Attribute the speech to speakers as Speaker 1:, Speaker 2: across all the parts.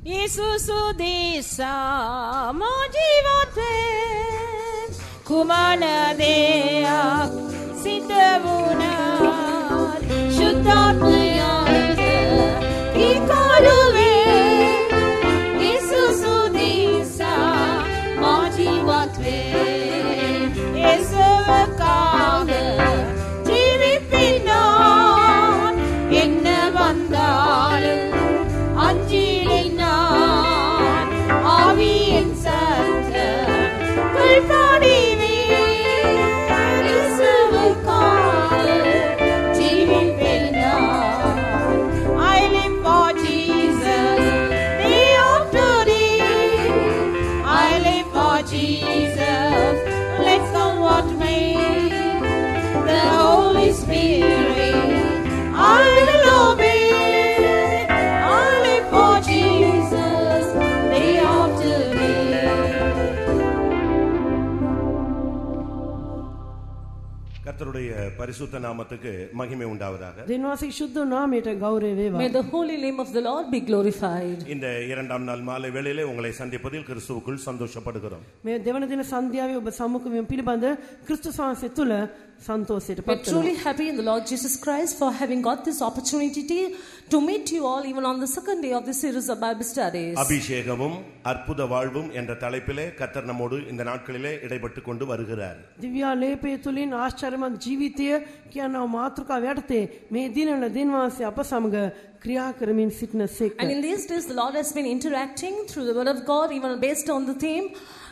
Speaker 1: Yesus desa mojivote kumana deak sitavuna shuddhatmayate ikaruve Yesus desa mojivote Yesuvakaga jeevipinnan enna vandalum anjilinan aviyin sattam kulpadive Yesuvakaga jeevipinnan I live for Jesus day after day I live for Jesus let come what may the Holy Spirit I will obey I live for Jesus day after day
Speaker 2: கர்த்தருடைய பரிசுத்த நாமத்துக்கு மகிமை உண்டாவதாக.
Speaker 3: දෙවියන්ගේ සුද්ධ නාමයට ගෞරවය වේවා.
Speaker 4: May the holy name of the Lord be glorified.
Speaker 2: இந்த இரண்டாம் நாள் மாலை வேளையிலே உங்களை சந்திப்பதில் கிறிஸ்துவுக்குள் சந்தோஷப்படுகிறோம்.
Speaker 3: මේ දෙවන දින සන්ධ්‍යාවේ ඔබ සම්මුඛ වීම පිළිබඳ ක්‍රිස්තුස් වහන්සේ තුල සන්තෝෂයට
Speaker 4: We're
Speaker 3: පත්
Speaker 4: truly
Speaker 3: වෙනවා.
Speaker 4: happy in the Lord Jesus Christ for having got this opportunity to meet you all even on the second day of this series of Bible studies.
Speaker 2: அபிஷேகமும் அற்புத வாழ்வும் என்ற தலைப்பிலே கர்த்தர் நம்மோடு இந்த நாட்களிலே இடைப்பட்டு கொண்டு வருகிறார்.
Speaker 3: දිව්‍ය ලේපේ තුලින් ආශ්චර්යමත් ජීවිතය කියන මාතෘකාව යටතේ මේ දිනවල දිනවාසී අප සමග ක්‍රියා කරමින් සිටින සේක.
Speaker 4: And in these days the Lord has been interacting through the word of God even based on the theme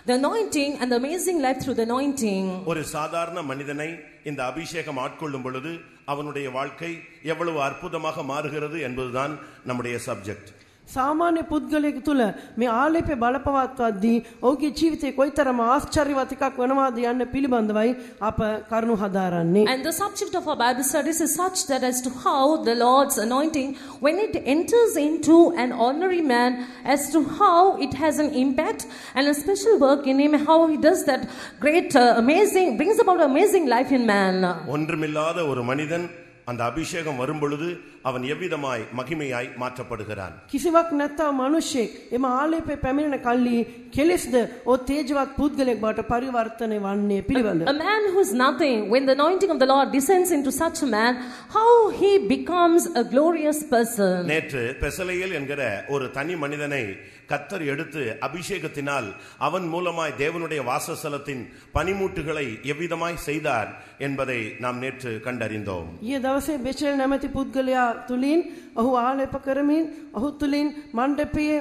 Speaker 4: the anointing and the amazing life through the anointing.
Speaker 2: ஒரு சாதாரண மனிதனை இந்த அபிஷேகம் ஆட்கொள்ளும் பொழுது அவனுடைய வாழ்க்கை எவ்வளவு அற்புதமாக மாறுகிறது என்பதுதான் நம்முடைய சப்ஜெக்ட்.
Speaker 3: සාමාන්‍ය පුද්ගලයෙකු තුල මේ ආලේපේ බලපවත්වද්දී ඔහුගේ ජීවිතේ කොයිතරම් ආශ්චර්යවත් එකක් වෙනවාද යන්න පිළිබඳවයි අප කරුණු හදාරන්නේ.
Speaker 4: And the subject of our Bible studies is such that as to how the Lord's anointing, when it enters into an ordinary man, as to how it has an impact and a special work in him, how he does that great, amazing, brings about amazing life in man.
Speaker 2: ஒன்றுமில்லாத ஒரு மனிதன் அந்த அபிஷேகம் வரும் பொழுது அவன் எவ்விதமாய் மகிமையாய் மாற்றப்படுகிறான்.
Speaker 3: කිසිවක් නැත්නම් මිනිසෙක් එම ආලේපේ පැමිණෙන කල්ලි කෙලෙස්ද ඔ තේජවත් පුද්ගලයෙක් බවට පරිවර්තනය වන්නේ පිළිබඳ.
Speaker 4: A man who is nothing, when the anointing of the Lord descends into such a man, how he becomes a glorious person.
Speaker 2: நேற்று பெசலேயேல் என்கிற ஒரு தனி மனிதனை கர்த்தர் எடுத்து அபிஷேகத்தினால் அவன் மூலமாய் தேவனுடைய வாசஸ்தலத்தின் பனிமூட்டுகளை எவ்விதமாய் செய்தார் என்பதை நாம் நேற்று கண்டறிந்தோம்.
Speaker 3: ඊයේ දවසේ බෙචෙල් නැමැති පුද්ගලයා තුලින් ඔහු ආලේප කරමින් ඔහු තුලින් මණ්ඩපයේ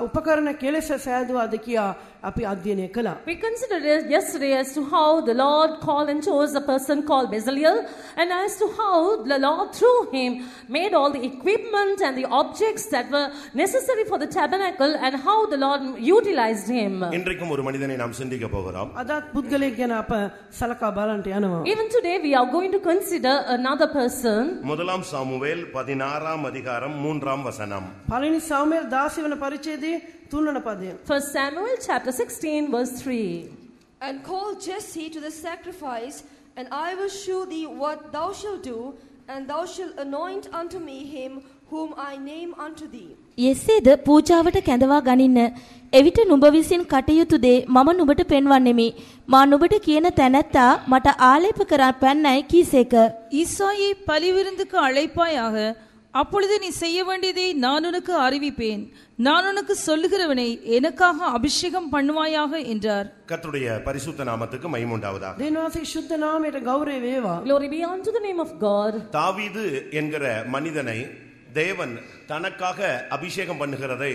Speaker 3: උපකරණ කෙලෙස සෑදුවාද කියා අපි අධ්‍යයනය කළා.
Speaker 4: We considered it yesterday as to how the Lord called and chose a person called Bezalel, and as to how the Lord through him made all the equipment and the objects that were necessary for the tabernacle, and how the Lord utilized him.
Speaker 2: இன்றைக்கும் ஒரு மனிதனை நாம் சிந்திக்க போகிறோம்.
Speaker 3: අදත් පුද්ගලයෙක් ගැන අප සලකා බලන්නට යනවා.
Speaker 4: Even today we are going to consider another person.
Speaker 2: முதலாம் சாமுவேல் 16ஆம் அதிகாரம் 3ஆம் வசனம்.
Speaker 3: පළවෙනි සාමුවෙල් 16 වෙනි පරිච්ඡේදයේ 3 වෙනි පදය.
Speaker 4: 1 Samuel chapter 16 verse 3.
Speaker 5: And call Jesse to the sacrifice, and I will shew thee what thou shalt do, and thou shalt anoint unto me him whom I name unto thee.
Speaker 6: යෙසේද පූජාවට කැඳවා ගනින්න. එවිට නුඹ විසින් කටයුතු දේ මම නුඹට පෙන්වන්නෙමි. මා නුඹට කියන තැනැත්තා මට ආලේප කරා පැන්නයි කීසේක.
Speaker 7: ஈசாயை பலிவிருந்துக்கு அழைப்பாயாக, அப்பொழுது நீ செய்ய வேண்டியதை நான் உனக்கு அறிவிப்பேன். நான் உனக்கு சொல்லுகிறவனை எனக்காக அபிஷேகம் பண்ணுவாயாக என்றார்.
Speaker 2: கர்த்தருடைய பரிசுத்த நாமத்துக்கு மகிமை உண்டாவதாக.
Speaker 3: දෙවියන්ගේ සුද්ධ නාමයට ගෞරවය වේවා.
Speaker 4: Glory be unto the name of God.
Speaker 2: தாவீது என்கிற மனிதனை தேவன் தனக்காக அபிஷேகம் பண்ணுகிறதை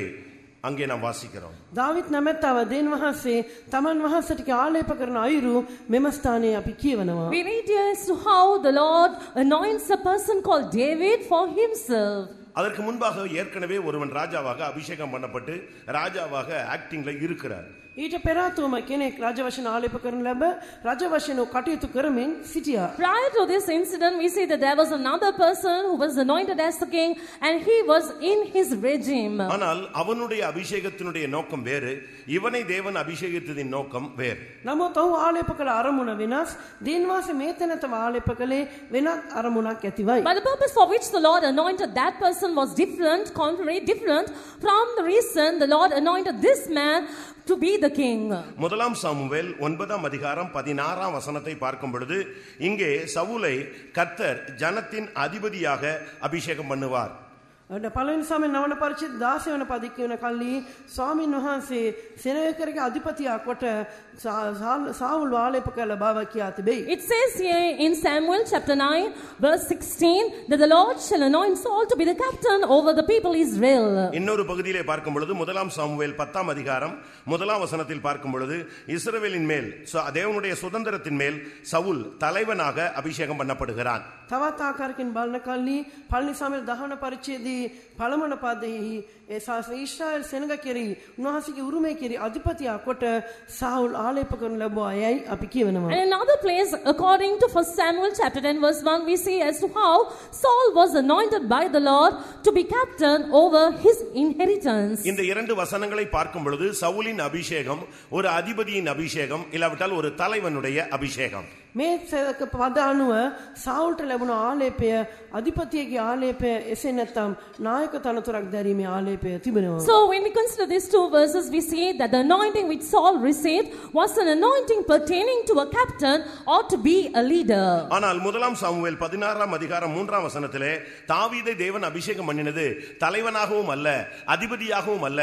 Speaker 2: அங்கே நாம் வாசிக்கிறோம்.
Speaker 3: දාවිත් නැමැත්තව දෙවියන් වහන්සේ තමන් වහන්සේට ආලේප කරන අයුරු මෙම ස්ථානයේ අපි කියවනවා.
Speaker 4: We read here as to how the Lord anoints a person called David for himself.
Speaker 2: அதற்கு முன்பாக ஏற்கனவே ஒருவன் ராஜாவாக அபிஷேகம் பண்ணப்பட்டு ராஜாவாக ஆக்டிங்ல இருக்கிறார்.
Speaker 3: ඊට පෙර ආතුම කෙනෙක් රජ වශයෙන් ආලේප කරන ලැබ රජ වශයෙන් කටයුතු කරමින් සිටියා.
Speaker 4: Prior to this incident, we see that there was another person who was anointed as the king and he was in his regime.
Speaker 2: ஆனால் அவனுடைய அபிஷேகத்தினுடைய நோக்கம் வேறு, இவனை தேவன் அபிஷேகித்ததின் நோக்கம் வேறு.
Speaker 3: නමුත් ඔහු ආලේප කළ අරමුණ වෙනස්. දින්වාසේ මේ තැනතම ආලේප කළේ වෙනත් අරමුණක් ඇතිවයි.
Speaker 4: But the purpose for which the Lord anointed that person was different, contrary, different from the reason the Lord anointed this man to be the king.
Speaker 2: முதலாம் சாமுவேல் 9ஆம் அதிகாரம் 16ஆம் வசனத்தை பார்க்கும் பொழுது இங்கே சவுலை கர்த்தர் ஜனத்தின் அதிபதியாக அபிஷேகம் பண்ணுவார்.
Speaker 3: පළවෙනි සාමයේ 9 පරිච්ඡේද 16 වෙනි පද කියන කල්ලි ස්වාමීන් වහන්සේ සෙනවිකරගේ අධිපතියා කොට සාවුල් ආලේප කළ බව කියා තිබේ.
Speaker 4: It says here in Samuel chapter 9 verse 16 that the Lord shall anoint Saul to be the captain over the people Israel.
Speaker 2: இன்னொரு பகுதியிலே பார்க்கும் பொழுது முதலாம் சாமுவேல் 10ஆம் அதிகாரம் முதலாம் வசனத்தில் பார்க்கும் பொழுது இஸ்ரவேலின் மேல் தேவனுடைய சுதந்திரத்தின் மேல் சவுல் தலைவனாக அபிஷேகம் பண்ணப்படுகிறான்.
Speaker 3: තවත් ආකාරකින් බලන කල්ලි පළවෙනි සාමයේ 10 පරිච්ඡේදයේ පළමන පදෙහි ඊශ්‍රායල් සෙනඟ කෙරෙහි උන්වහන්සේගේ උරුමය කෙරෙහි අධිපතියා කොට සාවුල් ආලේප කරන ලැබුවායයි අපි කියනවා.
Speaker 4: And another place according to 1 Samuel chapter 10 verse 1 we see as to how Saul was anointed by the Lord to be captain over his inheritance.
Speaker 2: இந்த இரண்டு வசனங்களை பார்க்கும் பொழுது சவுலின் அபிஷேகம் ஒரு அதிபதியின் அபிஷேகம் இல்லாவிட்டால் ஒரு தலைவனுடைய அபிஷேகம்.
Speaker 3: මේ පද අනුව සාවුල්ට ලැබුණ ආලේපය අධිපතියගේ ආලේපය එසේ නැත්නම් නායක තනතුරක් දැරීමේ ආලේපය තිබෙනවා.
Speaker 4: So when we consider these two verses we see that the anointing which Saul received was an anointing pertaining to a captain or to be a leader.
Speaker 2: ஆனால் முதலாம் சாமுவேல் 16ஆம் அதிகாரம் 3ஆம் வசனத்திலே தாவீதை தேவன் அபிஷேகம் பண்ணினது தலைவனாகவும் அல்ல அதிபதியாகவும் அல்ல,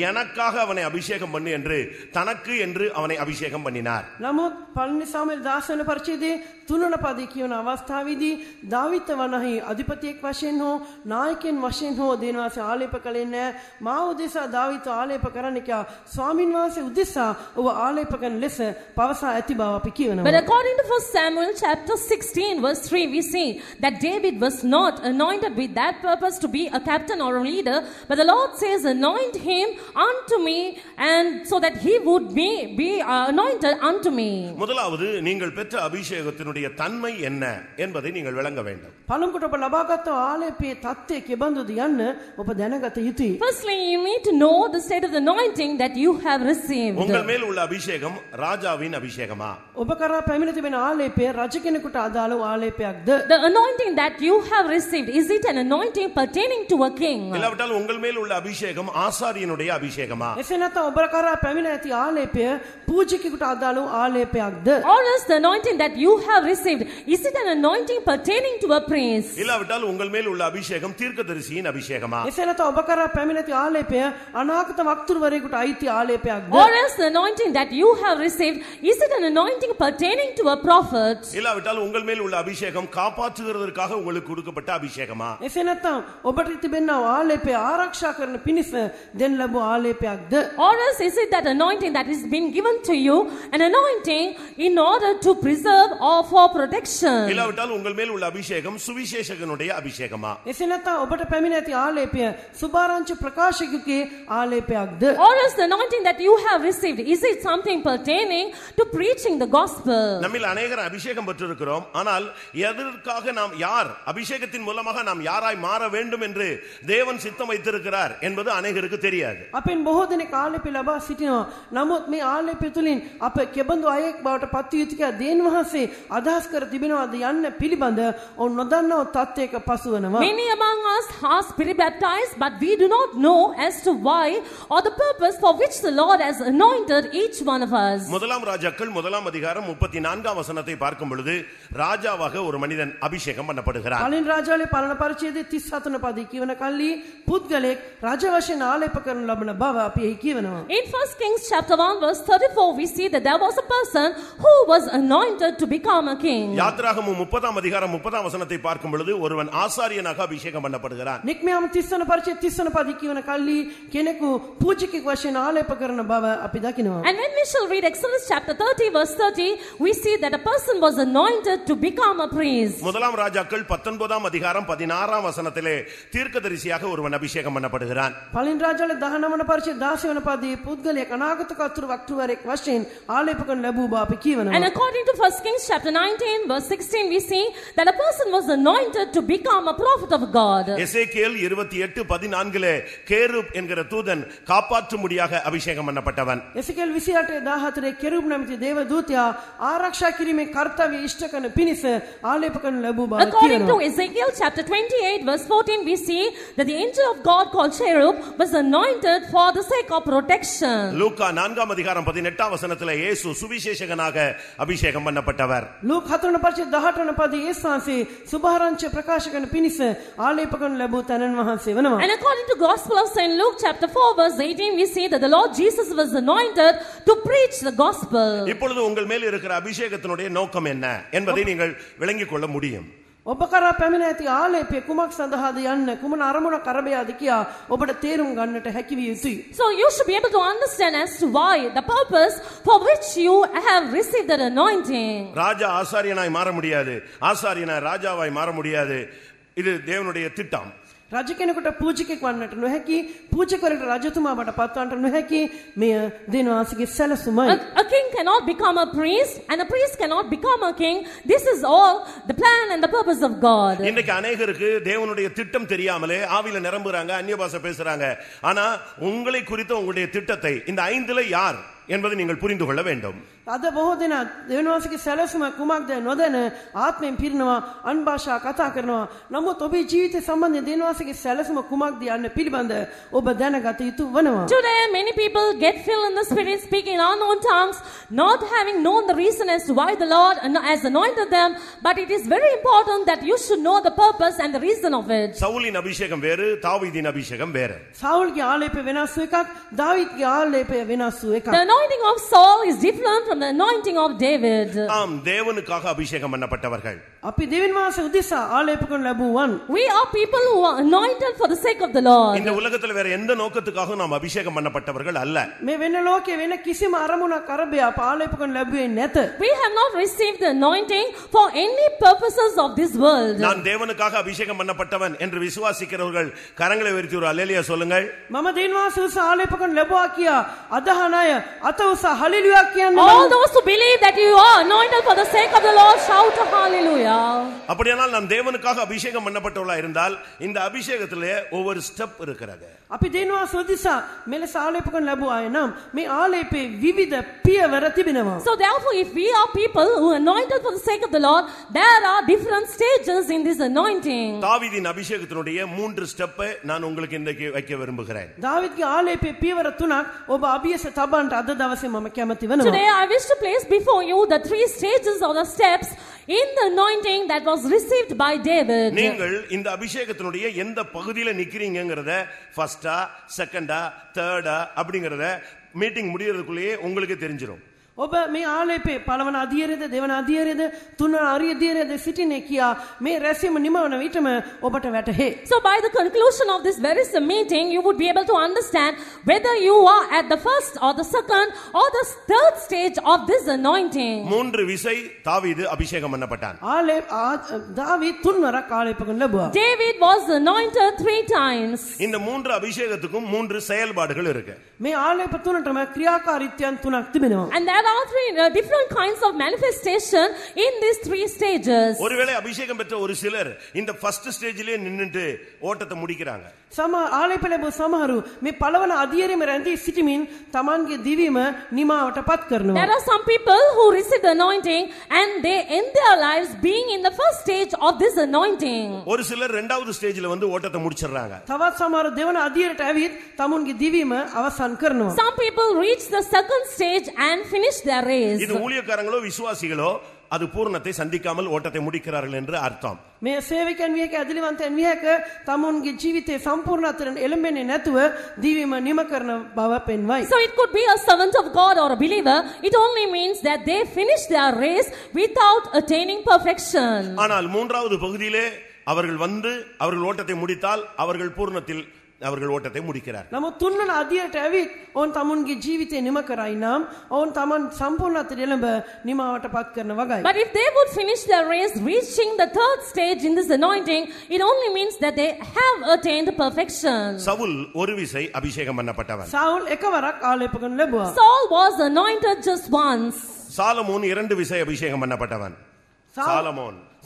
Speaker 2: எனக்காக அவனை அபிஷேகம் பண்ணு என்று தனக்கு என்று அவனை அபிஷேகம் பண்ணினார்.
Speaker 3: නමුත් පළවෙනි සාමුවෙල් 16 වෙනි පරිච්ඡේදයේ 3 වෙනි පදයේ කියවන අවස්ථාවේදී දාවිත වනහි අධිපතියෙක් වශයෙන් හෝ නායකයන් වශයෙන් හෝ දෙනවාසේ ආලේප කළේ නැහැ. මා උදෙසා දාවිත ආලේප කරන්න කියා ස්වාමින් වහන්සේ උදෙසා ඔබ ආලේප කරන ලෙස පවසා ඇති බව අපි කියනවා.
Speaker 4: But according to 1 Samuel chapter 16 verse 3 we see that David was not anointed with that purpose to be a captain or a leader, but the Lord says anoint him unto me and so that he would be anointed unto me.
Speaker 2: முதலாவது நீங்கள் பெற்ற அபிஷேகத்தினுடைய தன்மை என்ன என்பதை நீங்கள் விளங்க வேண்டும்.
Speaker 3: පළමුවට ඔබ ලබාගත් ආලේපයේ தත්ත්වය කෙබඳුද යන්න ඔබ දැනගත යුතුයි.
Speaker 4: Firstly you need to know the state of the anointing that you have received.
Speaker 2: உங்கள் மேல் உள்ள அபிஷேகம் ராஜாவின் அபிஷேகமா?
Speaker 3: ඔබ කරා පැමිණ තිබෙන ආලේපය රජ කෙනෙකුට අදාළ ආලේපයක්ද?
Speaker 4: The anointing that you have received, is it an anointing pertaining to a king?
Speaker 2: இல்லாவிட்டால் உங்கள் மேல் உள்ள அபிஷேகம் ஆசாரியனுடைய அபிஷேகமா?
Speaker 3: එසේ නැත්නම් ඔබ කරා පැමිණ ඇති ආලේපය පූජකයෙකුට අදාළ ආලේපයක්ද?
Speaker 4: Or is the anointing that you have received, is it an anointing pertaining to a priest?
Speaker 2: இல்லாவிட்டால் உங்கள் மேல் உள்ள அபிஷேகம் தீர்க்கதரிசியின் அபிஷேகமா?
Speaker 3: එසේ නැත්නම් ඔබ කරා පැමිණ ඇති ආලේපය අනාගත වක්තුරුවරයෙකුට අයිති ආලේපයක්ද?
Speaker 4: Or is the anointing that you have received, is it an anointing pertaining to a prophet?
Speaker 2: இல்லாவிட்டால் உங்கள் மேல் உள்ள அபிஷேகம் காப்பாற்றுகிறதற்காக உங்களுக்கு கொடுக்கப்பட்ட அபிஷேகமா?
Speaker 3: එසේ නැත්නම් ඔබට තිබෙනා ආලේපය ආරක්ෂා කරන පිණිස දෙන ලැබු ආලේපයක්ද?
Speaker 4: Or else is it that anointing that is been given to you, an anointing in order to preserve or for protection?
Speaker 2: இல்லாவிட்டால் உங்கள் மேல் உள்ள அபிஷேகம் சுவிசேஷகனுடைய அபிஷேகமா?
Speaker 3: එසේ නැත්නම් ඔබට පැමිණ ඇති ආලේපය සුභාරංචි ප්‍රකාශකගේ ආලේපයක්ද?
Speaker 4: Or is the anointing that you have received, is it something pertaining to preaching the gospel?
Speaker 2: நம்மில் அநேகர் அபிஷேகம் பெற்றிருக்கிறோம், ஆனால் எதற்காக நாம் யார் அபிஷேகத்தின் மூலமாக நாம் யாராய் மாற வேண்டும் என்று தேவன் சித்தம் வைத்திருக்கிறார் என்பது அநேகருக்கு தெரியாது.
Speaker 3: අපෙන් බොහෝ දෙනෙක් ආලේපය ලබා සිටිනවා. නමුත් මේ ආලේපය තුලින් අප කෙබඳු අයෙක් බවට පත් වී යුතුයි කියලා දේන් වහන්සේ අදහස් කර තිබෙනවාද යන්න පිළිබඳ ඔවුන් නොදන්නව තත්ත්වයක පසු වෙනවා.
Speaker 4: Many among us are spirit baptized, but we do not know as to why or the purpose for which the Lord has anointed each one of us.
Speaker 2: முதலாம் ராஜாக்கள் முதலாம் அதிகாரம் 34ஆம் வசனத்தை பார்க்கும் பொழுது ராஜாவாக ஒரு மனிதன் அபிஷேகம் பண்ணப்படுகிறார்.
Speaker 3: කලින් රාජාලේ පළන පරිච්ඡේදයේ 37 වෙනි පදයේ කියවන කල්ලි පුද්ගලෙක් රජ වශයෙන් ආලේප කරන ලබන බව අපි එහි කියවනවා.
Speaker 4: In 1 Kings chapter 1 verse 34 we see that there was a person who was anointed anointed to become a king.
Speaker 2: யாத்திராகமம் 30ஆம் அதிகாரம் 30ஆம் வசனத்தை பார்க்கும் பொழுது ஒருவன் ஆசாரியனாக அபிஷேகம் பண்ணப்படுகிறான்.
Speaker 3: නික්මයාම 30 වන පරිච්ඡේදය 30 වන පද කියවන කල්ලි කෙනෙකු පූජකෙක් වශයෙන් ආලේප කරන බව අපි දකිනවා.
Speaker 4: And when we shall read Exodus chapter 30 verse 30, we see that a person was anointed to become a priest.
Speaker 2: முதலாம் ராஜாக்கள் 19ஆம் அதிகாரம் 16ஆம் வசனத்திலே தீர்க்கதரிசியாக ஒருவன் அபிஷேகம் பண்ணப்படுகிறான்.
Speaker 3: පළවෙනි රාජාල 19 වන පරිච්ඡේදය 16 වන පදයේ පුද්ගලයෙක් අනාගත කතුරු වක්තුවරයෙක් වශයෙන් ආලේප කරන ලැබූ බව අපි කියවනවා.
Speaker 4: And according to 1 Kings chapter 19 verse 16, we see that a person was anointed to become a prophet of God.
Speaker 2: எசேக்கியேல் 28:14 கேருப் என்கிற தூதன் காப்பாற்றும்படியாக அபிஷேகம் பண்ணப்பட்டவன்.
Speaker 3: එසේකෙල් 28:14 කෙරුබ් නැමැති දේව දූතයා ආරක්ෂා කිරීමේ කර්තව්‍ය ඉෂ්ට කරන පිණිස ආලේප කරන ලැබූ බව
Speaker 4: According to
Speaker 3: කියනවා.
Speaker 4: Ezekiel chapter 28 verse 14, we see that the angel of God called Cherub was anointed for the sake of protection.
Speaker 2: லூக்கா 4ஆம் அதிகாரம் 18ஆம் வசனத்திலே இயேசு சுவிசேஷகனாக அபிஷேகம் பண்ணப்பட்டவர்.
Speaker 3: ලූක් 4 වන පරිච්ඡේදය 18 වන පදයේ යේසුස් වහන්සේ සුභාරංචිය ප්‍රකාශ කරන පිණිස ආලේප කරන ලැබූ තනන් වහන්සේ වෙනවා.
Speaker 4: And according to Gospel of St. Luke chapter 4 verse 18, we see that the Lord Jesus was anointed to preach the gospel.
Speaker 2: இப்பொழுது உங்கள் மேல் இருக்கிற அபிஷேகத்தினுடைய நோக்கம் என்ன என்பதை நீங்கள் விளங்கிக் கொள்ள முடியும்.
Speaker 3: ඔබ කරා පැමිණ ඇති ආලේපය කුමක් සඳහාද යන්න කුමන අරමුණක් අරබයාද කියා ඔබට තේරුම් ගන්නට හැකි විය යුතුයි.
Speaker 4: So you should be able to understand as to why, the purpose for which you have received that anointing.
Speaker 2: ராஜா ஆசாரியனாய் மாற முடியாது, ஆசாரியனாய் ராஜாவாய் மாற முடியாது. இது தேவனுடைய திட்டம்.
Speaker 3: රජ කෙනෙකුට පූජකෙක් වන්නට නොහැකි, පූජකවරයෙකුට රජතුමා බවට පත්වන්නට නොහැකි. මෙය දෙවියන්ගේ සැලසුමයි.
Speaker 4: A king cannot become a priest and a priest cannot become a king. This is all the plan and the purpose of God.
Speaker 2: இன்னைக்கு अनेகருக்கு தேவனுடைய திட்டம் தெரியாமலே ஆவியில நிரம்புறாங்க, அந்நிய பாஷை பேசுறாங்க. ஆனா உங்களை குறித்த உங்களுடைய திட்டத்தை இந்த 5ல யார் என்பதை நீங்கள் புரிந்து கொள்ள வேண்டும்.
Speaker 3: අද බොහෝ දෙනා දෙවියන්ගේ සැලසුම කුමක්ද නොදැන ආත්මයෙන් පිරිනවා, අන් භාෂා කතා කරනවා. නමුත් ඔබේ ජීවිතය සම්බන්ධයෙන් දෙවියන්ගේ සැලසුම කුමක්ද යන්න පිළිබඳ ඔබ දැනගත යුතු වෙනවා.
Speaker 4: Today many people get filled in the spirit, speaking unknown tongues, not having known the reason as to why the Lord has anointed them. But it is very important that you should know the purpose and the reason of it.
Speaker 2: சவுலின் அபிஷேகம் வேறு, தாவீதின் அபிஷேகம் வேறு.
Speaker 3: සාවුල්ගේ ආලේපය වෙනස් වූ එකක්, දාවීද්ගේ ආලේපය වෙනස් වූ එකක්.
Speaker 4: The anointing of Saul is different from the anointing of David.
Speaker 2: ஆம், தேவனுக்காக அபிஷேகம் பண்ணப்பட்டவர்கள்.
Speaker 3: අපි දෙවියන් වහන්සේ උදෙසා ආලේප කරන ලැබුවන්.
Speaker 4: We are people who are anointed for the sake of the Lord.
Speaker 2: இந்த உலகத்துல வேற எந்த நோக்கத்துக்காக நாம் அபிஷேகம் பண்ணப்பட்டவர்கள் அல்ல.
Speaker 3: මේ වෙන ලෝකේ වෙන කිසිම අරමුණක් අරබයා ආලේප කරන ලැබුවේ නැත.
Speaker 4: We have not received the anointing for any purposes of this world.
Speaker 2: நான் தேவனுக்காக அபிஷேகம் பண்ணப்பட்டவன் என்று விசுவாசிக்கிறவர்கள் கரங்களை உயர்த்தி ஒரு அல்லேலூயா சொல்லுங்கள்.
Speaker 3: මම දෙවියන් වහන්සේ උදෙසා ආලේප කරන ලැබුවා කියා අදහන අය අත උසා හලෙලුයා කියන්න.
Speaker 4: All those who believe that you are anointed for the sake of the Lord, shout hallelujah.
Speaker 2: அப்படியானால் நாம் தேவனுக்காக அபிஷேகம் பண்ணப்பட்டவர்களா இருந்தால் இந்த அபிஷேகத்திலே ஒவ்வொரு ஸ்டெப் இருக்கிறது.
Speaker 3: අපි දෙවියන් වහන්සේ උදෙසා මෙලෙස ආලේප කරන ලැබුවා අය නම් මේ ආලේපේ විවිධ පියවර තිබෙනවා.
Speaker 4: So therefore, if we are people who are anointed for the sake of the Lord, there are different stages in this anointing.
Speaker 2: தாவீதின் அபிஷேகத்தினுடைய 3 ஸ்டெப்பை நான் உங்களுக்கு இன்றைக்கு வைக்க விரும்புகிறேன்.
Speaker 3: දාවිද්ගේ ආලේපේ පියවර 3ක් ඔබ අභියස තබන්නට අද දවසේ මම කැමති වෙනවා.
Speaker 4: Today I wish to place before you the 3 stages or the steps in the anointing that was received by David.
Speaker 2: நீங்கள் இந்த அபிஷேகத்தினுடைய எந்த பகுதியில நிக்கிறீங்கங்கறத ஃபர்ஸ்டா, செகண்டா, தேர்டா அப்படிங்கறத மீட்டிங் முடியறதுக்குள்ளேயே உங்களுக்கு தெரிஞ்சிரும்.
Speaker 3: ඔබ මේ ආලේපේ පළවන අධියරේද දෙවන අධියරේද තුන්වන අධියරේද සිටින්නේ කියා මේ රැසීම නිමවන විටම ඔබට වැටහේ.
Speaker 4: So by the conclusion of this very meeting, you would be able to understand whether you are at the first or the second or the third stage of this anointing.
Speaker 2: 3 விசை தாவீது அபிஷேகம் பண்ணப்பட்டான்.
Speaker 3: දාවීද් තුන්වරක් ආලේප කරන ලැබුවා.
Speaker 4: David was anointed 3 times.
Speaker 2: இந்த 3 அபிஷேகத்துக்கும் 3 செயல்பாடுகள் இருக்கு.
Speaker 3: මේ ආලේප තුනටම ක්‍රියාකාරීත්වයන් තුනක් තිබෙනවා.
Speaker 4: And there are 3 different kinds of manifestation in these 3 stages.
Speaker 2: ஒருவேளை அபிஷேகம் பெற்ற ஒரு சிலர் இந்த ஃபர்ஸ்ட் ஸ்டேஜ்லயே நின்னுட்டு ஓட்டத்தை முடிக்கிறாங்க.
Speaker 3: සම ආලේප ලැබු සමහරු මේ පළවන අධියරේම රැඳී සිටමින් Tamanගේ දිවීම නිමාවට පත් කරනවා.
Speaker 4: There are some people who receive the anointing and they end their lives being in the first stage of this anointing.
Speaker 2: ஒரு சிலர் இரண்டாவது ஸ்டேஜ்ல வந்து ஓட்டத்தை முடிச்சிடுறாங்க.
Speaker 3: තවත් සමහර දෙවන අධියරට ඇවිත් Tamanගේ දිවීම අවසන් කරනවා.
Speaker 4: Some people reach the second stage and finish their race.
Speaker 2: இது ஊழியக்காரங்களோ விசுவாசிகளோ அது பூரணத்தை சந்திக்காமல் ஓட்டத்தை முடிக்கிறார்கள் என்று அர்த்தம்.
Speaker 3: මේ සේවකයන් වියක ඇදලිවන්තයන් වියක තමුන්ගේ ජීවිතේ සම්පූර්ණත්වයට එළඹෙන්නේ නැතුව දීවීම නිම කරන බව පෙන්වයි.
Speaker 4: So it could be a servant of God or a believer. It only means that they finish their race without attaining perfection.
Speaker 2: ஆனால் மூன்றாவது பகுதியிலே அவர்கள் வந்து அவர்கள் ஓட்டத்தை முடித்தால் அவர்கள் பூரணத்தில் அவர்கள் ஓட்டத்தை முடிக்கிறார்.
Speaker 3: නමුත් තුන්වන අධ්‍යයට ඇවිත් ඔවුන් තමුන්ගේ ජීවිතේ නිම කරයි නම් ඔවුන් තමන් සම්පූර්ණත්වයට එළඹ නිමාවට පත් කරන වගයි.
Speaker 4: But if they would finish their race reaching the third stage in this anointing, it only means that they have attained perfection.
Speaker 2: Saul ஒரு விசை அபிஷேகம் பண்ணப்பட்டவன்.
Speaker 3: සාවුල් එකවරක් ආලේප කරනු ලැබුවා.
Speaker 4: Saul was anointed just once.
Speaker 2: Solomon இரண்டு விசை அபிஷேகம் பண்ணப்பட்டவன்.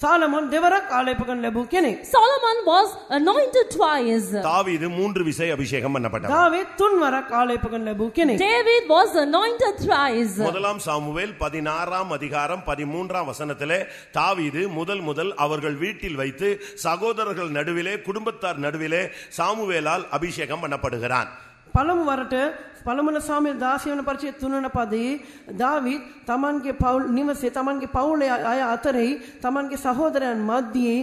Speaker 3: சாலமோன் දෙවරක් ආලේප කරනු ලැබුව කෙනෙක්.
Speaker 4: Solomon was anointed twice.
Speaker 2: தாவீது மூன்று விசை அபிஷேகம் பண்ணப்பட்டவன்.
Speaker 3: දාවීද් තුන්වරක් ආලේප කරනු ලැබුව කෙනෙක්.
Speaker 4: David was anointed thrice.
Speaker 2: முதலாம் சாமுவேல் 16ஆம் அதிகாரம் 13ஆம் வசனத்திலே தாவீது முதல் அவர்கள் வீட்டில் வைத்து சகோதரர்கள் நடுவிலே குடும்பத்தார் நடுவிலே சாமுவேலால் அபிஷேகம் பண்ணப்படுகிறான்.
Speaker 3: පළමු වරට පළමුව සාමුවෙල් 16 වන පරිච්ඡේද 3 වන පදයේ දාවීද් තමන්ගේ පවුල් නිවසේ තමන්ගේ පවුලේ අය අතරේ තමන්ගේ සහෝදරයන් මැදියේ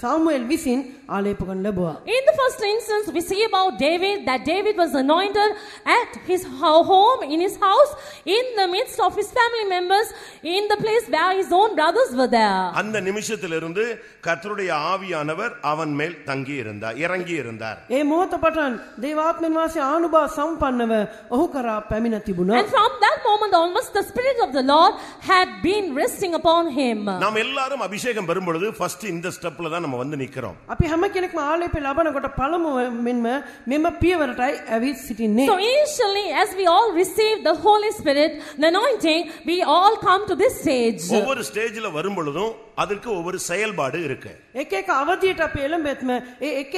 Speaker 3: සාමුවෙල් විසින් ආලේප කරනු ලැබුවා.
Speaker 4: In the first instance we see about David that David was anointed at his home, in his house, in the midst of his family members, in the place where his own brothers were there.
Speaker 2: அந்த நிமிஷத்திலிருந்து கர்த்தருடைய ஆவியானவர் அவன் மேல் தங்கி இருந்தார், இறங்கி இருந்தார்.
Speaker 3: ඒ මොහොත පටන් දේවාත්මෙන් වාසේ ආනුභාව සම්පන්නව ඔහු කරා පැමිණ තිබුණා.
Speaker 4: And from that moment onwards the spirit of the Lord had been resting upon him.
Speaker 2: நாம் எல்லாரும் அபிஷேகம் பெறும் பொழுது ஃபர்ஸ்ட் இந்த ஸ்டெப்ல தான் நம்ம வந்து நிக்கிறோம்.
Speaker 3: අපි හැම කෙනෙක්ම ආලේපය ලබනකොට පළමුව මෙන්න මෙම පියවරටයි ඇවිත් සිටින්නේ.
Speaker 4: So initially as we all receive the Holy Spirit, the anointing, we all come to this stage.
Speaker 2: ஒவ்வொரு ஸ்டேஜ்ல வரும் பொழுதும் அதற்கு ஒவ்வொரு செயல்பாடு இருக்கு.
Speaker 3: එක එක අවධියට අපි එළඹෙත්ම ඒ එක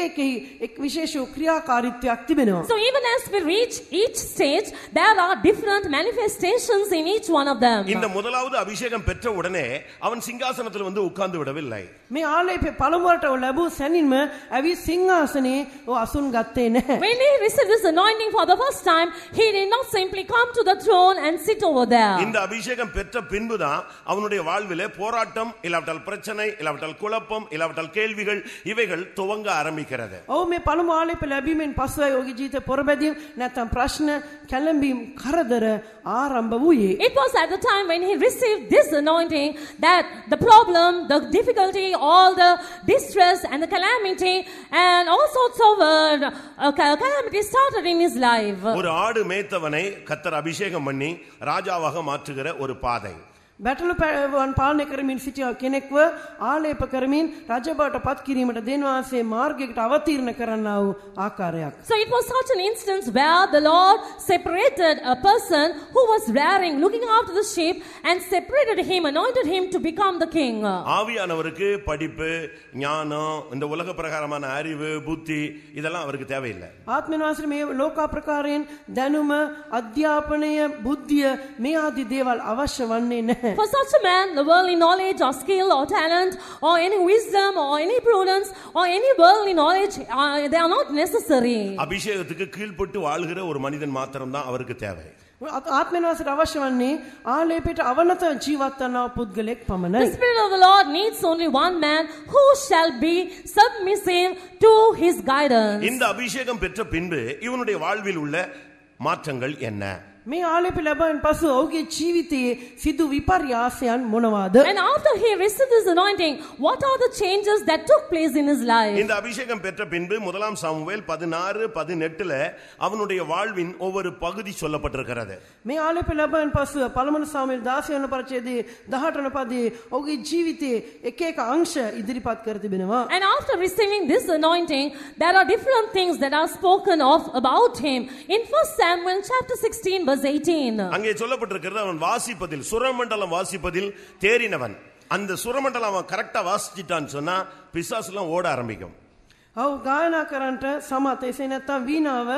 Speaker 3: එක විශේෂ ක්‍රියාකාරීත්වයක් තිබෙනවා.
Speaker 4: So even as we reach each stage, there are different manifestations in each one of them.
Speaker 2: இந்த முதலாவது அபிஷேகம் பெற்ற உடனே அவன் சிங்காசனத்தில் வந்து உட்கார்ந்து விடவில்லை.
Speaker 3: මේ ආලේපය පළමුවට ලැබූ සැනින්ම ඇවිත් සිංහාසනේ අසුන් ගත්තේ නැහැ.
Speaker 4: When he received this anointing for the first time, he did not simply come to the throne and sit over there.
Speaker 2: இந்த அபிஷேகம் பெற்ற பின்புதான் அவனுடைய வாழ்விலே போராட்டம், இல்லாவிட்டால் பிரச்சனை, இல்லாவிட்டால் குழப்பம், இல்லாவிட்டால் கேள்விகள் இவைகள் துவங்க ஆரம்பிக்கிறது.
Speaker 3: ඔව් මේ පළමු ආලේපය ලැබීමෙන් පස්සෙයි ඔහුගේ ජීවිතේ පොරබැදීම් නැත්නම් ප්‍රශ්න කැළඹීම් කරදර ආරම්භ වූයේ.
Speaker 4: It was at the time when he received this anointing that the problem, the difficulty, all the distress and the calamity and all sorts of calamity started in his life.
Speaker 2: ஒரு ஆடு மேய்த்தவனை கர்த்தர் அபிஷேகம் பண்ணி ராஜாவாக மாற்றுகிற ஒரு பாதை.
Speaker 3: බැටළු පාලනය කරමින් සිටිය කෙනෙක්ව ආලේප කරමින් රජ බවට පත් කිරීමට දෙන්වාසේ මාර්ගයකට අවතීර්ණ කරන්නා වූ ආකාරයක්.
Speaker 4: So it was such an instance where the Lord separated a person who was rearing, looking after the sheep, and separated him, anointed him to become the king.
Speaker 2: ஆவியானவருக்கு படிப்பு, ஞானம், இந்த உலக பிரகாரமான அறிவு, புத்தி இதெல்லாம் அவருக்கு தேவையில்லை.
Speaker 3: ආත්මෙන් වාසයේ මේ ලෝක ප්‍රකාරයෙන් දැනුම, අධ්‍යාපනය, බුද්ධිය මේ ආදී දේවල් අවශ්‍ය වන්නේ නැහැ.
Speaker 4: For such a man, the worldly knowledge or skill or talent or any wisdom or any prudence or any worldly knowledge, they are not necessary.
Speaker 2: அபிஷேகத்துக்கு கீழ்ப்பட்டு வாழ்கிற ஒரு மனிதன் மாத்திரம் தான் அவருக்கு தேவை.
Speaker 3: ආත්මෙන් වාසයට අවශ්‍ය වන්නේ ආලේපයට අවනත ජීවත් වන්නා පුද්ගලෙක් පමණයි.
Speaker 4: The Spirit of the Lord needs only one man who shall be submissive to his guidance.
Speaker 2: இந்த அபிஷேகம் பெற்ற பின்பு இவனுடைய வாழ்வில் உள்ள மாற்றங்கள் என்ன?
Speaker 3: මේ ආලේපය ලැබෙන පසු ඔහුගේ ජීවිතයේ සිදු විපර්යාසයන් මොනවාද?
Speaker 4: And after he received this anointing, what are the changes that took place in his life?
Speaker 2: இந்த அபிஷேகம் பெற்ற பின்பு முதலாம் சாமுவேல் 16:18ல அவனுடைய வாழ்வின் ஒவ்வொரு பகுதி சொல்லப்பட்டிருக்கிறது.
Speaker 3: මේ ආලේපය ලැබෙන පසු පළමුව සාමුවෙල් 16 වන පරිච්ඡේදයේ 18 වන පදයේ ඔහුගේ ජීවිතයේ එක එක අංශ ඉදිරිපත් කර තිබෙනවා.
Speaker 4: And after receiving this anointing, there are different things that are spoken of about him. In 1 Samuel chapter 16 verse 18.
Speaker 2: அங்கே சொல்லப்பட்டிருக்கிறது அவன் வாசிப்பதில் சுரமண்டலம் வாசிப்பதில் தேறினவன். அந்த சுரமண்டலம் அவன் கரெக்ட்டா வாசிச்சிட்டான்னு சொன்னா பிசாசுலாம் ஓட ஆரம்பிக்கும்.
Speaker 3: ඔව් ගායනා කරන්නට සමත් එසේ නැත්නම් වීණාව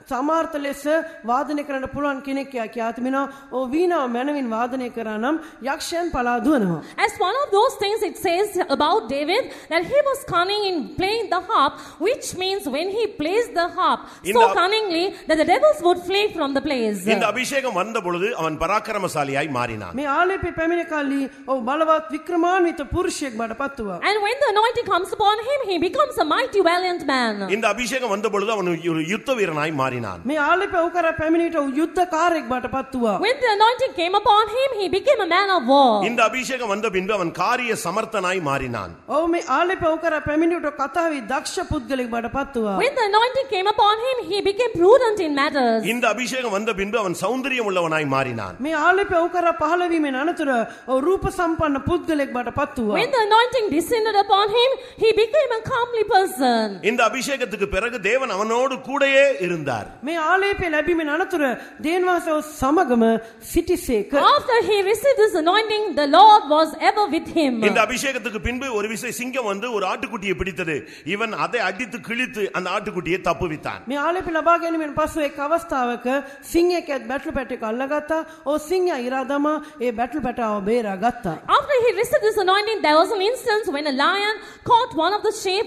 Speaker 3: සමර්ථ ලෙස වාදනය කරන්න පුළුවන් කෙනෙක් කියලා තිබෙනවා. ඔව් වීණාව මනමින් වාදනය කරා නම් යක්ෂයන් පලා දුවනවා.
Speaker 4: As one of those things it says about David that he was cunning in playing the harp, which means when he plays the harp so cunningly that the devils would flee from the place.
Speaker 2: இந்த அபிஷேகம் வந்த பொழுது அவன் பராக்கிரமசாலியாய் மாறினான்.
Speaker 3: මේ ආලේපේ පැමිණ කල්ලි ඔව් බලවත් වික්‍රමාන්විත පුරුෂයෙක් බඩපත් වුණා.
Speaker 4: And when the anointing comes upon him, he becomes a mighty valiant man.
Speaker 2: இந்த அபிஷேகம் வந்த பொழுது அவன் ஒரு யுத்த வீரனாய் மாறினான்.
Speaker 3: මේ ආලේපේ ඔව් කරා පැමිණ විට යුද්ධකාරයෙක් බඩපත් වුණා.
Speaker 4: When the anointing came upon him, he became a man of war.
Speaker 2: இந்த அபிஷேகம் வந்த பின்பு அவன் காரிய சமர்த்தனாய் மாறினான்.
Speaker 3: ඔව් මේ ආලේපේ ඔව් කරා පැමිණ විට කතාවේ දක්ෂ පුද්ගලෙක් බඩපත් වුණා.
Speaker 4: When the anointing came upon him, he became prudent in matters.
Speaker 2: இந்த அபிஷேகம் வந்த பின்பு அவன் சௌந்தரியம் உள்ளவனாய் மாறினான்.
Speaker 3: මේ ආලේපේ ඔව් කරා පහළ වීමෙන් අනතුර ඔව් රූප සම්පන්න පුද්ගලෙක් බඩපත් වුණා.
Speaker 4: When the anointing descended upon him, he became a comely person.
Speaker 2: இந்த அபிஷேகத்துக்கு பிறகு தேவன் அவனோடு கூடயே இருந்தார்.
Speaker 3: මේ ආලේපේ ලැබීමෙන් අනතුර දේවවාසව සමගම සිටිසේක.
Speaker 4: After he received this anointing, the Lord was ever with him.
Speaker 2: இந்த அபிஷேகத்துக்கு பின்பு ஒரு விசை சிங்கம் வந்து ஒரு ஆட்டுக்குட்டியை பிடித்தது. இவன் அதை அடித்து கிழித்து அந்த ஆட்டுக்குட்டியை தப்புவித்தான்.
Speaker 3: මේ ආලේපේ ලබා ගැනීමෙන් පසු එක් අවස්ථාවක සිංහයෙක් බැටළු පැටයක අල්ලගත්තා. ඔව් සිංහයා ඉරා දමා ඒ බැටළු පැටව බේරා ගත්තා.
Speaker 4: After he received this anointing, there was an instance when a lion caught one of the sheep.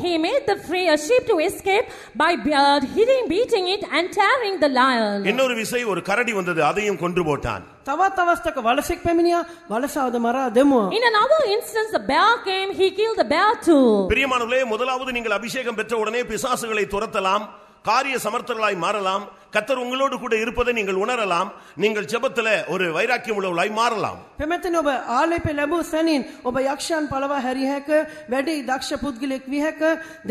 Speaker 4: He made the sheep to escape by beating it and tearing the lion.
Speaker 2: இன்னொரு விசை ஒரு கரடி வந்தது, அதையும் கொன்று போட்டான்.
Speaker 3: තවත් අවස්ථාවක වලසෙක් පැමිණියා, වලසාවද මරා දැමුවා.
Speaker 4: In another instance, the bear came, he killed the bear too.
Speaker 2: பிரியமானவர்களே, முதலாவது நீங்கள் அபிஷேகம் பெற்ற உடனே பிசாசுகளை துரத்தலாம், காரிய சமர்த்தர்களாய் மாறலாம், கர்த்தர் உங்களோடு கூட இருப்பதை நீங்கள் உணரலாம், நீங்கள் ஜெபத்திலே ஒரு வைராக்கியம் உள்ளவர்களாய் மாறலாம்.
Speaker 3: පෙමෙතන ඔබ ආලේපේ ලැබූ සැනින් ඔබ යක්ෂයන් පළවා හැරිය හැක, වැඩි දක්ෂ පුද්ගලෙක් විය හැක,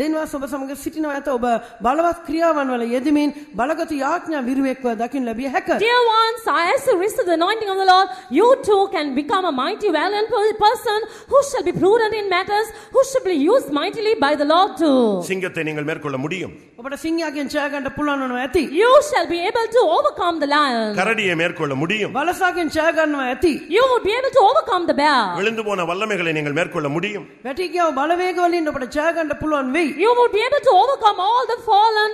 Speaker 3: දෙන්වාස ඔබ සමග සිටිනවා ඇත. ඔබ බලවත් ක්‍රියාවන් වල යෙදමින් බලගත් යාඥා විරුවෙක්ව දකින්න ලැබිය හැක.
Speaker 4: Dear ones, as you receive the anointing of the Lord, you too can become a mighty valiant person who shall be prudent in matters, who shall be used mightily by the Lord too.
Speaker 2: சிங்கத்தை நீங்கள் மேற்கொள்ள முடியும்.
Speaker 3: ඔබට සිංහයාගෙන් ජය ගන්න පුළුවන් වෙනවා ඇති.
Speaker 4: You shall be able to overcome the lion.
Speaker 2: கரடியை மேற்கொள்ள முடியும்.
Speaker 3: වලසාගෙන් ජය ගන්නවා ඇති.
Speaker 4: You would be able to overcome the bear.
Speaker 2: விழுந்து போன வல்லமைகளை நீங்கள் மேற்கொள்ள முடியும்.
Speaker 3: වැටි ගියව බලවේග වලින් ඔබට ජය ගන්න පුළුවන් වෙයි.
Speaker 4: You would be able to overcome all the fallen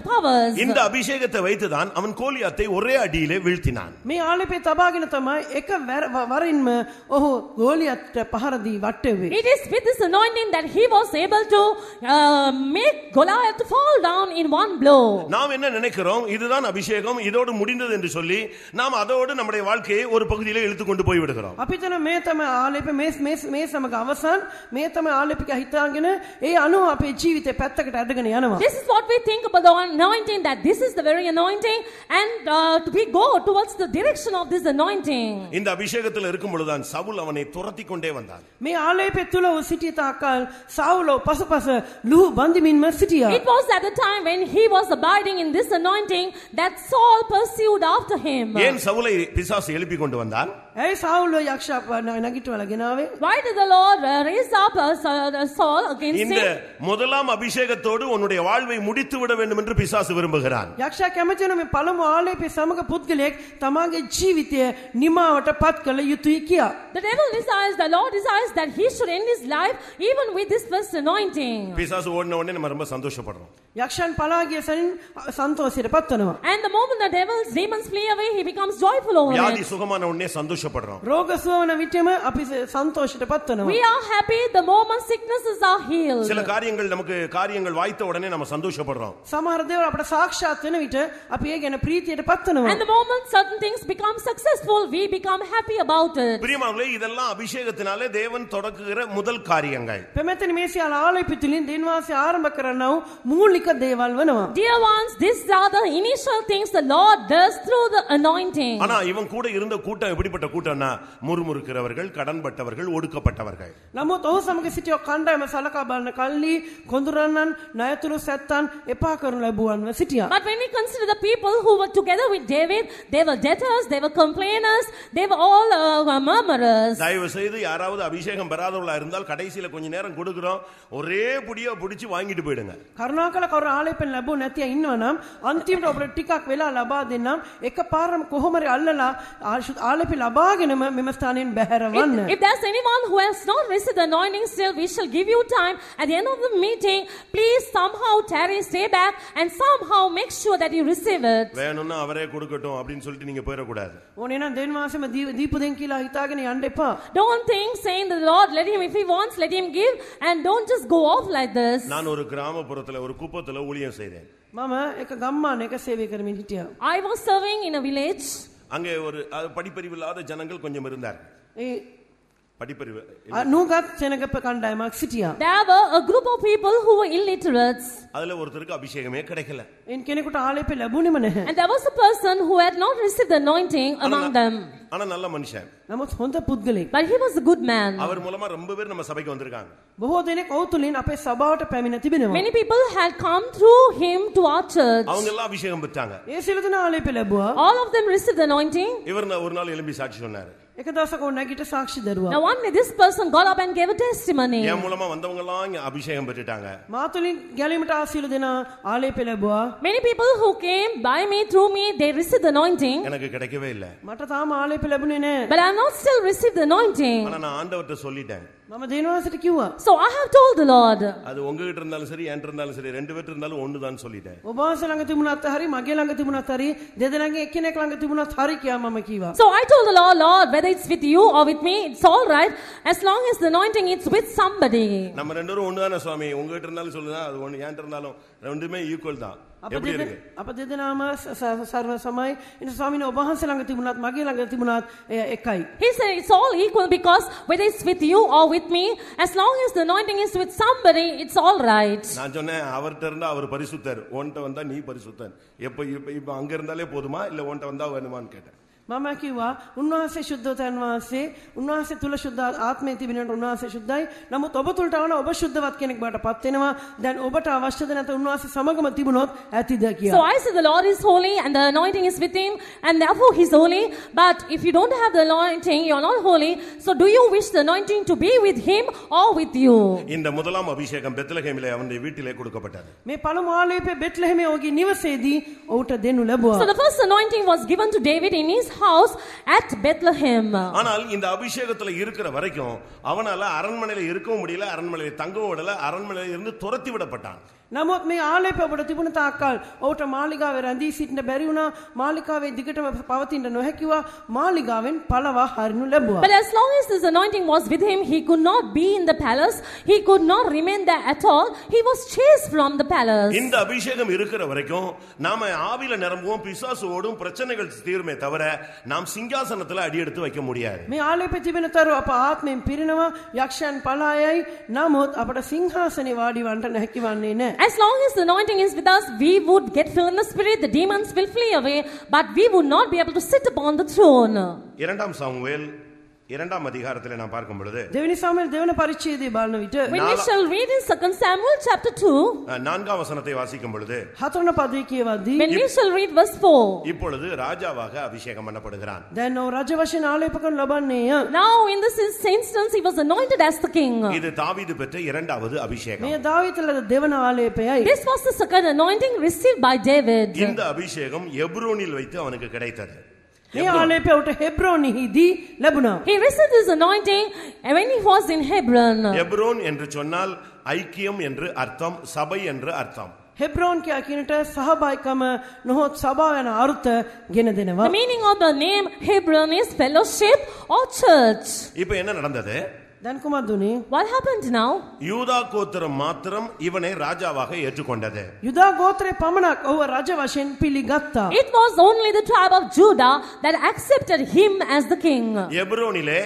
Speaker 4: powers.
Speaker 2: இந்த அபிஷேகத்தை வைத்துதான் அவன் கோலியாத்தை ஒரே அடியிலே வீழ்த்தினான்.
Speaker 3: මේ ආලේපේ තබාගෙන තමයි එක වරින්ම ඔහු ගෝලියත්ට පහර දී වට්ටුවේ.
Speaker 4: It is with this anointing that he was able to make Goliath fall down in one blow.
Speaker 2: நாம் என்ன நினைக்கிறோம், இதுதான் அபிஷேகம், இதோடு முடிந்தது என்று சொல்லி நாம் அதோடு நம்முடைய வாழ்க்கையை ஒரு பகுதியிலே இழுத்து கொண்டு போய் விடுகிறோம்.
Speaker 3: අපි තන මේ තමයි ආලේපේ මේ සමග අවසන්, මේ තමයි ආලේපික හිතාගෙන ඒ අනුව අපේ ජීවිතේ පැත්තකට අදගෙන යනවා.
Speaker 4: This is what we think about the anointing, that this is the very anointing, and we go towards the direction of this anointing.
Speaker 2: இந்த அபிஷேகத்தில் இருக்கும் பொழுதுதான் சவுல் அவனை துரத்தி கொண்டே வந்தான்.
Speaker 3: මේ ආලේපේ තුල සිටි තාකල් සාවුල පසුපස ලුහු බඳිමින්ම සිටියා.
Speaker 4: It was at the time when he was abiding in this anointing that Saul pursued after him.
Speaker 2: ஏன் சவுலை பிசாசு எழுப்பி கொண்டு வந்தான்?
Speaker 3: ඇයි සාවුල යක්ෂයා නැගිටවලා ගෙනාවේ?
Speaker 4: Why did the Lord raise up Saul against
Speaker 2: இந்த
Speaker 4: him?
Speaker 2: முதலாம் அபிஷேகத்தோடு உன்னுடைய வாழ்வை முடித்து விட வேண்டும் என்று பிசாசு விரும்புகிறான்.
Speaker 3: යක්ෂයා කැමති වෙන මේ පළමු ආලේපේ සමග පුද්ගලයෙක් තමාගේ ජීවිතය නිමාවට පත් කළ යුතුයි කියා.
Speaker 4: The Lord desires that he should end his life even with this first anointing.
Speaker 2: பிசாசு ஓடின உடனே நம்ம ரொம்ப சந்தோஷப்படுறோம்.
Speaker 3: යක්ෂයන් පලා ගිය සැනින් සන්තෝෂයට පත් වෙනවා.
Speaker 4: And the moment the demons flee away, he becomes joyful over
Speaker 2: வியாதி
Speaker 4: it.
Speaker 2: சுகமான உடனே சந்தோஷப்படுறோம்.
Speaker 3: රෝග සුව වන විටම අපි සන්තෝෂයට පත් වෙනවා.
Speaker 4: We are happy the moment sicknesses are healed.
Speaker 2: சில காரியங்கள் வாய்த்த உடனே நம்ம சந்தோஷப்படுறோம்.
Speaker 3: සමහර දේවල් අපට සාක්ෂාත් වෙන විට අපි ඒ ගැන ප්‍රීතියට පත් වෙනවා.
Speaker 4: And the moment certain things become successful, we become happy about it.
Speaker 2: பிரியமானவர்களே, இதெல்லாம் அபிஷேகத்தினாலே தேவன் தொடக்குகிற முதல் காரியங்கள்.
Speaker 3: පෙමෙතන මේ සියල්ල ආලේපිතුලින් දෙන්වාසය ආරම්භ කරනව මූලික දේවල් වෙනවා.
Speaker 4: Dear ones, these are the initial things the Lord does through the anointing.
Speaker 2: ஆனா இவன் கூட இருந்த கூட்டம் எப்படிப்பட்ட கூட்டம்னா முறுமுறுக்கிறவர்கள், கடன்பட்டவர்கள், ஒடுக்கப்பட்டவர்கள்.
Speaker 3: නමුත් ඔහු සමග සිටිය කණ්ඩායම සලකා බලන කල්ලි කොඳුරන්නන් ණයතුරු සැත්තන් එපා කරනු ලැබුවන්ව සිටියා.
Speaker 4: But when we consider the people who were together with David, they were debtors, they were complainers, they were all murmurers.
Speaker 2: தயவு செய்து யாராவது அபிஷேகம் பெறாதவங்களா இருந்தால் கடைசியில கொஞ்ச நேரம் கொடுக்கிறோம், ஒரே புடியா புடிச்சு வாங்கிட்டு போயிடுங்க.
Speaker 3: කරුණාකර කවුරු ආලේපෙන් ලැබුව නැතිව ඉන්නවනම් අන්තිමට ඔබට ටිකක් වෙලා ලබා දෙන්නම්. එකපාරම කොහොමරි අල්ලලා ආලේපෙ ලබා නවාගෙනම මෙම ස්ථානයෙන් බැහැර වන්න.
Speaker 4: If there's anyone who has not received the anointing still, we shall give you time. At the end of the meeting, please somehow tarry, stay back, and somehow make sure that you receive it.
Speaker 2: வேணும்னா அவரே கொடுக்கட்டும் அப்படினு சொல்லிட்டு நீங்க போயிர கூடாது.
Speaker 3: ඕනේ නම් දෙවියන් වහන්සේම දීපු දෙන් කියලා හිතාගෙන යන්න එපා.
Speaker 4: Don't think saying the Lord, let him, if he wants, let him give, and don't just go off like this.
Speaker 2: நான் ஒரு கிராமப்புறத்துல ஒரு குப்பத்துல ஊழியம் செய்தேன்.
Speaker 3: මම එක ගම්මානයක සේවය කරමින් හිටියා.
Speaker 4: I was serving in a village.
Speaker 2: அங்கே ஒரு படிப்பறிவு இல்லாத ஜனங்கள் கொஞ்சம் இருந்தார்.
Speaker 3: ඒ
Speaker 2: படிப்பறிவு
Speaker 3: නූගත් සෙනගප කණ්ඩායමක් සිටියා.
Speaker 4: There were a group of people who were illiterates.
Speaker 2: அதுல ஒருத்தருக்கு அபிஷேகமே கிடைக்கல.
Speaker 3: එන් කෙනෙකුට ආලේප ලැබුණෙම නැහැ.
Speaker 4: And there was a person who had not received the anointing among them.
Speaker 2: ஆனா நல்ல மனுஷன்.
Speaker 3: නමුත් හොඳ පුද්ගලෙක්.
Speaker 4: But he was a good man.
Speaker 2: அவர் மூலமா ரொம்ப பேர் நம்ம சபைக்கு வந்திருக்காங்க.
Speaker 3: බොහෝ දෙනෙක් ඔහු තුලින් අපේ සභාවට පැමිණ තිබෙනවා.
Speaker 4: Many people had come through him to our church.
Speaker 2: அவங்க எல்லாம் அபிஷேகம் பெற்றாங்க.
Speaker 3: ඒ සියලු දෙනා ආලේප ලැබුවා.
Speaker 4: All of them received the anointing.
Speaker 2: இவர் ஒரு நாள் எழும்பி சாட்சி சொன்னாரு.
Speaker 3: එක දවසක ඔහු නැගිට සාක්ෂි දරුවා.
Speaker 4: Now one day this person got up and gave a testimony.
Speaker 2: என் மூலமா வந்தவங்க எல்லாம் இங்க அபிஷேகம் பெற்றுட்டாங்க.
Speaker 3: මා තුලින් ගැලීමට ආ සියලු දෙනා ආලේප ලැබුවා.
Speaker 4: Many people who came by me, through me, they received the anointing.
Speaker 2: எனக்கு கிடைக்கவே இல்ல.
Speaker 3: මට තාම ආලේප ලැබුණේ නැහැ.
Speaker 4: But I have not still received the anointing.
Speaker 2: ஆனா நான் ஆண்டவர்ட்ட சொல்லிட்டேன்.
Speaker 3: මම දෙවියන්වහන්සේට කිව්වා.
Speaker 4: So I have told the Lord.
Speaker 2: அது உங்ககிட்ட இருந்தாலும் சரி என்கிட்ட இருந்தாலும் சரி ரெண்டு பேர்ட்ட இருந்தாலும் ஒண்ணுதான் சொல்லிட்டேன்.
Speaker 3: ඔබ වහන්සේ ළඟ තිබුණත් හරි මගේ ළඟ තිබුණත් හරි දෙදෙනාගේ එක්කෙනෙක් ළඟ තිබුණත් හරි කියා මම කිව්වා.
Speaker 4: So I told the Lord, Lord, whether it's with you or with me, it's all right, as long as the anointing is with somebody.
Speaker 2: நம்ம ரெண்டு பேரும் ஒண்ணுதானே சுவாமி, உங்ககிட்ட இருந்தாலும் சொல்லுதா அது ஒண்ணு, என்கிட்ட இருந்தாலும் ரெண்டுமே ஈக்குவல் தான். எப்படி இருக்கு?
Speaker 3: අප දෙදෙනාම සර්ව සමයි. ඉතින් ස්වාමීන් වහන්සේ ඔබ වහන්සේ ළඟ තිබුණත් මගේ ළඟ තිබුණත් එකයි.
Speaker 4: He said it's all equal because whether it's with you or with me, as long as the anointing is with somebody, it's all right.
Speaker 2: நான் சொன்னேன் அவர்ட்ட இருந்தா அவர் பரிசுத்தர், உன்கிட்ட வந்தா நீ பரிசுத்தன். இப்ப அங்க இருந்தாலே போதுமா இல்ல உன்கிட்ட வந்தா வேணுமான்னு கேட்டேன்.
Speaker 3: මම කිව්වා උන්වහන්සේ ශුද්ධෝතයන් වහන්සේ උන්වහන්සේ තුල ශුද්ධ ආත්මය තිබෙනට උන්වහන්සේ ශුද්ධයි. නමුත් ඔබ තුලට ආවන ඔබ ශුද්ධවත් කෙනෙක් බවට පත් වෙනවා. දැන් ඔබට අවශ්‍යද නැත උන්වහන්සේ සමගම තිබුණොත් ඇතිද කියලා.
Speaker 4: So I said the Lord is holy and the anointing is with him and therefore he's holy. But if you don't have the anointing, you're not holy. So do you wish the anointing to be with him or with you?
Speaker 2: இந்த முதலாம் அபிஷேகம் பெத்லகேமிலே அவனுடைய வீட்டிலே கொடுக்கப்பட்டது.
Speaker 3: මේ පළමු ආලේපය බෙත්ලෙහෙමේ ඔහුගේ නිවසේදී ඔහුට දෙනු ලැබුවා.
Speaker 4: So the first anointing was given to David in his house at Bethlehem.
Speaker 2: ஆனால் இந்த அபிஷேகத்துல இருக்கிற வரைக்கும் அவனால அரண்மனையில இருக்கவும் முடியல, அரண்மனையில தங்கவும் விடல, அரண்மனையில இருந்து துரத்தி விடப்பட்டான்.
Speaker 3: නමුත් මේ ආලේපය ඔබට තිබුණ තාක්කල් ඔහුට මාලිගාවේ රැඳී සිටින්න බැරි වුණා. මාලිගාවේ දිගටම පවතින්න නොහැකිවා. මාලිගාවෙන් පළවා හරිනු ලැබුවා.
Speaker 4: But as long as this anointing was with him, he could not be in the palace. He could not remain there at all. He was chased from the palace.
Speaker 2: இந்த அபிஷேகம் இருக்கிற வரைக்கும் நாம ஆவியில நிரம்புவோம், பிசாசு ஓடும், பிரச்சனைகள் தீருமே தவிர நாம் சிங்காசனத்துல அடி எடுத்து வைக்க முடியாது.
Speaker 3: මේ ආලේපය තිබෙන තරු අප ආත්මයෙන් පිරිනවා, යක්ෂයන් පලායයි. නමුත් අපට සිංහාසනේ වාඩි වන්නට නොහැකි වන්නේ නැහැ.
Speaker 4: As long as the anointing is with us, we would get filled in the spirit, the demons will flee away, but we would not be able to sit upon the throne.
Speaker 2: இரண்டாம் Samuel இரண்டாம் அதிகாரத்திலே நாம் பார்க்கும் பொழுது
Speaker 3: දෙවෙනි සාමුවෙල් දෙවන පරිච්ඡේදයේ බලන විට
Speaker 4: When we shall read in 2 Samuel chapter 2,
Speaker 2: நான்காம் வசனத்தை வாசிக்கும் பொழுது
Speaker 3: හතරවන පදයේ කියවද්දී
Speaker 4: when we shall read verse 4,
Speaker 2: இப்பொழுது ராஜாவாக அபிஷேகம் பண்ணப்படுகிறான்.
Speaker 3: දැන් ඔහු රජ වශයෙන් ආලේප කරනු ලබන්නේය.
Speaker 4: now in this instance he was anointed as the king.
Speaker 2: இது தாவீது பெற்ற இரண்டாவது அபிஷேகம்.
Speaker 3: මේ දාවීද ලද දෙවන ආලේපයයි.
Speaker 4: This was the second anointing received by David.
Speaker 2: இந்த அபிஷேகம் எப்ரோனில் வைத்து அவனுக்கு கிடைத்தது.
Speaker 3: මේ ආලේපය උට හෙබ්‍රෝනෙහිදී ලැබුණා.
Speaker 4: He received his anointing when he was in Hebron.
Speaker 2: Hebron என்று சொன்னால் ஐக்கியம் என்று அர்த்தம், சபை என்று அர்த்தம்.
Speaker 3: හෙබ්‍රෝන් කියා කියනට සහභාගීකම නොහොත් සභාව යන අර්ථ ගෙන දෙනවා.
Speaker 4: The meaning of the name Hebron is fellowship or church.
Speaker 2: இப்போ என்ன நடந்தது?
Speaker 3: දැන් කුමක්ද උනේ?
Speaker 4: What happened now?
Speaker 2: யூதா கோத்திரம் மாத்திரம் இவனை ராஜாவாக ஏற்றுக்கொண்டது.
Speaker 3: යුදා ගෝත්‍රයේ පමණක් ඔහු රජ වශයෙන් පිළිගත්තා.
Speaker 4: It was only the tribe of Judah that accepted him as the king.
Speaker 2: எப்ரோனிலே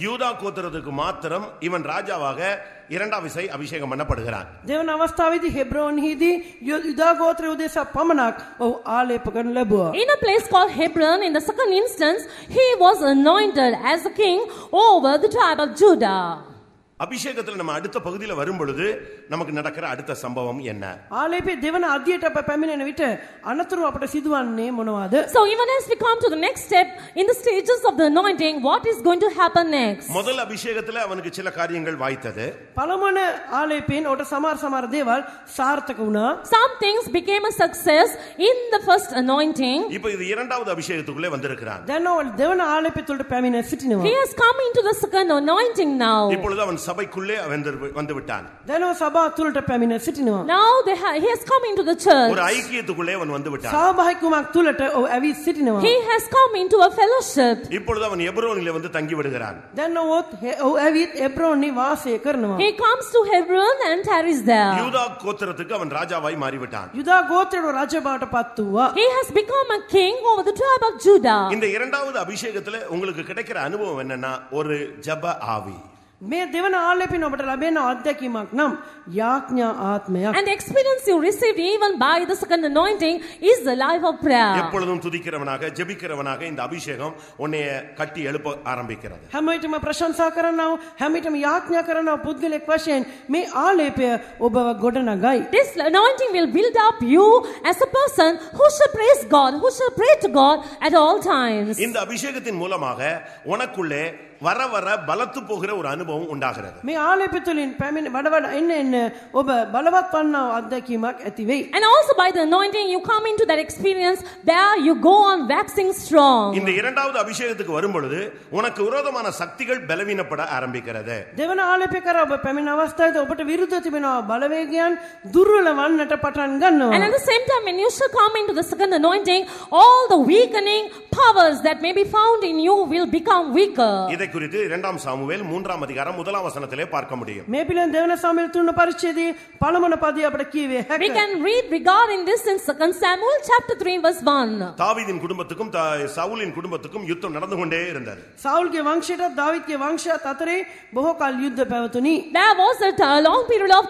Speaker 2: யூதா கோத்திரத்துக்கு மாத்திரம் இவன் ராஜாவாக இரண்டாம் விசை அபிஷேகம் பண்ணப்படுகிறான்.
Speaker 3: දෙවන අවස්ථාවේදී හෙබ්‍රෝන්හිදී යුදා ගෝත්‍රයේ උදෙසා පමණක් ඔහු ආලේප කරනු ලැබුවා.
Speaker 4: In a place called Hebron, in the second instance, he was anointed as the king over the tribe of Judah.
Speaker 2: அபிஷேகத்துல நம்ம அடுத்த பகுதியில வரும் பொழுது நமக்கு நடக்கிற அடுத்த சம்பவம் என்ன?
Speaker 3: ආලේපේ දෙවන අධ්‍යයට අප පැමිණෙන විට අනතුරු අපට සිදුවන්නේ මොනවාද?
Speaker 4: So even as we come to the next step in the stages of the anointing, what is going to happen next?
Speaker 2: முதல் அபிஷேகத்துல அவனுக்கு சில காரியங்கள் வாய்த்தது.
Speaker 3: පළමුවන ආලේපෙන් ඔට සමහර දේවල් සාර්ථක වුණා.
Speaker 4: Some things became a success in the first anointing.
Speaker 2: இப்போ இது இரண்டாவது அபிஷேகத்துக்குள்ளே வந்திருக்கிறான்.
Speaker 3: දැන් ඔවල් දෙවන ආලේපෙ තුලට පැමිණ සිටිනවා.
Speaker 4: He has come into the second anointing now.
Speaker 2: இப்பொழுது அவன் சபைக்குள்ளே வந்து விட்டான்.
Speaker 3: දැන් ඔය සභාව තුලට පැමිණ සිටිනවා.
Speaker 4: Now he has come into the church.
Speaker 2: ஒரு ஐக்கியத்துக்குள்ளே அவன் வந்து விட்டான்.
Speaker 3: සහභාගීකමක් තුලට ඔව් ඇවි සිටිනවා.
Speaker 4: He has come into a fellowship.
Speaker 2: இப்பொழுது அவன் எப்ரோனிலே வந்து தங்கி விடுகிறான்.
Speaker 3: දැන් ඔව් ඇවිත් එබ්‍රෝනි වාසය කරනවා.
Speaker 4: He comes to Hebron and tarries there.
Speaker 2: யூதா கோத்திரத்துக்கு அவன் ராஜாவாய் மாறிவிட்டான்.
Speaker 3: යුදා ගෝත්‍රයට රජ බවට පත් වූවා.
Speaker 4: He has become a king over the tribe of Judah.
Speaker 2: இந்த இரண்டாவது அபிஷேகத்துல உங்களுக்கு கிடைக்கிற அனுபவம் என்னன்னா ஒரு ஜெப ஆவி.
Speaker 3: මේ දෙවන ආලේපෙන් ඔබට ලැබෙන අත්දැකීමක් නම් යාඥා ආත්මයක්.
Speaker 4: And the experience you received even by the second anointing is the life of prayer.
Speaker 2: எப்பொழுதும் துதிக்கிறவனாக ஜெபிக்கிறவனாக இந்த அபிஷேகம் உன்னை கட்டி எழுப்ப ஆரம்பிக்கிறது.
Speaker 3: හැම විටම ප්‍රශංසා කරනව හැම විටම යාඥා කරනව පුද්ගලෙක් වශයෙන් මේ ආලේපය ඔබව ගොඩනගයි.
Speaker 4: This anointing will build up you as a person who shall praise God, who shall pray to God at all times.
Speaker 2: இந்த அபிஷேகத்தின் மூலமாக உனக்குள்ளே வர வர பலத்து போகிற ஒரு அனுபவம் உண்டாகிறது.
Speaker 3: මේ ආලේපය තුලින් පැමිණ වඩ එන්න ඔබ බලවත් වන්නා අත්දැකීමක් ඇති වෙයි.
Speaker 4: And also by the anointing you come into that experience there you go on waxing strong.
Speaker 2: இந்த இரண்டாவது அபிஷேகத்துக்கு வரும் பொழுது உனக்கு விரோதமான சக்திகள் பலவீனப்பட ஆரம்பிக்கிறது.
Speaker 3: දෙවන ආලේපය කර ඔබ පැමිණ අවස්ථාවේ ඔබට විරුද්ධ තිබෙනවා බලවේගයන් දුර්වල වන්නට පටන් ගන්නවා.
Speaker 4: And at the same time when you shall come into the second anointing all the weakening powers that may be found in you will become weaker.
Speaker 2: இதை குறித்து இரண்டாம் சாமுவேல் 3ஆம் அதிகாரம் 1ஆம் வசனத்திலே பார்க்க முடியும்.
Speaker 3: මේ පිළිබඳ දෙවන සාමුවෙල් 3 පරිච්ඡේදයේ පළමුවන පදයේ අපට කියවේ හැකියි.
Speaker 4: We can read regarding this in 2 Samuel chapter 3 verse 1.
Speaker 2: தாவீதின் குடும்பத்துக்கும் சவுலின் குடும்பத்துக்கும் யுத்தம் நடந்து கொண்டே இருந்தது.
Speaker 3: සාවුල්ගේ වංශයටත් දාවිත්ගේ වංශයත් අතරේ බොහෝ කල යුද්ධ පැවතුණි.
Speaker 4: There was a long period of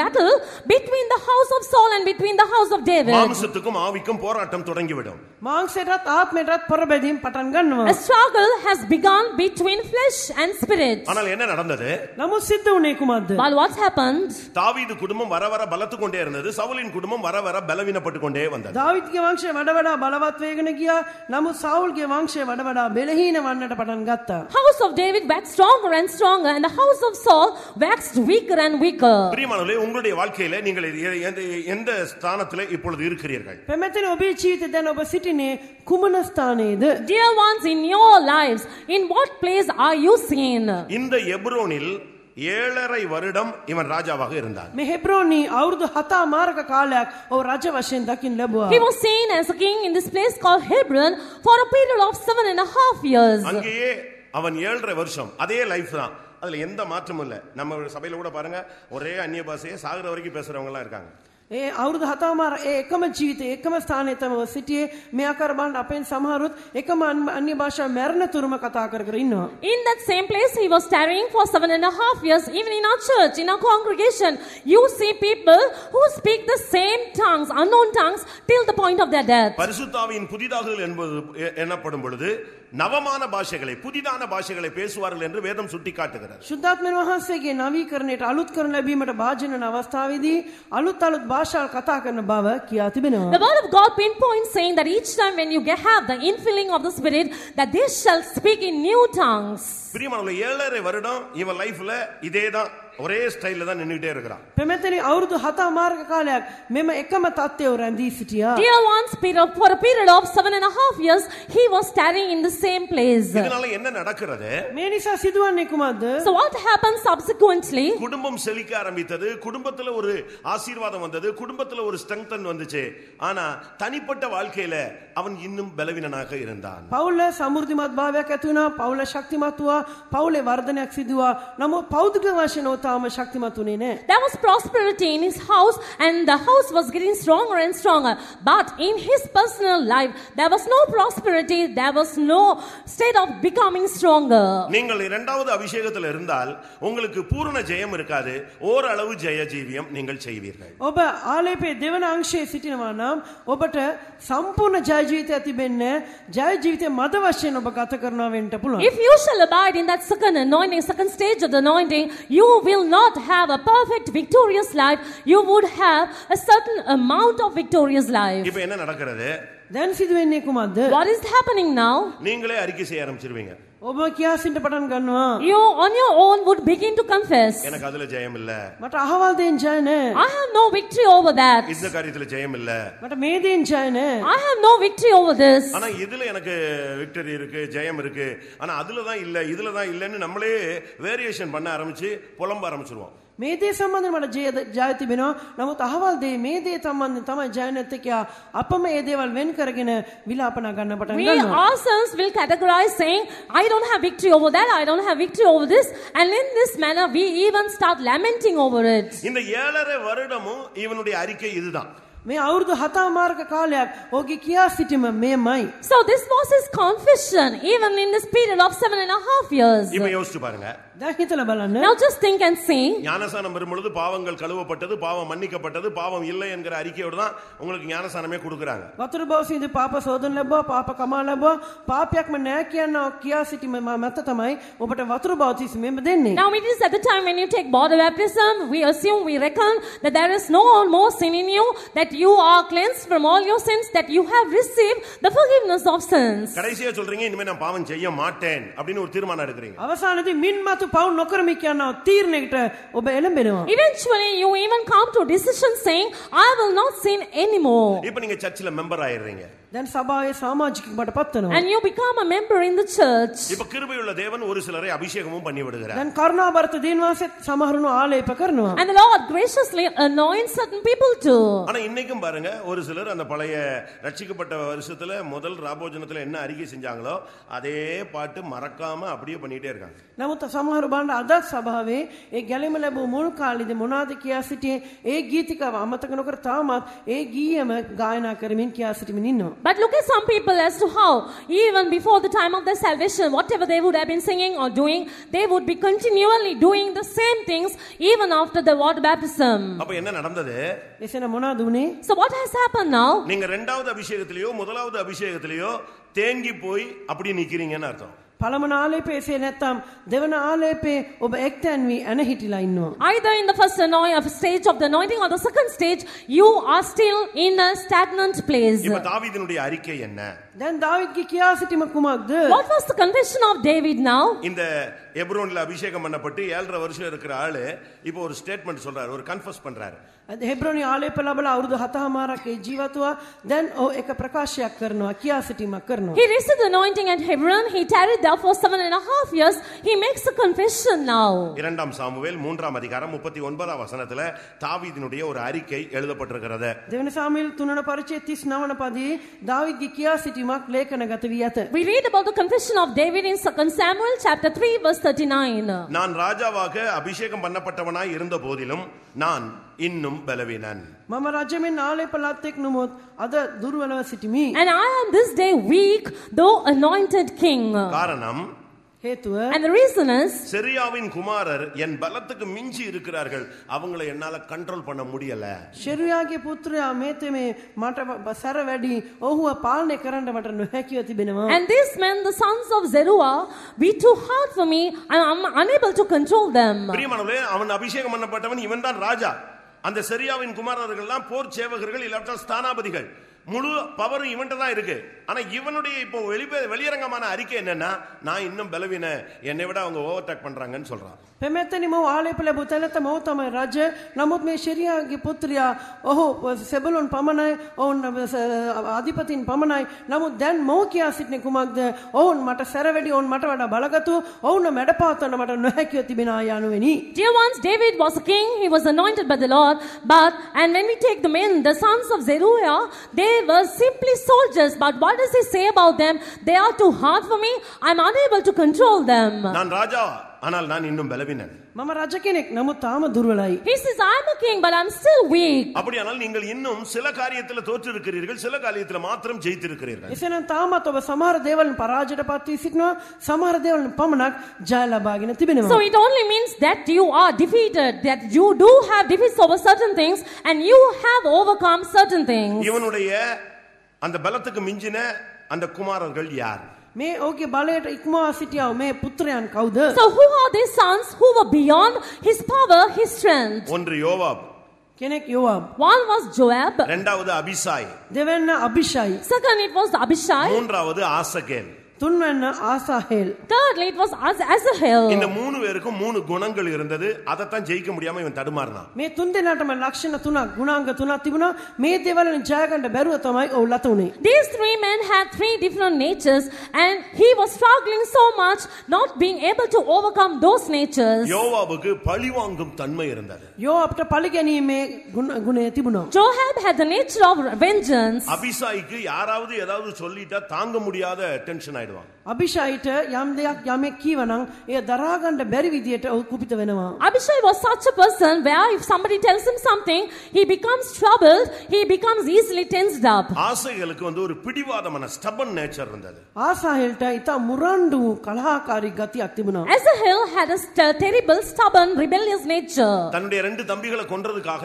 Speaker 4: battle between the house of Saul and between the house of David.
Speaker 2: மாம்சத்துக்கும் ஆவிக்கும் போராட்டம் தொடங்கிவிடும்.
Speaker 3: මාංශයටත් ආත්මයටත් පොරබැදීම් පටන් ගන්නවා.
Speaker 4: A struggle has begun between flesh and spirit.
Speaker 2: ஆனால் என்ன நடந்தது?
Speaker 3: නමුත් සිද්ධ වුණේ කුමක්ද?
Speaker 4: But what happened?
Speaker 2: தாவீது குடும்பம் வர வர பலத்து கொண்டே இருந்தது. சவுலின் குடும்பம் வர வர பலவீனப்பட்டு கொண்டே வந்தது.
Speaker 3: දාවිත්ගේ වංශය වඩ වඩා බලවත් වේගෙන ගියා. නමුත් සාවුල්ගේ වංශය වඩ වඩා බෙලහීන වන්නට පටන් ගත්තා.
Speaker 4: House of David waxed stronger and stronger and the house of Saul waxed weaker and weaker.
Speaker 2: பிரியமானவர்களே, உங்களுடைய வாழ்க்கையில நீங்கள் எந்த ஸ்தானத்திலே இப்பொழுது இருக்கிறீர்கள்?
Speaker 3: පැමැතින ඔබේ ජීවිතේ දැන් ඔබ සිටිනේ කුමන ස්ථානයේද?
Speaker 4: Dear ones, in your lives, in what place are you seen?
Speaker 2: இந்த எப்ரோனில் 7.5 வருடம் இவன் ராஜாவாக இருந்தான்.
Speaker 3: මේ හෙබ්‍රෝනි අවුරුදු 7 මාරක කාලයක් ඔව් රජ වශයෙන් දකින්න ලැබුවා.
Speaker 4: He was seen as a king in this place called Hebron for a period of 7.5 years.
Speaker 2: அங்கேயே அவன் 7.5 வருஷம் அதே லைஃப் தான். அதுல எந்த மாற்றமும் இல்ல. நம்ம சபையில கூட பாருங்க ஒரே அந்நிய பாஷையை சாகுற வரைக்கும் பேசுறவங்க எல்லாம் இருக்காங்க.
Speaker 3: ඒ අවුරුදු 7 මාර ඒ එකම ජීවිතේ එකම ස්ථානයේ තමයි සිටියේ. මේ ආකාර බලන්න අපෙන් සමහරුත් එකම අන්‍ය භාෂා මරණ තුරුම කතා කර කර ඉන්නවා.
Speaker 4: In that same place he was tarrying for 7.5 years. Even in our church, in our congregation, you see people who speak the same tongues, unknown tongues, till the point of their death.
Speaker 2: பரிசுத்த ஆவியின் புதிதாகுதல் என்பது என்னப்படும் பொழுது நவமான பாஷைகளை புதிதான பாஷைகளை பேசுவார்கள் என்று வேதம் சுட்டிக்காட்டுகிறது.
Speaker 3: ශුද්ධාත්මයන් වහන්සේගේ නවීකරණයට අලුත් කරන ලැබීමට භාජන අවස්ථාවේදී අලුත් භාෂා කතා කරන බව කියා තිබෙනවා.
Speaker 4: The word of God pinpoints saying that each time when you have the infilling of the Spirit, that they shall speak in new tongues.
Speaker 2: பிரியமானவர்களே, 7.5 வருடம் இவன் லைஃப்ல இதேதான் ஒரே ஸ்டைல்ல தான் நின்னுட்டே இருக்கான்.
Speaker 3: පැමැතිනි අවුරුදු 7 මාර්ග කාලයක් මෙම එකම තත්ත්වය රැඳී සිටියා.
Speaker 4: Dear ones, for a period of 7.5 years he was standing in the same place.
Speaker 2: இதனால என்ன நடக்கிறது?
Speaker 3: මේ නිසා සිදුවන්නේ කුමක්ද?
Speaker 4: So what happened subsequently?
Speaker 2: குடும்பம் செழிக்க ஆரம்பித்தது. குடும்பத்துல ஒரு ஆசீர்வாதம் வந்தது. குடும்பத்துல ஒரு ஸ்ட்ரெங்தன் வந்துச்சு. ஆனா தனிப்பட்ட வாழ்க்கையில அவன் இன்னும் பலவீனனாக இருந்தான்.
Speaker 3: පවුල සමෘද්ධිමත් භාවයක් ඇති වුණා. පවුල ශක්තිමත් වුණා. පවුලේ වර්ධනයක් සිදුවා. නමුත් පෞද්ගලික වශයෙන් තාම ශක්තිමත් වුණේ නැහැ.
Speaker 4: There was prosperity in his house and the house was getting stronger and stronger. But in his personal life, there was no prosperity, there was no state of becoming stronger.
Speaker 2: நீங்கள் இரண்டாவது அபிஷேகத்தில் இருந்தால் உங்களுக்கு பூரண ஜெயம் இருக்காது, ஓரளவு ஜெய ஜீவியம் நீங்கள் செய்வீர்கள்.
Speaker 3: ඔබ ආලේපේ දෙවන අංශයේ සිටිනවා නම් ඔබට සම්පූර්ණ ජය ජීවිතය තිබෙන්නේ ජය ජීවිතය මද වශයෙන් ඔබ ගත කරනවා වෙන්න පුළුවන්.
Speaker 4: If you shall abide in that second anointing, second stage of the anointing, you will not have a perfect victorious life. You would have a certain amount of victorious life.
Speaker 2: இப்போ என்ன நடக்கிறது?
Speaker 3: දැන් සිදු වෙන්නේ කුමක්ද?
Speaker 4: What is happening now?
Speaker 2: நீங்களே அறிக்கை செய்ய ஆரம்பிச்சிருவீங்க.
Speaker 3: ඔබ කියාසින්ට පටන් ගන්නවා.
Speaker 4: You on your own would begin to confess.
Speaker 2: எனக்கு அதுல ஜெயம் இல்ல.
Speaker 3: මට අහවල් දෙයින් ජය නැහැ.
Speaker 4: I have no victory over that.
Speaker 2: இந்த காரியத்துல ஜெயம் இல்ல.
Speaker 3: මට මේ දෙයින් ජය නැහැ.
Speaker 4: I have no victory over this.
Speaker 2: ஆனா இதுல எனக்கு விக்டரி இருக்கு, ஜெயம் இருக்கு. ஆனா அதுல தான் இல்ல, இதுல தான் இல்லன்னு நம்மளே வேரியேஷன் பண்ண ஆரம்பிச்சு புலம்ப ஆரம்பிச்சிருவோம்.
Speaker 3: මේ දේ සම්බන්ධව මට ජය තිබෙනවා. නමුත් අහවල් දේ මේ දේ සම්බන්ධයෙන් තමයි ජය නැත්තේ කියා අපම මේ දේවල් වෙන් කරගෙන විලාපනා ගන්න පටන්
Speaker 4: We
Speaker 3: ගන්නවා.
Speaker 4: ourselves will categorize saying, I don't have victory over that, I don't have victory over this. And in this manner, we even start lamenting over it.
Speaker 2: இந்த 7.5 வருடமும் இவனுடைய அறிக்கை இதுதான்.
Speaker 3: මේ අවුරුදු 7මාරක කාලයක් ඔහුගේ කියා සිටීම මේමයි.
Speaker 4: So this was his confession, even in this period of 7.5 years.
Speaker 2: இப்ப யோசிச்சு பாருங்க.
Speaker 3: දැන් හිතලා බලන්න.
Speaker 4: Now just think and see.
Speaker 2: ஞானசானம் பெறும்பொழுது பாவங்கள் கழுவப்பட்டது, பாவம் மன்னிக்கப்பட்டது, பாவம் இல்லை என்கிற அறிக்கையோட தான் உங்களுக்கு ஞானசானமே கொடுக்கறாங்க.
Speaker 3: වතුර බවසින්ද පාප සෝදන ලැබුවා, පාප කමා ලැබුවා, පාපයක්ම නැහැ කියන කියා සිටීම මත තමයි ඔබට වතුර බවසින් මෙම දෙන්නේ.
Speaker 4: Now it is at the time when you take water baptism, we assume, we reckon that there is no more sin in you, that you are cleansed from all your sins, that you have received the forgiveness of sins.
Speaker 2: கடைசியா சொல்றீங்க இனிமே நான் பாவம் செய்ய மாட்டேன் அப்படினு ஒரு தீர்மானம் எடுக்கறீங்க.
Speaker 3: අවසානයේදී මින්මතු පවු නොකරමි කියන තීරණයකට ඔබ එළඹෙනවා.
Speaker 4: Eventually you even come to a decision saying, I will not sin anymore.
Speaker 2: இப்போ நீங்க சர்ச்சில மெம்பர் ஆயிடுறீங்க.
Speaker 3: දැන් සභාවේ සමාජිකවට පත් වෙනවා.
Speaker 4: And you become a member in the church.
Speaker 2: இப்போ கிருபையுள்ள தேவன் ஒரு சிலரை அபிஷேகமும் பண்ணி விடுகிறார்.
Speaker 3: දැන් කරුණාබරත දිනවාසෙත් සමහරුණු ආලේප කරනවා.
Speaker 4: And the Lord graciously anoints certain people too.
Speaker 2: ஆனா இன்னைக்கும் பாருங்க, ஒரு சிலர் அந்த பழைய ரட்சிக்கப்பட்ட வருஷத்துல முதல் ராபோஜனத்துல என்ன அறிக்கை செஞ்சாங்களோ அதே பாட்டு மறக்காம அப்படியே பண்ணிட்டே இருக்காங்க.
Speaker 3: නමුත් සමහර බණ්ඩ අදත් සභාවේ ඒ ගැලීම ලැබූ මුල් කාලේදී මොනවාද කියා සිටියේ ඒ ගීතිකාව අමතක නොකර තාමත් ඒ ගීයම ගායනා කරමින් කියා සිටමින් ඉන්නවා.
Speaker 4: But look at some people as to how, even before the time of their salvation, whatever they would have been singing or doing, they would be continually doing the same things even after the water baptism.
Speaker 2: அப்ப என்ன நடந்தது?
Speaker 3: එසේන මොනවාද උනේ?
Speaker 4: So what has happened now?
Speaker 2: நீங்க இரண்டாவது அபிஷேகத்திலயோ முதலாவது அபிஷேகத்திலயோ தேங்கி போய் அப்படி நிக்கிறீங்கன்னு அர்த்தம்.
Speaker 3: පළමන ආලේපේ එසේ නැත්තම් දෙවන ආලේපේ ඔබ එක්තැන් වී ඇන හිටිලා ඉන්නවා.
Speaker 4: Either in the first stage of the anointing or the second stage, you are still in a stagnant place.
Speaker 2: இப்ப தாவீதினுடைய அறிக்கை என்ன?
Speaker 3: දැන් දාවිද්ගේ කියා සිටීම කුමක්ද?
Speaker 4: What was the confession of David now?
Speaker 2: இந்த எப்ரோன்ல அபிஷேகம் பண்ணப்பட்டு 7.5 வருஷம் இருக்கிற ஆளு இப்போ ஒரு ஸ்டேட்மெண்ட் சொல்றாரு, ஒரு கன்ஃபஸ் பண்றாரு.
Speaker 3: හෙබ්‍රෝනි ආලේප ලැබලා අවුරුදු 7මාරක ජීවතුවා දැන් ඔ එක ප්‍රකාශයක් කරනවා, කියා සිටීමක් කරනවා.
Speaker 4: He received the anointing at Hebron. He tarried there for 7.5 years. He makes a confession now.
Speaker 2: 2 Samuel 3 அதிகாரம் 39 வசனத்துல தாவீதினுடைய ஒரு அறிக்கை எழுதப்பட்டிருக்கிறது.
Speaker 3: දෙවන සාමුවෙල් 3 පරිච්ඡේද 39 පදයේ දාවිද්ගේ කියා සිටීමක් ලේඛනගත වී ඇත.
Speaker 4: We read about the confession of David in 2 Samuel chapter 3 verse 39.
Speaker 2: நான் ராஜாவாக அபிஷேகம் பண்ணப்பட்டவனாய் இருந்த போதிலும் நான் இன்னும் பலவீனன்.
Speaker 3: මම රජෙමින් ආලේප ලත්තෙක් නොමුත් අද දුර්වලව සිටිමි.
Speaker 4: And I am this day weak, though anointed king.
Speaker 2: காரணம்,
Speaker 3: හේතුව
Speaker 4: And the reason is,
Speaker 2: செரியாவின் குமாரர் என் பலத்துக்கு மிஞ்சி இருக்கிறார்கள், அவங்களை என்னால கண்ட்ரோல் பண்ண முடியல.
Speaker 3: ශෙරුයාගේ පුත්‍රයා මේතෙමේ මට සැර වැඩි, ඔහුව පාලනය කරන්න මට නොහැකිව තිබෙනවා.
Speaker 4: and these men, the sons of Zeruah, be too hard for me, and I am unable to control them.
Speaker 2: பிரியமானவர்களே, அவன் அபிஷேகம் பண்ணப்பட்டவன், இவன் தான் ராஜா. அந்த செரியாவின் குமாரர்கள் எல்லாம் போர் சேவகர்கள், இல்லாவிட்டால் ஸ்தானாபதிகள். முழு பவரும் இவன்ட்ட தான் இருக்கு. ஆனா இவனுடைய இப்போ வெளியரங்கமான அறிக்கை என்னன்னா, நான் இன்னும் பலவீன, என்னை விட அவங்க ஓவர்டேக் பண்றாங்கன்னு சொல்றான்.
Speaker 3: පෙමෙතනි මෝ ආලේප ලැබු තැනත මෝ තමයි රජ. නමුත් මේ ශෙරියාගේ පුත්‍රයා ඔහු සෙබලොන් පමණයි, ඔවුන් අධිපතින් පමණයි. නමුත් දැන් මෝ කියා සිටින්නේ කුමක්ද? ඔවුන් මට සැර වැඩි, ඔවුන් මට වඩා බලගතු, ඔවුන් මැඩපවත්වන්න මට නොහැකිව තිබෙනා යනුවෙනි.
Speaker 4: Dear ones, David was a king. He was anointed by the Lord. And when we take the men, the sons of Zeruiah, they were simply soldiers. But what does he say about them? They are too hard for me. I'm unable to control them.
Speaker 2: நான் ராஜா, ஆனால் நான் இன்னும் பலவீனன்.
Speaker 3: මම රජ කෙනෙක් නමුත් තාම දුර්වලයි.
Speaker 4: He says, I'm a king, but I'm still weak.
Speaker 2: அப்படியானால் நீங்கள் இன்னும் சில காரியத்துல தோற்றிருக்கிறீர்கள், சில காரியத்துல மாத்திரம் ஜெயித்திருக்கிறீர்கள்.
Speaker 3: එසේනම් තාමත් ඔබ සමහර දේවල් පරාජයටපත් වී සිටිනවා, සමහර දේවල් පමණක් ජය ලබාගෙන තිබෙනවා.
Speaker 4: So it only means that you are defeated, that you do have defeats over certain things and you have overcome certain things.
Speaker 2: இவனுடைய அந்த பலத்துக்கு மிஞ்சின அந்த குமாரர்கள் யார்?
Speaker 3: මේ ඔහුගේ බලයට ඉක්මවා සිටියා මේ පුත්‍රයන් කවුද?
Speaker 4: So who are these sons who were beyond his power, his strength?
Speaker 2: ஒன்று யோவாப்,
Speaker 3: කෙනෙක් යෝවාබ්,
Speaker 4: One was Joab,
Speaker 2: இரண்டாவது அபிசாய்,
Speaker 3: දෙවැන්න අබිෂයි,
Speaker 4: second it was Abishai,
Speaker 2: மூன்றாவது ஆசகேல்.
Speaker 3: තුන්වැන්න ආසාහෙල්.
Speaker 4: thirdly it was Asahel.
Speaker 2: இந்த மூணு பேருக்கும் மூணு குணங்கள் இருந்தது. அதைத்தான் ஜெயிக்க முடியாம இவன் தடுமாறினான்.
Speaker 3: මේ තුන් දෙනාටම ලක්ෂණ තුනක් ගුණාංග තුනක් තිබුණා. මේ දේවල් වලින් ජය ගන්න බැරුව තමයි ඔහු ලත උනේ.
Speaker 4: These three men had three different natures and he was struggling so much not being able to overcome those natures.
Speaker 2: யோவாபுக்கு பழிவாங்கும் தன்மை இருந்தது.
Speaker 3: යෝවාබ්ට පරිගැනීමේ ගුණය තිබුණා.
Speaker 4: Joab had the nature of vengeance.
Speaker 2: அபிசாய்க்கு யாராவது ஏதாவது சொல்லிட்டா தாங்க முடியாத டென்ஷன் ஆயிடுவான்.
Speaker 3: අභිෂයිට යම් දෙයක් යමෙක් කීවනම් ඒ දරා ගන්න බැරි විදියට ඔහු කුපිත වෙනවා.
Speaker 4: Abishai was such a person where if somebody tells him something, he becomes troubled, he becomes easily tensed up.
Speaker 2: ஆசைகளுக்கு ஒரு பிடிவாதமான ஸ்டபன் நேச்சர் இருந்தது.
Speaker 3: ආසාහෙල්ට ඊට මුරණ්ඩු කලහකාරී ගතියක් තිබුණා.
Speaker 4: Asahel had a terrible, stubborn, rebellious nature.
Speaker 2: தன்னுடைய ரெண்டு தம்பிகளை கொன்றதுக்காக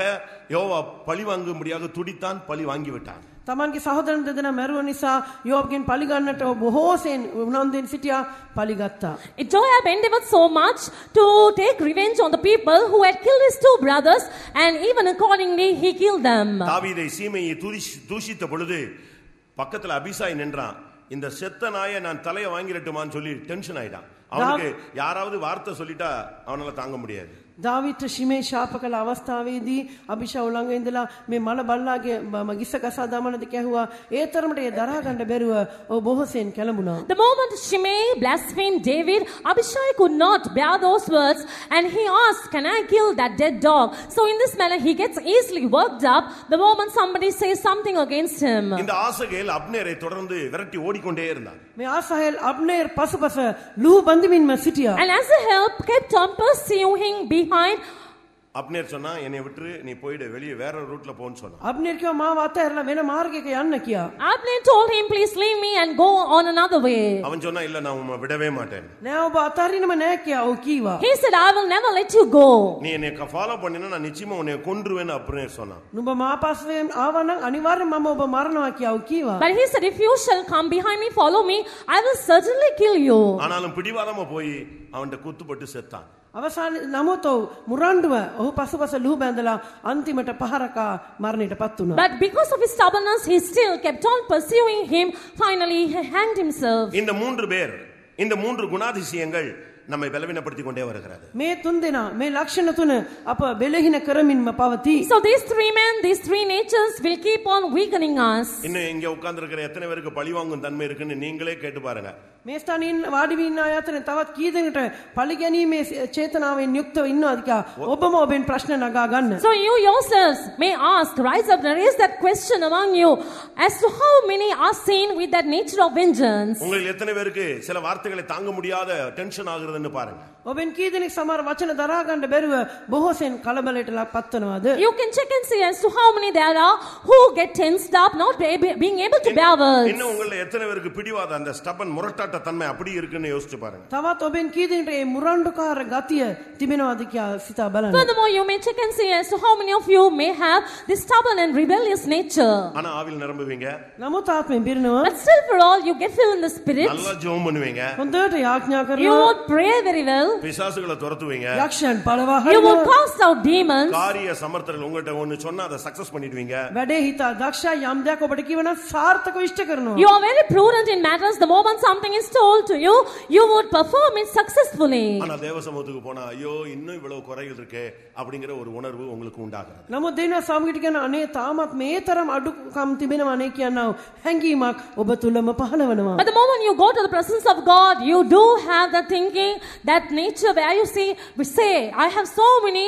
Speaker 2: யோவாப் பழி வாங்கும்படியாக துடித்தான், பழி வாங்கி விட்டான்.
Speaker 3: තමන්ගේ සහෝදරන් දෙදෙනා මැරුව නිසා යෝබ්ගෙන් පලි ගන්නට බොහෝසෙන් උනන්දුවෙන් සිටියා, පලි ගත්තා.
Speaker 4: Joab endeavored so much to take revenge on the people who had killed his two brothers and even accordingly he killed them.
Speaker 2: தாவீதை சீமையை தூஷித்த பொழுது பக்கத்துல அபிசாய் நின்றான். இந்த செத்த நாயை நான் தலையை வாங்கிரட்டுமான்னு சொல்லி டென்ஷன் ஆயிட்டான். அவனுக்கு யாராவது வார்த்தை சொல்லிட்டா அவனால தாங்க முடியாது.
Speaker 3: දාවිත් ශිමේ ශාප කළ අවස්ථාවේදී අභිෂා උලංග ඉඳලා මේ මල බල්ලාගේ මගිස්ස කසා දමනද කැහුවා. ඒ තරමට ඒ දරා ගන්න බැරුව ඔහු බොහෝසෙන් කැළඹුණා.
Speaker 4: The moment Shimei blasphemed David, Abishai could not bear those words and he asked, can I kill that dead dog? So in this manner he gets easily worked up the moment somebody says something against him.
Speaker 2: இந்த ஆசகேல் அப்னேரை தொடர்ந்து விரட்டி ஓடிக்கொண்டே இருந்தான்.
Speaker 3: මේ ආසාහෙල් අබ්නේර් පසුපස ලුහු බඳිමින්ම සිටියා.
Speaker 4: And Asahel kept on pursuing behind.
Speaker 2: Abner சொன்னா என்னை விட்டு நீ போய்டு, வெளியே வேற ரூட்ல போன்னு சொன்னா.
Speaker 3: අබ්නේර් කිව්වා මාව අතහැරලා වෙන මාර්ගයක යන්න කියා.
Speaker 4: Abner told him, please leave me and go on another way.
Speaker 2: அவன் சொன்னா இல்ல நான் உன்னை விடவே மாட்டேன்.
Speaker 3: නෑ ඔබ අතහරින්නම නෑ කියා ඔහු කීවා.
Speaker 4: He said, I will never let you go.
Speaker 2: நீ என்னை ஃபாலோ பண்ணினா நான் நிச்சயமா உன்னை கொன்றுவேன்னு அப்னேர் சொன்னான்.
Speaker 3: නුඹ මා පස්සේ ආවනම් අනිවාර්යෙන් මම ඔබ මරනවා කියා ඔහු කීවා.
Speaker 4: But he said, if you shall come behind me, follow me, I will certainly kill you.
Speaker 2: ஆனாலும் பிடிவாதமா போய் அவன்கிட்ட குத்துப்பட்டு செத்தான்.
Speaker 3: අවසාන නමුත් ඔහු මුරණ්ඩුව ඔහු පසුපස ලුහු බැඳලා අන්තිමට පහරකා මරණයටපත් වුණා.
Speaker 4: But because of his stubbornness, he still kept on pursuing him. Finally, he hanged himself.
Speaker 2: இந்த மூன்று பேர், இந்த மூன்று குணாதிசயங்கள் நம்மை பலவீனப்படுத்திக் கொண்டே வருகிறது.
Speaker 3: මේ තුන් දෙනා මේ ලක්ෂණ තුන අප බෙලහින කරමින්ම පවතී.
Speaker 4: So these three men, these three natures will keep on weakening us.
Speaker 2: இன்னும் இங்க உட்கார்ந்து இருக்கிற எத்தனை பேருக்கு பழிவாங்கும் தன்மை இருக்குன்னு நீங்களே கேட்டு பாருங்க.
Speaker 3: මේ ස්ථානින් වාඩි වී ඉන්න අය අතරින් තවත් කී දෙනෙකුට පරිගැනීමේ චේතනාවෙන් යුක්තව ඉන්නවද කියලා ඔබම ඔබෙන් ප්‍රශ්න නගා ගන්න.
Speaker 4: So you yourselves may ask, rise up and raise that question among you as to how many are seen with that nature of vengeance.
Speaker 2: உங்களில் எத்தனை பேருக்கு சில வார்த்தைகளை தாங்க முடியாத டென்ஷன் ஆகுதுன்னு பாருங்க.
Speaker 3: ඔබෙන් කී දෙනෙක් සමහර වචන දරා ගන්න බැරුව බොහෝසෙන් කලබලයට පත් වෙනවද?
Speaker 4: You can check and see as to how many there are who get tensed up, not being able to bear words.
Speaker 2: இன்னும் உங்களில் எத்தனை பேருக்கு பிடிவாத அந்த ஸ்டபன் முரட்டாட்ட தன்மை அப்படி இருக்குன்னு யோசிச்சு பாருங்க.
Speaker 3: තවත් ඔබෙන් කී දෙනෙක්ට මේ මුරණ්ඩුකාර ගතිය තිබෙනවද කියලා සිතා බලන්න.
Speaker 4: Furthermore, you may check and see as to how many of you may have this stubborn and rebellious nature.
Speaker 2: ஆனா ஆவியில் நிரம்புவீங்க.
Speaker 3: නමුත් ආත්මෙන් පිරෙනවා.
Speaker 4: But still for all, you get filled in the spirit.
Speaker 2: நல்லா ஜெபம் பண்ணுவீங்க.
Speaker 3: හොඳට යාඥා
Speaker 4: You
Speaker 3: කරනවා.
Speaker 4: would pray very well.
Speaker 2: பிசாசுகளை துரத்துவீங்க.
Speaker 3: යක්ෂයන් පළවා
Speaker 4: You would
Speaker 3: හරිනවා.
Speaker 4: cast out demons.
Speaker 2: காரிய சமர்த்தர்கள் உங்கள்கிட்ட ஒன்னு சொன்னா அதை சக்சஸ் பண்ணிடுவீங்க.
Speaker 3: වැඩේ හිතා දක්ෂ යම් දෙයක් ඔබට කියවනම් සාර්ථකව ඉෂ්ට කරනවා.
Speaker 4: You are very prudent in matters. The moment something is told to you, you would perform it successfully.
Speaker 2: ஆனா தேவ சமூகத்துக்கு போனா ஐயோ இன்னும் இவ்வளவு குறைகள் இருக்கே அப்படிங்கிற ஒரு உணர்வு உங்களுக்கு உண்டாகிறது.
Speaker 3: නමුත් දෙන සමගිට කියන අනේ තාමත් මේ තරම් අඩුකම් තිබෙනවා නේ කියනවා හැඟීමක් ඔබ තුලම පහළවනවා.
Speaker 4: But the moment you go to the presence of God, you do have that thinking, that nature where you see, we say, I have so many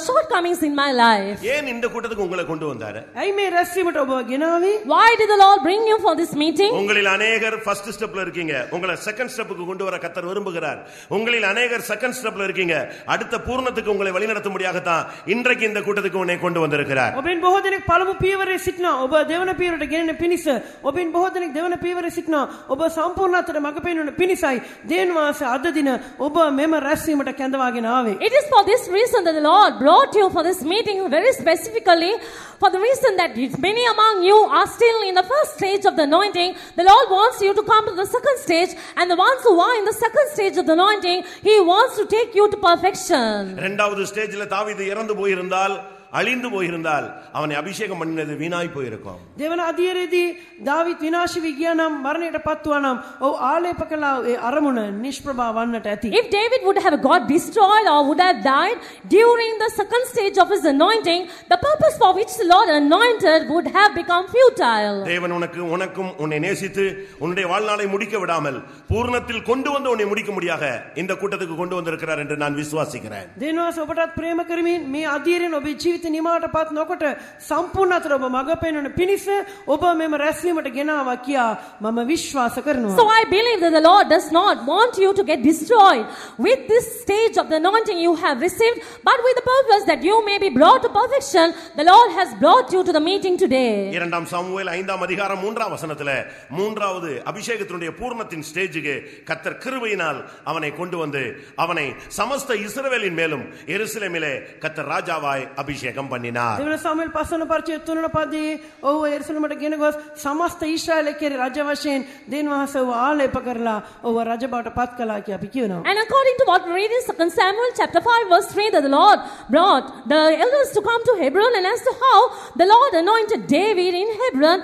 Speaker 4: shortcomings in my life.
Speaker 2: ஏன் இந்த கூட்டத்துக்கு உங்களை கொண்டு வந்தாரு?
Speaker 3: ඇයි මේ රැස්වීමට ඔබ ගෙනාවේ?
Speaker 4: Why did the Lord bring you for this meeting?
Speaker 2: உங்களில் अनेகர் ஃபர்ஸ்ட் ஸ்டெப்ல இருக்கீங்க. உங்களை செகண்ட் ஸ்டெப்புக்கு கொண்டு வர கர்த்தர் விரும்புகிறார். உங்களில் அநேகர் செகண்ட் ஸ்டெப்ல இருக்கீங்க. அடுத்த பூர்ணத்துக்கு உங்களை வழிநடத்த முடியாகத்தான் இன்றைக்கு இந்த கூட்டத்துக்கு உன்னை கொண்டு வந்திருக்கிறார்.
Speaker 3: ඔබෙන් බොහෝ දෙනෙක් පළමු පියවරේ සිටිනවා. ඔබ දෙවන පියවරට ගෙනෙන පිණිස. ඔබෙන් බොහෝ දෙනෙක් දෙවන පියවරේ සිටිනවා. ඔබ සම්පූර්ණත්වයට මඟ පෙන්වන පිණිසයි දේන් වාස අද දින ඔබ මෙම රැස්වීමට කැඳවාගෙන ආවේ.
Speaker 4: It is for this reason that the Lord brought you for this meeting very specifically, for the reason that many among you are still in the first stage of the anointing. The Lord wants you to come to the second stage, and the ones who are in the second stage of the anointing, He wants to take you to perfection.
Speaker 2: இரண்டாவது ஸ்டேஜ்ல தாவீது இறந்து போயிருந்தால், அழிந்து போயிருந்தால் அவனை அபிஷேகம் பண்ணினது வீணாய் போயிருக்கும்.
Speaker 3: දෙවන අධීරයේදී දාවිත් විනාශ වී ගියා නම් මරණයට පත් වුණා නම් ඔව් ආලේප කළා ඒ අරමුණ නිෂ්ප්‍රභා වන්නට ඇති.
Speaker 4: If David would have got destroyed or would have died during the second stage of his anointing, the purpose for which the Lord anointed would have become futile.
Speaker 2: தேவன் உனக்கும் உன்னை நேசித்து உன்னுடைய வாழ்நாளை முடிக்க விடாமல் பூர்ணத்தில் கொண்டு வந்து உன்னை முடிக்க முடியாக இந்த கூட்டத்துக்கு கொண்டு வந்திருக்கிறார் என்று நான் விசுவாசிக்கிறேன்.
Speaker 3: දෙනවාස ඔබටත් ප්‍රේම කරමින් මේ අධීරයෙන් ඔබේ ජීවිත නිමාවට පත් නොකොට සම්පූර්ණ අතර ඔබ මඟ පෙන්වන පිණිස ඔබ මෙම රැස්වීමට ගෙනාවා කියා මම විශ්වාස කරනවා.
Speaker 4: So I believe that the Lord does not want you to get destroyed with this stage of the anointing you have received, but with the purpose that you may be brought to perfection. The Lord has brought you to the meeting today.
Speaker 2: இரண்டாம் Samuel 5ஆம் அதிகாரம் 3ஆம் வசனத்திலே மூன்றாவது அபிஷேகத்தினுடைய பூர்ணத்தின் ஸ்டேஜுக்கு கர்த்தர் கிருபையினால் அவனை கொண்டு வந்து அவனை சமஸ்த இஸ்ரவேலின் மேலும் எருசலேமிலே கர்த்தர் ராஜாவாய் அபிஷேகம் பண்ணினார்.
Speaker 3: දෙවන සාමුවෙල් පස්වන පරිච්ඡේදය 3 පදයේ ඔහු එරුසලමට ගෙන ගොස් සමස්ත ඊශ්‍රායල කෙරේ රජ වශයෙන් දෙන් වහන්සේ ආලේප කරලා ඔහු රජ බවට පත් කළා කිය අපි කියනවා.
Speaker 4: And according to what we read in 2 Samuel chapter 5 verse 3, that the Lord brought the elders to come to Hebron, and as to how the Lord anointed David in Hebron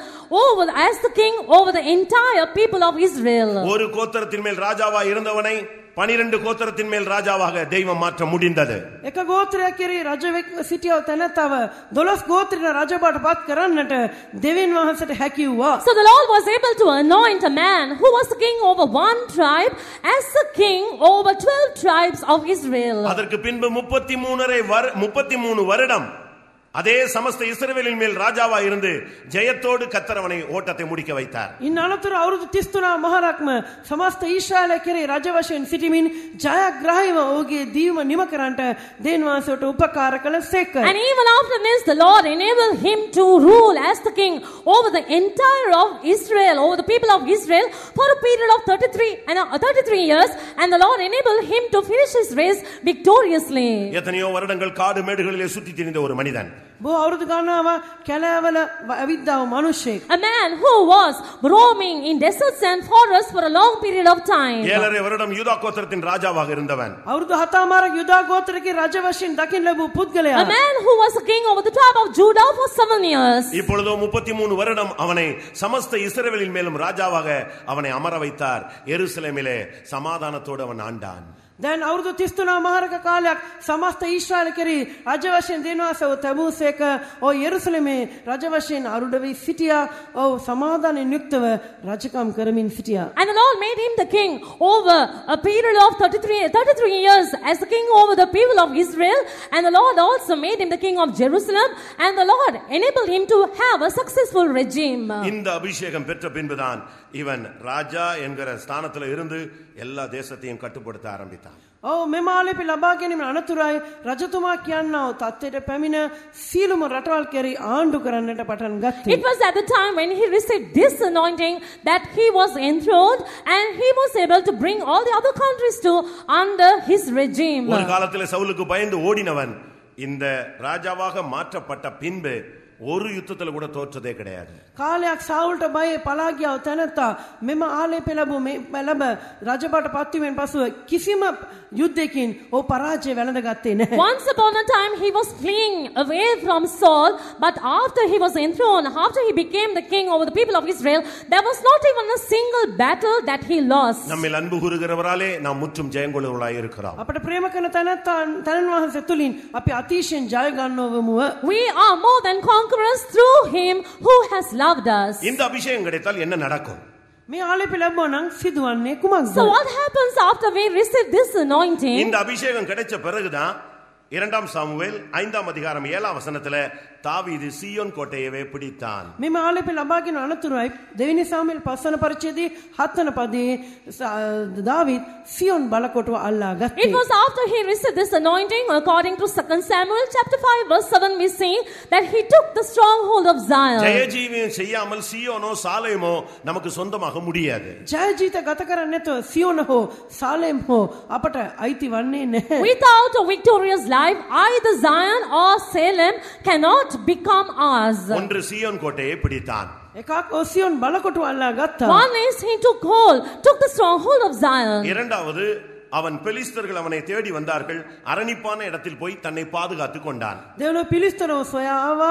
Speaker 4: as the king over the entire people of Israel.
Speaker 2: ஒரு கோத்திரத்தின் மேல் ராஜாவாய் இருந்தவனை 12 கோத்திரத்தின் மேல் ராஜாவாக தெய்வம் மாற்ற முடிந்தது.
Speaker 3: එක ගෝත්‍රයක් කෙරේ රජ සිටියව තැනැත්තව 12 ගෝත්‍රයන රජ බවට පත් කරන්නට දෙවියන් වහන්සේට හැකි වුණා.
Speaker 4: So the Lord was able to anoint a man who was the king over one tribe as the king over 12 tribes of Israel.
Speaker 2: அதற்கு பின்பு 33 வருடம் அதே சமஸ்த இஸ்ரவேலின் மேல் ராஜாவா இருந்து ஜெயத்தோடு கர்த்தர் அவனை ஓட்டத்தை முடிக்க வைத்தார்.
Speaker 3: ඉන් අනතුරු අවුරුදු 33 මහරක්ම සමස්ත ඊශ්‍රායල කෙරේ රජ වශයෙන් සිටීමින් ජයග්‍රහීව ඔහුගේ දීම නිම කරන්නට දෙවියන් වහන්සේට උපකාර කළ සේක.
Speaker 4: And even after this, the Lord enabled him to rule as the king over the entire of Israel, over the people of Israel, for a period of 33 years, and the Lord enabled him to finish his race victoriously.
Speaker 2: எத்தனையோ வருடங்கள் காடு மேடுகளிலே சுற்றி திரிந்த ஒரு மனிதன்,
Speaker 3: බොහෝ අවුරුදු ගණනාවක් කැලෑවල ඇවිද්දා වූ මිනිසෙක්,
Speaker 4: a man who was roaming in deserts and forests for a long period of time,
Speaker 2: 7 வருடம் யூதா கோத்திரத்தின் ராஜாவாக இருந்தவன்,
Speaker 3: අවුරුදු 7මාරක් යුදා ගෝත්‍රයේ රජ වශයෙන් දකින්න ලැබූ පුද්ගලයා,
Speaker 4: a man who was a king over the tribe of Judah for 7 years.
Speaker 2: இப்பொழுதோ 33 வருடம் அவனை சமஸ்த இஸ்ரவேலின் மேலும் ராஜாவாக அவனை அமர வைத்தார். எருசலேமிலே சமாதானத்தோடு அவன் ஆண்டான்.
Speaker 3: දැන් අවුරුදු 33 මහරක කාලයක් සමස්ත ඊශ්‍රායල කෙරෙහි රජ වශයෙන් දෙනවාසව තැබූසේක ඔය යෙරුසලමේ රජ වශයෙන් අරුඩ වී සිටියා. ඔව් සමාදානයෙන් යුක්තව රජකම් කරමින් සිටියා.
Speaker 4: And the Lord made him the king over a period of 33 years as the king over the people of Israel, and the Lord also made him the king of Jerusalem, and the Lord enabled him to have a successful regime.
Speaker 2: இந்த அபிஷேகம் பெற்ற பின்புதான் இவன் ராஜா என்கிற ஸ்தானத்தில் இருந்து எல்லா தேசத்தையும் கட்டுப்படுத்த ஆரம்பித்தான்.
Speaker 3: ඔව් මෙම ආලේප ලබා ගැනීම අනතුරයි රජතුමා කියනවා තත්ත්වයට පැමිණ සීලම රටවල් කෙරෙහි ආණ්ඩු කරන්නට පටන් ගත්තා.
Speaker 4: It was at the time when he received this anointing that he was enthroned, and he was able to bring all the other countries to under his regime.
Speaker 2: ஒரு காலத்தில் சவுலுக்கு பயந்து ஓடினவன் இந்த ராஜாவாக மாற்றப்பட்ட பின்பு ஒரு யுத்தத்துல கூட தோற்றதே கிடையாது.
Speaker 3: කාලයක් සාවුල්ට බය පලා ගියව තැනත්තා මෙම ආලේප ලැබු මේ ලැබ රජබට පත්වීමෙන් පසුව කිසිම යුද්ධයකින් ඔහු පරාජය වැළඳගත්තේ නැහැ.
Speaker 4: Once upon a time he was fleeing away from Saul, but after he was enthroned, after he became the king over the people of Israel, there was not even a single battle that he lost.
Speaker 2: நம்மில் அன்பு கூறுகிறவராலே நாம் முற்றும் ஜெயங்கொள்ளுவர்களாய் இருக்கிறோம்.
Speaker 3: අපට ප්‍රේම කරන තැනැත්තන් වහන්සේ තුලින් අපි අතිශයින් ජය ගන්නවමුව.
Speaker 4: We are more than conquerors through him who has loved us.
Speaker 2: இந்த அபிஷேகம் கிடைத்தால் என்ன நடக்கும்?
Speaker 3: මේ ආලේප ලැබුවා නම් සිදුවන්නේ කුමක්ද?
Speaker 4: So what happens after we receive this anointing?
Speaker 2: இந்த அபிஷேகம் கிடைச்ச பிறகுதான் இரண்டாம் சாமுவேல் 5ஆம் அதிகாரம் 7ஆம் வசனத்திலே தாவீது சீயோன் கோட்டையவே பிடித்தான்.
Speaker 3: මෙම ආලේප ලබාගෙන අනතුරුයි දෙවෙනි සාමුවෙල් 5 වන පරිච්ඡේදයේ 7 වන පදයේ දාවීද් සියොන් බලකොටුව අල්ලා ගත්තේ.
Speaker 4: It was after he received this anointing, according to 2 Samuel chapter 5 verse 7, we see that he took the stronghold of Zion.
Speaker 2: ஜெயஜீவியம் செய்யாமல் சீயோனோ சாலேமோ நமக்கு சொந்தமாக முடியாது.
Speaker 3: ජය ජීවිත ගත කරන්නේ නැතුව සියොන හෝ සාලෙම් හෝ අපට අයිති වන්නේ නැහැ.
Speaker 4: Without a victorious life, either Zion or Salem cannot become ours.
Speaker 2: ஒன்று சீயோன் கோட்டையை பிடித்தான்.
Speaker 3: එකක් සියොන් බලකොටුව අල්ලා ගත්තා.
Speaker 4: One is he took the stronghold of Zion.
Speaker 2: இரண்டாவது அவன் பெலிஸ்தர்கள் அவனை தேடி வந்தார்கள். அரணிப்பான இடத்தில் போய் தன்னை பாதுகாத்துக் கொண்டான்.
Speaker 3: දෙවන පිලිස්තරව සොයා ආවා.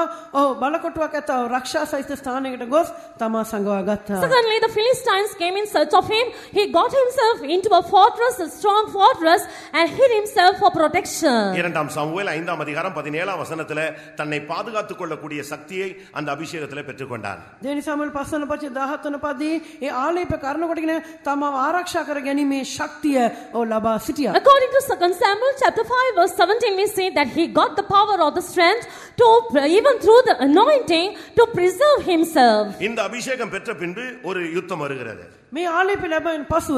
Speaker 3: බලකොටුවක් ඇත රක්ෂා සහිත ස්ථානයකට ගොස් තමා සංගවා ගත්තා.
Speaker 4: Secondly, the Philistines came in search of him. He got himself into a fortress, a strong fortress, and hid himself for protection.
Speaker 2: இரண்டாம் சாமுவேல் 5ஆம் அதிகாரம் 17ஆம் வசனத்திலே தன்னை பாதுகாத்துக் கொள்ளக்கூடிய சக்தியை அந்த அபிஷேகத்திலே பெற்றுக்கொண்டான்.
Speaker 3: දෙවෙනි සාමුවෙල් 5 වන පරිච්ඡේදය 17 වන පදයේ ඒ ආලේප කරන කොටගෙන තමව ආරක්ෂා කර ගැනීමේ ශක්තිය ලබා සිටියා.
Speaker 4: According to 2 Samuel chapter 5 verse 17, we see that he got the power or the strength to, even through the anointing, to preserve himself.
Speaker 2: இந்த அபிஷேகம் பெற்ற பின்பு ஒரு யுத்தம் வருகிறது.
Speaker 3: මේ ආලේප ලැබෙන පසුව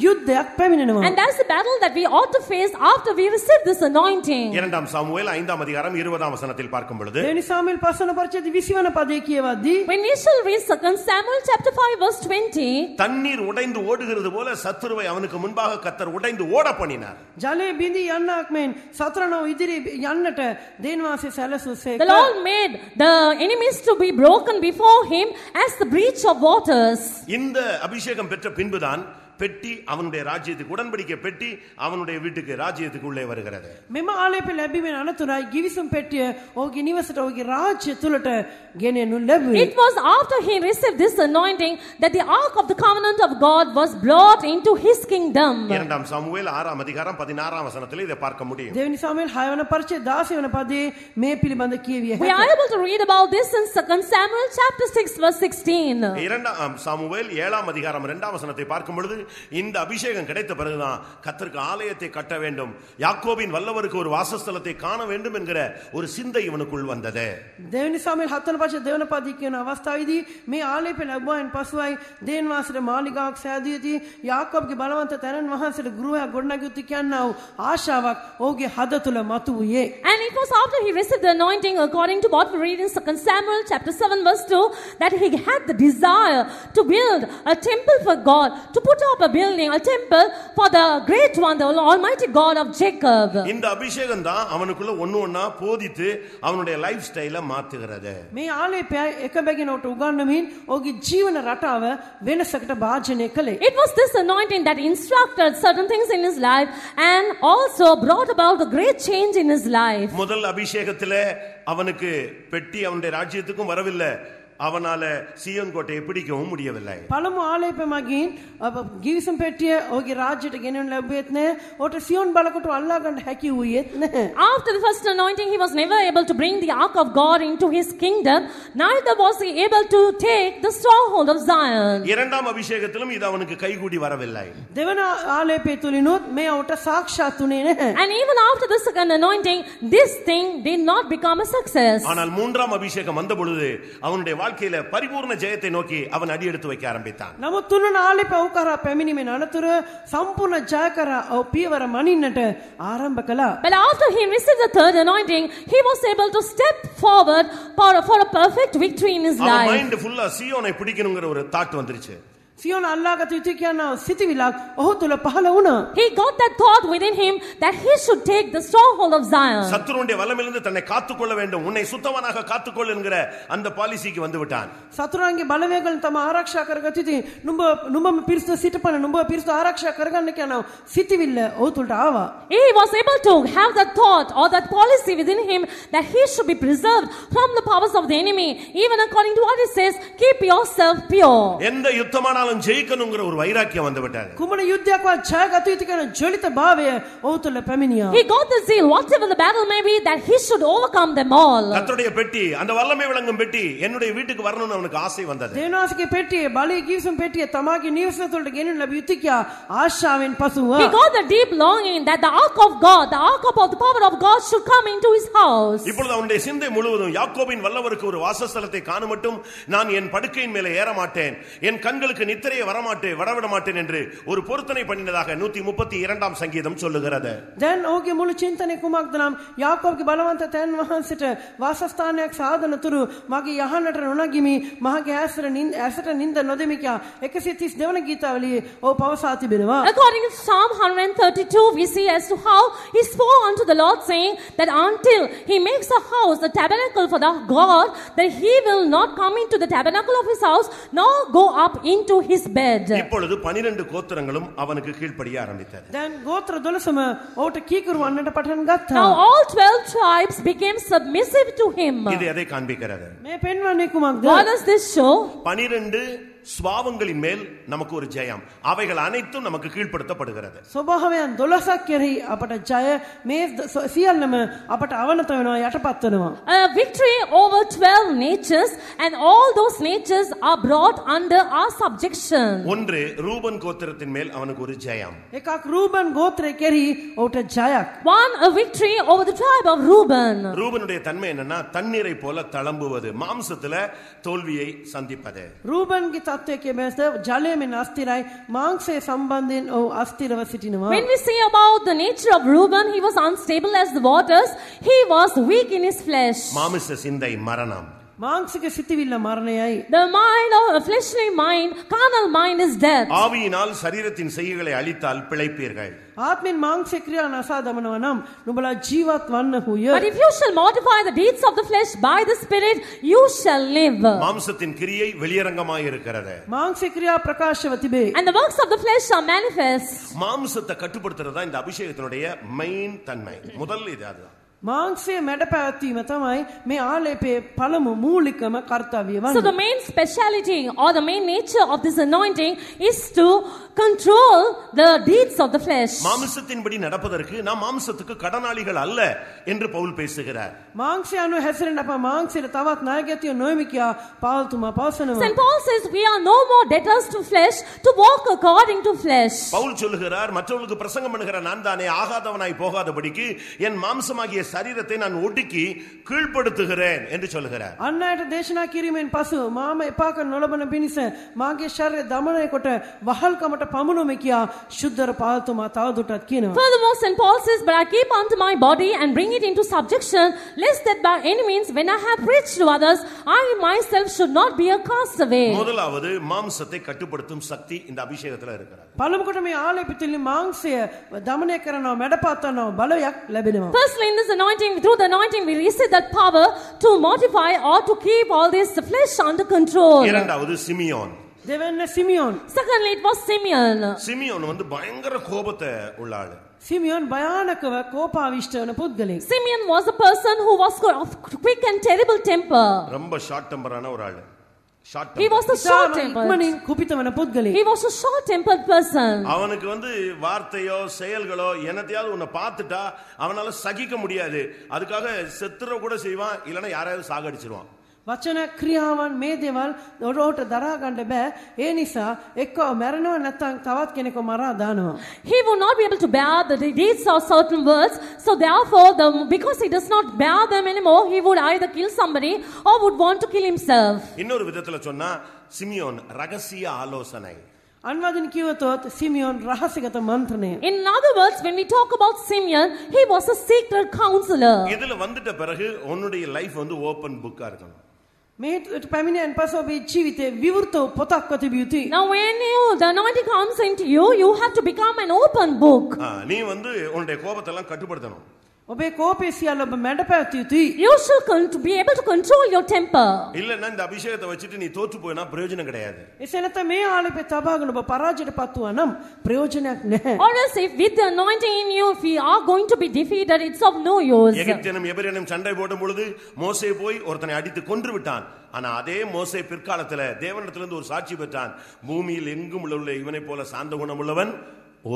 Speaker 3: යුද්ධයක් පැමිණෙනවා.
Speaker 4: And that's the battle that we ought to face after we receive this anointing.
Speaker 2: இரண்டாம் சாமுவேல் 5ஆம் அதிகாரம் 20ஆம் வசனத்தில் பார்க்கும் பொழுது
Speaker 3: දෙවෙනි සාමුවෙල් 5 වන පරිච්ඡේදය 20 වන පදයේ කියවද්දී
Speaker 4: When we shall read 2 Samuel chapter 5 verse 20,
Speaker 2: தண்ணீர் உடைந்து ஓடுகிறது போல சத்துருவை அவனுக்கு முன்பாக கர்த்தர் உடைந்து ஓட பண்ணினார்.
Speaker 3: ජලයේ බිඳී යන්නක් මෙන් සතරනෝ ඉදිරි යන්නට දේන්වාසේ සැලසුසේක.
Speaker 4: the Lord made the enemies to be broken before him as the breach of waters.
Speaker 2: இந்த அபிஷேகம் பெற்ற பின்புதான் பெட்டி அவனுடைய ராஜ்யத்துக்கு உடன்படிக்கை பெட்டி அவனுடைய வீட்டுக்கு ராஜ்யத்துக்கு உள்ளே வருகிறது.
Speaker 3: මෙම ආලේප ලැබීමෙන් අනතුරයි ගිවිසුම් පෙට්ටිය ඔහුගේ නිවසට ඔහුගේ රාජ්‍ය තුලට ගෙනෙනු ලැබුවේ.
Speaker 4: It was after he received this anointing that the ark of the covenant of God was brought into his kingdom.
Speaker 2: இரண்டாம் சாமுவேல் 6ஆம் அதிகாரம் 16ஆம் வசனத்திலே இதை பார்க்க முடியும்.
Speaker 3: දෙවෙනි සාමුවෙල් 6 වන පරිච්ඡේදය 16 වන පදයේ මේ පිළිබඳ කියවිය
Speaker 4: We are
Speaker 3: හැකියි.
Speaker 4: able to read about this in 2 Samuel chapter 6 verse 16.
Speaker 2: இரண்டாம் சாமுவேல் 7ஆம் அதிகாரம் 2ஆம் வசனத்தை பார்க்கும் பொழுது இந்த அபிஷேகம் கிடைத்த பிறகுதான் கர்த்தருக்கு ஆலயத்தை கட்ட வேண்டும், யாக்கோபின் வல்லவருக்கு ஒரு வாசஸ்தலத்தை காண வேண்டும் என்கிற ஒரு சிந்தை இவனுக்குள் வந்தது.
Speaker 3: දෙවෙනි සාමුවෙල් 7 වන පරිච්ඡේදය දෙවන පදයේ කියන අවස්ථාවේදී මේ ආලේප ලැබුවායින් පසුයි දේන්වාසට මාලිගාවක් සෑදියදී යාකෝබ්ගේ බලවන්ත තැනන් වහන්සේට ගෘහයක් ගොඩනැගුති කියනා වූ ආශාවක් ඔහුගේ හද තුල මතුවේ.
Speaker 4: And it was after he received the anointing, according to what we read in 2 Samuel chapter 7 verse 2, that he had the desire to build a temple for God, to put up a building, a temple for the great one, the Almighty God of Jacob.
Speaker 2: இந்த அபிஷேகம் தான் அவனுக்குள்ள ஒண்ணா போதித்து அவனுடைய life ஸ்டைலை மாத்துகிறது.
Speaker 3: මේ ආලේපය එක බැගිනට උගන්වමින් ඔහුගේ ජීවන රටාව වෙනසකට භාජනය කළේ.
Speaker 4: It was this anointing that instructed certain things in his life and also brought about a great change in his life.
Speaker 2: முதல் அபிஷேகத்திலே அவனுக்கு பெட்டி அவனுடைய ராஜ்யத்துக்கும் வரவில்லை, அவனால சீயோன் கோட்டையை பிடிக்கவும் முடியவில்லை.
Speaker 3: පළමු ආලේප මගින් ගිවිසුම් පෙට්ටිය ඔහුගේ රාජ්‍යයට ගෙනෙන්න ලැබුවෙත් නැහැ. ඔහුට සියොන් බලකොටුව අල්ලා ගන්න හැකි වූයේත් නැහැ.
Speaker 4: After the first anointing, he was never able to bring the ark of God into his kingdom, neither was he able to take the stronghold of Zion.
Speaker 2: இரண்டாம் அபிஷேகத்திலும் இது அவனுக்கு கைகூடி வரவில்லை.
Speaker 3: දෙවන ආලේපය තුලිනුත් මේ ඔහුට සාක්ෂාත් වුණේ නැහැ.
Speaker 4: And even after the second anointing, this thing did not become a success.
Speaker 2: ஆனால் மூன்றாம் அபிஷேகம் வந்த பொழுது அவனுடைய வாழ்க்கையில பரிபூர்ண ஜெயத்தை நோக்கி அவன் அடி எடுத்து வைக்க ஆரம்பித்தான்.
Speaker 3: නමුත් තුන්වන ආලේපය ඔහු කරා පැමිණීමෙන් අනතුර සම්පූර්ණ ජය කරා ඔහු පියවර මනින්නට ආරම්භ කළා.
Speaker 4: But after he received the third anointing, he was able to step forward for a perfect victory in his
Speaker 2: அவன்
Speaker 4: life.
Speaker 2: மைண்ட் ஃபுல்லா சீயோனை பிடிக்கணும்ங்கற ஒரு தாட் வந்துருச்சு.
Speaker 3: සියොන් අල්ලාගත යුතුයි කියන සිතවිල්ලක් ඔහු තුල පහළ වුණා.
Speaker 4: He got that thought within him that he should take the stronghold of Zion.
Speaker 2: சத்துருடைய வல்லமையிலிருந்து தன்னை காத்துக்கொள்ள வேண்டும், உன்னை சுத்தவனாக காத்துக்கொள் என்கிற அந்த பாலிசிக்கு வந்து விட்டான்.
Speaker 3: සතුරන්ගේ බලවේගයෙන් තම ආරක්ෂා කරගත යුතුයි. නුඹම පිරිසුදු සිටපන, නුඹ පිරිසුදු ආරක්ෂා කරගන්න කියන සිතවිල්ල ඔහු තුලට ආවා.
Speaker 4: He was able to have that thought or that policy within him that he should be preserved from the powers of the enemy. Even according to what it says, keep yourself pure.
Speaker 2: எந்த யுத்தமானாலும் போனாலும் ஜெயிக்கணுங்கிற ஒரு வைராக்கியம் வந்து விட்டது.
Speaker 3: කුමන යුද්ධයක්වත් ජයගත යුතු කියන ජොලිත භාවය ඔහු තුළ පැමිණියා.
Speaker 4: He got the zeal, whatever the battle may be, that he should overcome them all.
Speaker 2: கர்த்தருடைய பெட்டி, அந்த வல்லமை விளங்கும் பெட்டி என்னுடைய வீட்டுக்கு வரணும்னு அவனுக்கு ஆசை வந்தது.
Speaker 3: දේවනාසගේ පෙට්ටිය බලයේ ගිවිසුම් පෙට්ටිය තමාගේ නිවස තුළට ගෙනියන්න ලැබිය යුතු කියා ආශාවෙන් පසුව.
Speaker 4: He got the deep longing that the ark of God, the ark of the power of God should come into his house.
Speaker 2: இப்பொழுது அவனுடைய சிந்தை முழுவதும் யாக்கோபின் வல்லவருக்கு ஒரு வாசஸ்தலத்தை காணுமட்டும் நான் என் படுக்கையின் மேலே ஏற மாட்டேன், என் கண்களுக்கு நித்திரையை வரவிட மாட்டேன் என்று ஒரு பொருத்தனை பண்ணினதாக 132 சங்கீதம் சொல்லுகிறது.
Speaker 3: දැන් ඔහුගේ මුළු චින්තනය කුමක්ද නම් යාකෝබ්ගේ බලවන්ත තැන් වහන්සේට වාසස්ථානයක් සාදන තුරු මගේ යහනට නොනගිමි, මහගේ ඇසට නින්ද නොදෙමි කියා 132 වන ගීතාවලියේ ඔහු පවසා තිබෙනවා.
Speaker 4: According to Psalm 132, we see as to how he swore unto the Lord, saying that until he makes a house, a tabernacle for the God, that he will not come into the tabernacle of his house, nor go up into his bed.
Speaker 2: இப்பொழுது 12 கோத்திரங்களும் அவனுக்கு கீழ்ப்படிய ஆரம்பித்தது.
Speaker 3: දැන් ගෝත්‍ර 12ම ඔහුට කීකරු වන්නට පටන් ගත්තා.
Speaker 4: Now all 12 tribes became submissive to him.
Speaker 2: இது எதை காண்பிக்கிறது?
Speaker 3: මේ පෙන්වන්නේ කුමක්ද?
Speaker 4: What does this show?
Speaker 2: 12 ஸ்வாவங்களின் மேல் நமக்கு ஒரு ஜெயம், அவைகள் அனைத்தும் நமக்கு கீழ்ப்படுத்தப்படுகிறது.
Speaker 3: ස්වභාවයන් 12ක් කෙරෙහි අපට ජය, මේ සියල්ලම අපට අවනත වෙනවා, යටපත් වෙනවා.
Speaker 4: A victory over 12 natures, and all those natures are brought under our subjection.
Speaker 2: ஒன்று ரூபன் கோத்திரத்தின் மேல் அவனுக்கு ஒரு ஜெயம்.
Speaker 3: එකක් රූබන් ගෝත්‍රය කෙරෙහි ඔහුට ජයක්.
Speaker 4: One, a victory over the tribe of Reuben.
Speaker 2: ரூபனுடைய தன்மை என்னன்னா தண்ணீரை போல தளம்புவது, மாம்சத்துல தோல்வியை சந்திப்பது.
Speaker 3: රූබන්ගේ තත්වය කියමැස්ද ජලය මෙන් අස්තිරයි, මාංශය සම්බන්ධයෙන් ඔහු අස්තිරව සිටිනවා.
Speaker 4: When we see about the nature of Reuben, he was unstable as the waters. He was weak in his flesh.
Speaker 2: மாமிச சிந்தை மரணம்.
Speaker 3: මාංශික සිටිවිල්ල මරණයයි.
Speaker 4: The mind of a fleshly mind, carnal mind, is death.
Speaker 2: ஆவியினால் சரீரத்தின் செய்கைகளை அழித்தால் பிழைப்பீர்கள்.
Speaker 3: ආත්මෙන් මාංශික ක්‍රියා නසා දමනවා නම් නුඹලා ජීවත් වන්නහුය.
Speaker 4: But if you shall mortify the deeds of the flesh by the Spirit, you shall live.
Speaker 2: மாம்சத்தின் கிரியை வெளியரங்கமாய் இருக்கிறது.
Speaker 3: මාංශික ක්‍රියා ප්‍රකාශව තිබේ.
Speaker 4: And the works of the flesh are manifest.
Speaker 2: மாம்சத்தை கட்டுப்படுத்துறதா இந்த அபிஷேகத்தினுடைய மெயின் தன்மை. முதல் இது அதுதான்.
Speaker 3: මාංශය මැඩ පැවැත්වීම තමයි මේ ආලේපයේ පළමු මූලිකම කර්තව්‍ය
Speaker 4: So the
Speaker 3: වන්නේ.
Speaker 4: main speciality or the main nature of this anointing is to control the deeds of the flesh.
Speaker 2: மாம்சத்தின்படி நடப்பதற்கு நாம் மாம்சத்துக்கு கடனாளிகள் அல்ல என்று பவுல் பேசுகிறார்.
Speaker 3: මාංශය අනුව හැසිරෙන්න අප මාංශයට තවත් ණයගැතිය නොවෙමි කියා පාවුල්තුමා පවසනවා.
Speaker 4: St. Paul says we are no more debtors to flesh to walk according to flesh.
Speaker 2: Pavul சொல்லுகிறார், மற்றவர்களுக்கு பிரசங்கம் பண்ணுகிற நான் தானே ஆகாதவனாய் போகாதபடிக்கு என் மாம்சமாகிய சரீரத்தை நான் ஒடுக்கி கீழ்ப்படுத்துகிறேன் என்று சொல்லுகிறார்.
Speaker 3: අන් අයට දේශනා කිරීමෙන් පසු මාම එපා කරන නොලබන පිණිස මාගේ ශරීරය දමනය කොට වහල්කමට පමුණුමි කියා ශුද්ධර පාවුල්තුමා තවදුරටත් කියනවා.
Speaker 4: Furthermore, St. Paul says, but I keep unto my body and bring it into subjection, lest that by any means when I have preached to others, I myself should not be a castaway.
Speaker 2: முதலாவது மாம்சத்தை கட்டுப்படுத்தும் சக்தி இந்த அபிஷேகத்துல இருக்கிறது.
Speaker 3: පළමුකොට මේ ආලේපිතලි මාංශය දමනය කරනවා, මැඩපවත්වනවා, බලයක් ලැබෙනවා.
Speaker 4: Firstly, in this anointing, through the anointing, we receive that power to mortify or to keep all this flesh under control.
Speaker 2: இரண்டாவது சிமியோன்.
Speaker 3: දෙවැන්න Simeon.
Speaker 4: Secondly, it was Simeon.
Speaker 2: Simeon வந்து பயங்கர கோபத்தை உள்ள ஆளு.
Speaker 3: සිමියෝන් භයානකව කෝපාවිෂ්ඨ වන පුද්ගලෙක්.
Speaker 4: Simeon was a person who was of quick and terrible temper.
Speaker 2: ரொம்ப ஷார்ட் டெம்பரான ஒரு ஆளு. Short
Speaker 4: He was a short
Speaker 3: ඉක්මනින්
Speaker 4: tempered.
Speaker 3: කුපිත වන පුද්ගලෙක්.
Speaker 4: He was a short tempered person.
Speaker 2: அவனுக்கு வந்து வார்த்தையோ செயல்களோ என்னத்தையாவது உன்னை பார்த்துட்டா அவனால சகிக்க முடியாது. அதுக்காக செத்துற கூட செய்வான், இல்லைன்னா யாரையாவது சாகடிச்சிருவான்.
Speaker 3: වචන ක්‍රියාවන් මේ දේවල් ඔහුට දරා ගන්න බෑ. ඒ නිසා එක්ක මැරෙනවා නැත්නම් තවත් කෙනෙක්ව මරා දානවා.
Speaker 4: He would not be able to bear the deeds of certain words. So therefore, because he does not bear them anymore, he would either kill somebody or would want to kill himself.
Speaker 2: இன்னொரு விதத்துல சொன்னா Simeon ரகசிய ஆலோசனை.
Speaker 3: අන්වදින කිව්වොත් සිමියෝන් රහසිගත මන්ත්‍රණය.
Speaker 4: In other words, when we talk about Simeon, he was a secret counselor.
Speaker 2: இதுல வந்துட்ட பிறகு உன்னுடைய லைஃப் வந்து ஓபன் புக்கா இருக்கணும்.
Speaker 3: මේට පැමිණෙන පසු ඔබේ ජීවිතේ විවෘත පොතක්ව තිබිය යුතුයි.
Speaker 4: Now when the anointing comes into you, you have to become an open book.
Speaker 2: நீ வந்து உன்னுடைய கோபத்தை எல்லாம் கட்டுப்படுத்தணும்.
Speaker 3: ඔබේ කෝපය සියල්ල ඔබ මැඩ පැවතිය යුතුයි.
Speaker 4: You should be able to control your temper.
Speaker 2: இல்லன்னா இந்த அபிஷேகத்தை வச்சுட்டு நீ தோற்று போயினா பிரயோஜனம் கிடையாது.
Speaker 3: එසේ නැත්නම් මේ ආලේපය තබාගෙන ඔබ පරාජයට පත්වුවා නම් ප්‍රයෝජනයක් නැහැ.
Speaker 4: Or else if with the anointing in you, if we are going to be defeated, it's of no use.
Speaker 2: எகிப்தியனும் எபிரேயனும் சண்டை போடும் பொழுது மோசே போய் ஒருத்தனை அடித்து கொன்று விட்டான். ஆனா அதே மோசே பிற்காலத்துல தேவனிடத்திலிருந்து ஒரு சாட்சி பெற்றான். பூமியில் எங்கும் உள்ள இவனை போல சாந்த குணம் உள்ளவன்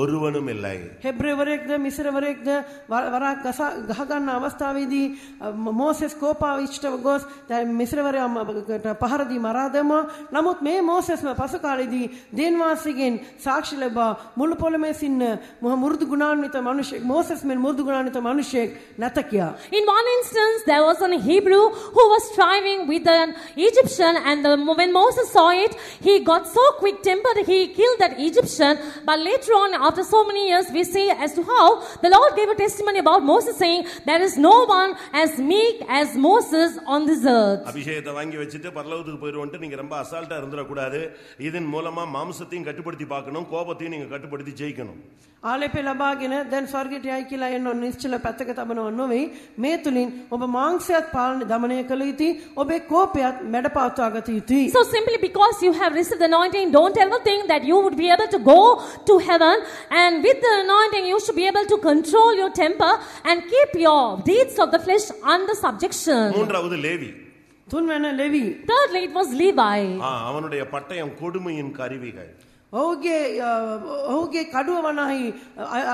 Speaker 2: ஒருவனும் இல்லை.
Speaker 3: හෙබ්‍රේවරයෙක්ද මිස්රවරයෙක්ද වරක් ගහ ගන්න අවස්ථාවේදී මෝසෙස් කෝපාව ඉච්ඡව ගොස් මිස්රවරයාට පහර දී මරා දැමුවා. නමුත් මේ මෝසෙස්ම පසු කාලෙදී දේන්වාසීගෙන් සාක්ෂි ලැබා මුළු පොළොමේ සින්න මුරුදු ගුණාන්විත මිනිසෙක් මෝසෙස් මෙන් මුරුදු ගුණාන්විත මිනිසෙක් නැත කියා.
Speaker 4: In one instance there was an Hebrew who was striving with an Egyptian, and when Moses saw it, he got so quick tempered he killed that Egyptian. But later on, after so many years, we see as to how the Lord gave a testimony about Moses, saying there is no one as meek as Moses on this earth.
Speaker 2: அபிஷேகத்தை வாங்கி வச்சிட்டு பரலோகத்துக்கு போயிடுவோம்ட்டு நீங்க ரொம்ப அசால்ட்டா இருந்துட கூடாது. இதன் மூலமா மாம்சத்தையும் கட்டுப்படுத்தி பார்க்கணும், கோபத்தையும் நீங்க கட்டுப்படுத்தி ஜெயிக்கணும்.
Speaker 3: ආලේපය ලබාගෙන දැන් ස්වර්ගයට යයි කියලා එන්න නිශ්චල පැත්තක තබනව නෙවෙයි. මේ තුලින් ඔබ මාංශයත් පාලනය දමනය කළ යුතුයි. ඔබේ කෝපයත් මැඩපවත්වා ගත යුතුයි.
Speaker 4: So simply because you have received the anointing, don't ever think that you would be able to go to heaven, and with the anointing you should be able to control your temper and keep your deeds of the flesh under subjection.
Speaker 2: மூன்றாவது Levi.
Speaker 3: තුන්වැන්න ලෙවි.
Speaker 4: Thirdly, it was Levi.
Speaker 2: அவனுடைய பட்டயம் கொடுமையின் கருவிகள்.
Speaker 3: ඔහුගේ කඩුව වනාහි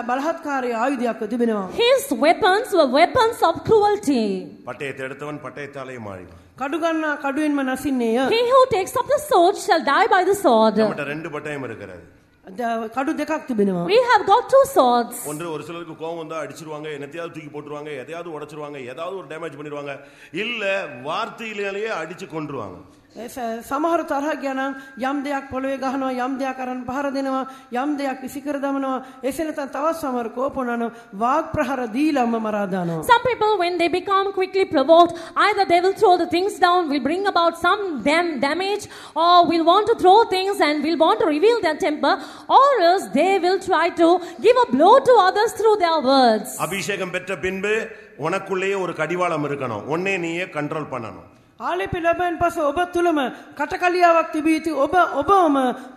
Speaker 3: බලහත්කාරී ආයුධයක් තිබෙනවා.
Speaker 4: His weapons were weapons of cruelty.
Speaker 2: பட்டயத்தை எடுத்தவன் பட்டயத்தாலே மாழிவான்.
Speaker 3: කඩු ගන්නා කඩුවෙන්ම නසින්නේය.
Speaker 4: He who takes up the sword shall die by the sword.
Speaker 2: நம்மட்ட ரெண்டு பட்டயம் இருக்கிறது.
Speaker 3: කඩු දෙකක් තිබෙනවා.
Speaker 4: We have got two swords.
Speaker 2: ஒன்று ஒரு சிலருக்கு கோவம் வந்தா அடிச்சிருவாங்க, என்னத்தையாவது தூக்கி போட்டுருவாங்க, எதையாவது உடைச்சிருவாங்க, ஏதாவது ஒரு டேமேஜ் பண்ணிடுவாங்க, இல்ல வார்த்தையிலேயே அடிச்சு கொன்றுவாங்க.
Speaker 3: සමහර තරහ ගියානම් යම් දෙයක් පොළවේ ගහනවා, යම් දෙයක් අරන් පහර දෙනවා, යම් දෙයක් විසිකර දමනවා. එසේ නැත්නම් තවත් සමහර කෝපනන වාග් ප්‍රහාර දීලාම මරා දානවා.
Speaker 4: Some people, when they become quickly provoked, either they will throw the things down, will bring about some damage, or will want to throw things and will want to reveal their temper, or else they will try to give a blow to others through their words.
Speaker 2: அபிஷேகம் பெற்ற பின்பு உனக்குள்ளேயே ஒரு கடிவாளம் இருக்கணும், உன்னை நீயே control பண்ணணும்.
Speaker 3: ආලේපය ලැබෙන පස්සේ ඔබ තුලම කටකලියාවක් තිබිය යුතුයි. ඔබම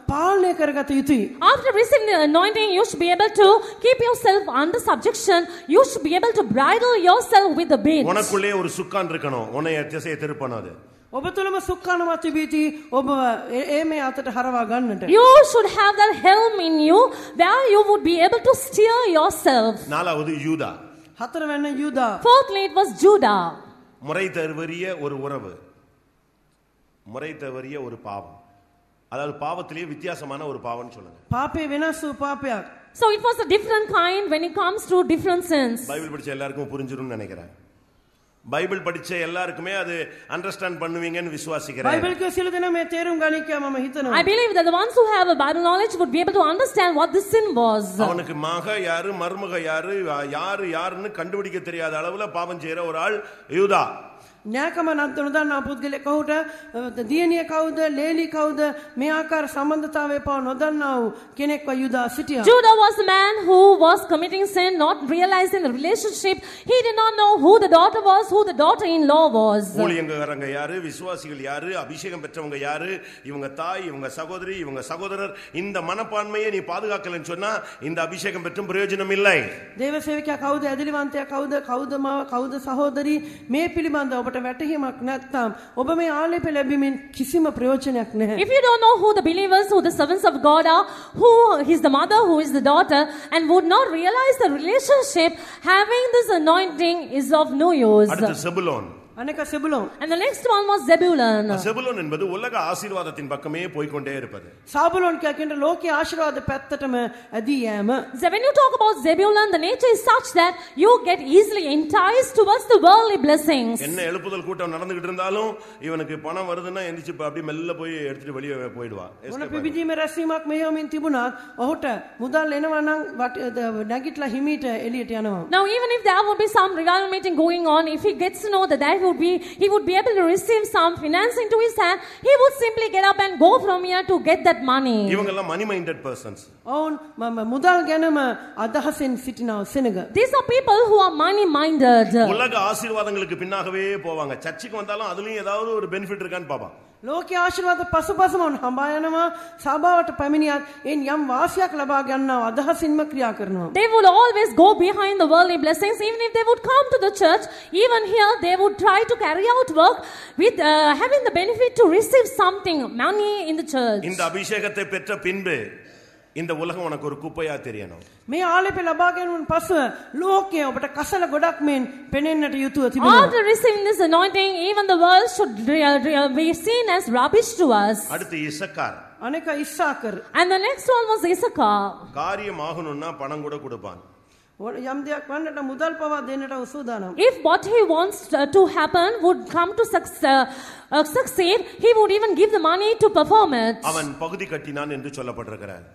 Speaker 3: පාලනය කරගත යුතුයි.
Speaker 4: After receiving the anointing, you should be able to keep yourself under subjection. You should be able to bridle yourself with the bit.
Speaker 2: உனக்குள்ளே ஒரு சுக்கான் இருக்கணும், உன்னை திசையை திருப்பணும்.
Speaker 3: ඔබ තුලම සුක්කානවත් තිබිය යුතුයි. ඔබ මේ අතට හරවා ගන්නට.
Speaker 4: You should have that helm in you where you would be able to steer yourself.
Speaker 2: நாலாவது யூதா.
Speaker 3: හතරවැන්න යුදා.
Speaker 4: Fourthly, it was Judah.
Speaker 2: முறை தவறிய ஒரு உறவு, முறை தவறிய ஒரு பாவம், அதாவது பாவத்திலேயே வித்தியாசமான ஒரு பாவம்னு சொல்லுங்க.
Speaker 3: පාපේ වෙනස් වූ පාපයක්.
Speaker 4: So it was a different kind when it comes to different sins.
Speaker 2: Bible படிச்ச எல்லாருக்கும் புரிஞ்சிரும்னு நினைக்கிறேன். பைபிள் படிச்ச எல்லாருக்குமே அது அண்டர்ஸ்டாண்ட் பண்ணுவீங்கன்னு விசுவாசிக்கிறேன்.
Speaker 3: බයිබල් කිය සියලු දෙනා මේ තේරුම් ගනි කියලා මම හිතනවා.
Speaker 4: I believe that the ones who have a Bible knowledge would be able to understand what this sin was.
Speaker 2: அவனுக்கு மக யாரு மருமக யாரு யாருன்னு கண்டுபிடிக்க தெரியாத அளவுல பாவம் செய்யற ஒரு ஆள் யூதா.
Speaker 3: න්‍යායකම නොදන්නා පුද්ගලෙක් කවුද, දියණිය කවුද, ලේලි කවුද, මේ ආකාර සම්බන්ධතාවය පව නොදන්නා වූ කෙනෙක්ව යුදා සිටියා.
Speaker 4: Judah was a man who was committing sin, not realizing the relationship. He did not know who the daughter was, who the daughter-in-law was.
Speaker 2: ஊழியக்காரங்க யாரு, விசுவாசிகள் யாரு, அபிஷேகம் பெற்றவங்க யாரு, இவங்க தாய், இவங்க சகோதரி, இவங்க சகோதரர், இந்த மனப்பான்மையை நீ பாதுகாக்கலன்னு சொன்னா இந்த அபிஷேகம் பெற்றும் பிரயோஜனம் இல்லை.
Speaker 3: දේව සේවකයා කවුද, ඇදලිවන්තයා කවුද, කවුද මාව, කවුද සහෝදරි, මේ පිළිබඳව ඔබට වැටහීමක් නැත්නම් ඔබ මේ ආලේපය ලැබීමෙන් කිසිම ප්‍රයෝජනයක් නැහැ.
Speaker 4: If you don't know who the believers, who the servants of God are, who is the mother, who is the daughter, and would not realize the relationship, having this anointing is of no use.
Speaker 2: அடுத்து செபுலோன்.
Speaker 3: අනෙක සෙබුලෝන්.
Speaker 4: And the next one was Zebulun.
Speaker 2: செபுலோன் என்பது உலக ஆசீர்வாதத்தின் பக்கமே போய்க்கொண்டே இருப்பது.
Speaker 3: සාබුලෝන් කියන ලෝකයේ ආශිර්වාද පැත්තටම ඇදී යෑම.
Speaker 4: So when you talk about Zebulun, the nature is such that you get easily enticed towards the worldly blessings.
Speaker 2: என்ன எழுப்புதல் கூட்டம் நடந்துகிட்டு இருந்தாலும் இவனுக்கு பணம் வருதுன்னா எந்திரிச்சு அப்படியே மெல்ல போய் எடுத்துட்டு வெளியே போயிடுவான்.
Speaker 3: මොන පිබිදීම රැස්වීමක් මෙහෙමින් තිබුණත් ඔහුට මුදල් එනවා නම් නැගිටලා හිමීට එළියට යනවා.
Speaker 4: Now even if there would be some revival meeting going on, if he gets to know that there he would be able to receive some finance into his hand, he would simply get up and go from here to get that money.
Speaker 2: இவங்க எல்லாம் money minded persons.
Speaker 3: ඔවුන් මුදල් ගැනම අදහසෙන් සිටිනා සෙනග.
Speaker 4: These are people who are money minded.
Speaker 2: உலக ஆசீர்வாதங்களுக்கு பின்னாகவே போவாங்க. சர்ச்சுக்கு வந்தாலும் அதுலயும் ஏதாவது ஒரு பெனிஃபிட் இருக்கான்னு பாப்பாங்க.
Speaker 3: ලෝකයේ ආශිර්වාද පසුපසම හඹා යනවා සභාවට පැමිණියත් එන් යම් වාසියක් ලබා ගන්නවා අදහසින්ම ක්‍රියා කරනවා.
Speaker 4: They would always go behind the worldly blessings. Even if they would come to the church, even here they would try to carry out work with having the benefit to receive something, money in the church.
Speaker 2: இந்த அபிஷேகத்தை பெற்ற பின்பு இந்த உலகம் உனக்கு ஒரு குப்பையா தெரியணும்.
Speaker 3: මේ ආලේපේ ලබා ගැනීමෙන් පසුව ලෝකයේ ඔබට කසල ගොඩක් මෙන් පෙනෙන්නට යුතුව තිබෙනවා.
Speaker 4: After receiving this anointing, even the world should be seen as rubbish to us.
Speaker 2: அடுத்து இசக்கார்.
Speaker 3: අනෙක ඉස්සාකර්.
Speaker 4: And the next one was Issachar.
Speaker 2: காரியம் ஆகணும்னா பணம் கூட கொடுப்பான்.
Speaker 3: යම් දෙයක් වන්නට මුදල් පවා දෙන්නට උසුදානම්.
Speaker 4: If what he wants to happen would come to succeed, he would even give the money to perform it.
Speaker 2: அவன் பகுதி கட்டினான் என்று சொல்லப்பட்டிருக்கிறார்.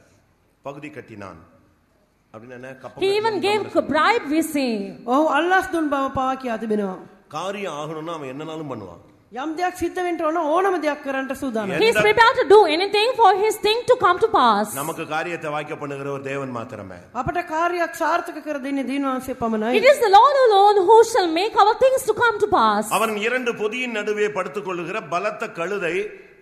Speaker 2: பகுதி கட்டினான். அப்படினா
Speaker 4: He even gave bribe, we say.
Speaker 3: ඔහු අල්ලාස් දුන් බව පවා කියා තිබෙනවා.
Speaker 2: காரியம் ஆகணும்னா அவன் என்னனாலும் பண்ணுவான்.
Speaker 3: යම් දෙයක් සිද්ධ වෙන්න ඕන ඕනම දෙයක් කරන්න සූදානම්.
Speaker 4: He is prepared to do anything for his thing to come to pass.
Speaker 2: நமக்கு காரியத்தை வாய்க்க பண்ணுகிற ஒரு தேவன் மாத்திரமே.
Speaker 3: අපට කාර්යයක් සාර්ථක කර දෙන්නේ දින වහන්සේ පමණයි.
Speaker 4: It is the Lord alone who shall make our things to come to pass.
Speaker 2: அவன் இரண்டு பொதியின் நடுவே படுத்துக் கொள்ளுகிற பலத்த கழுதை,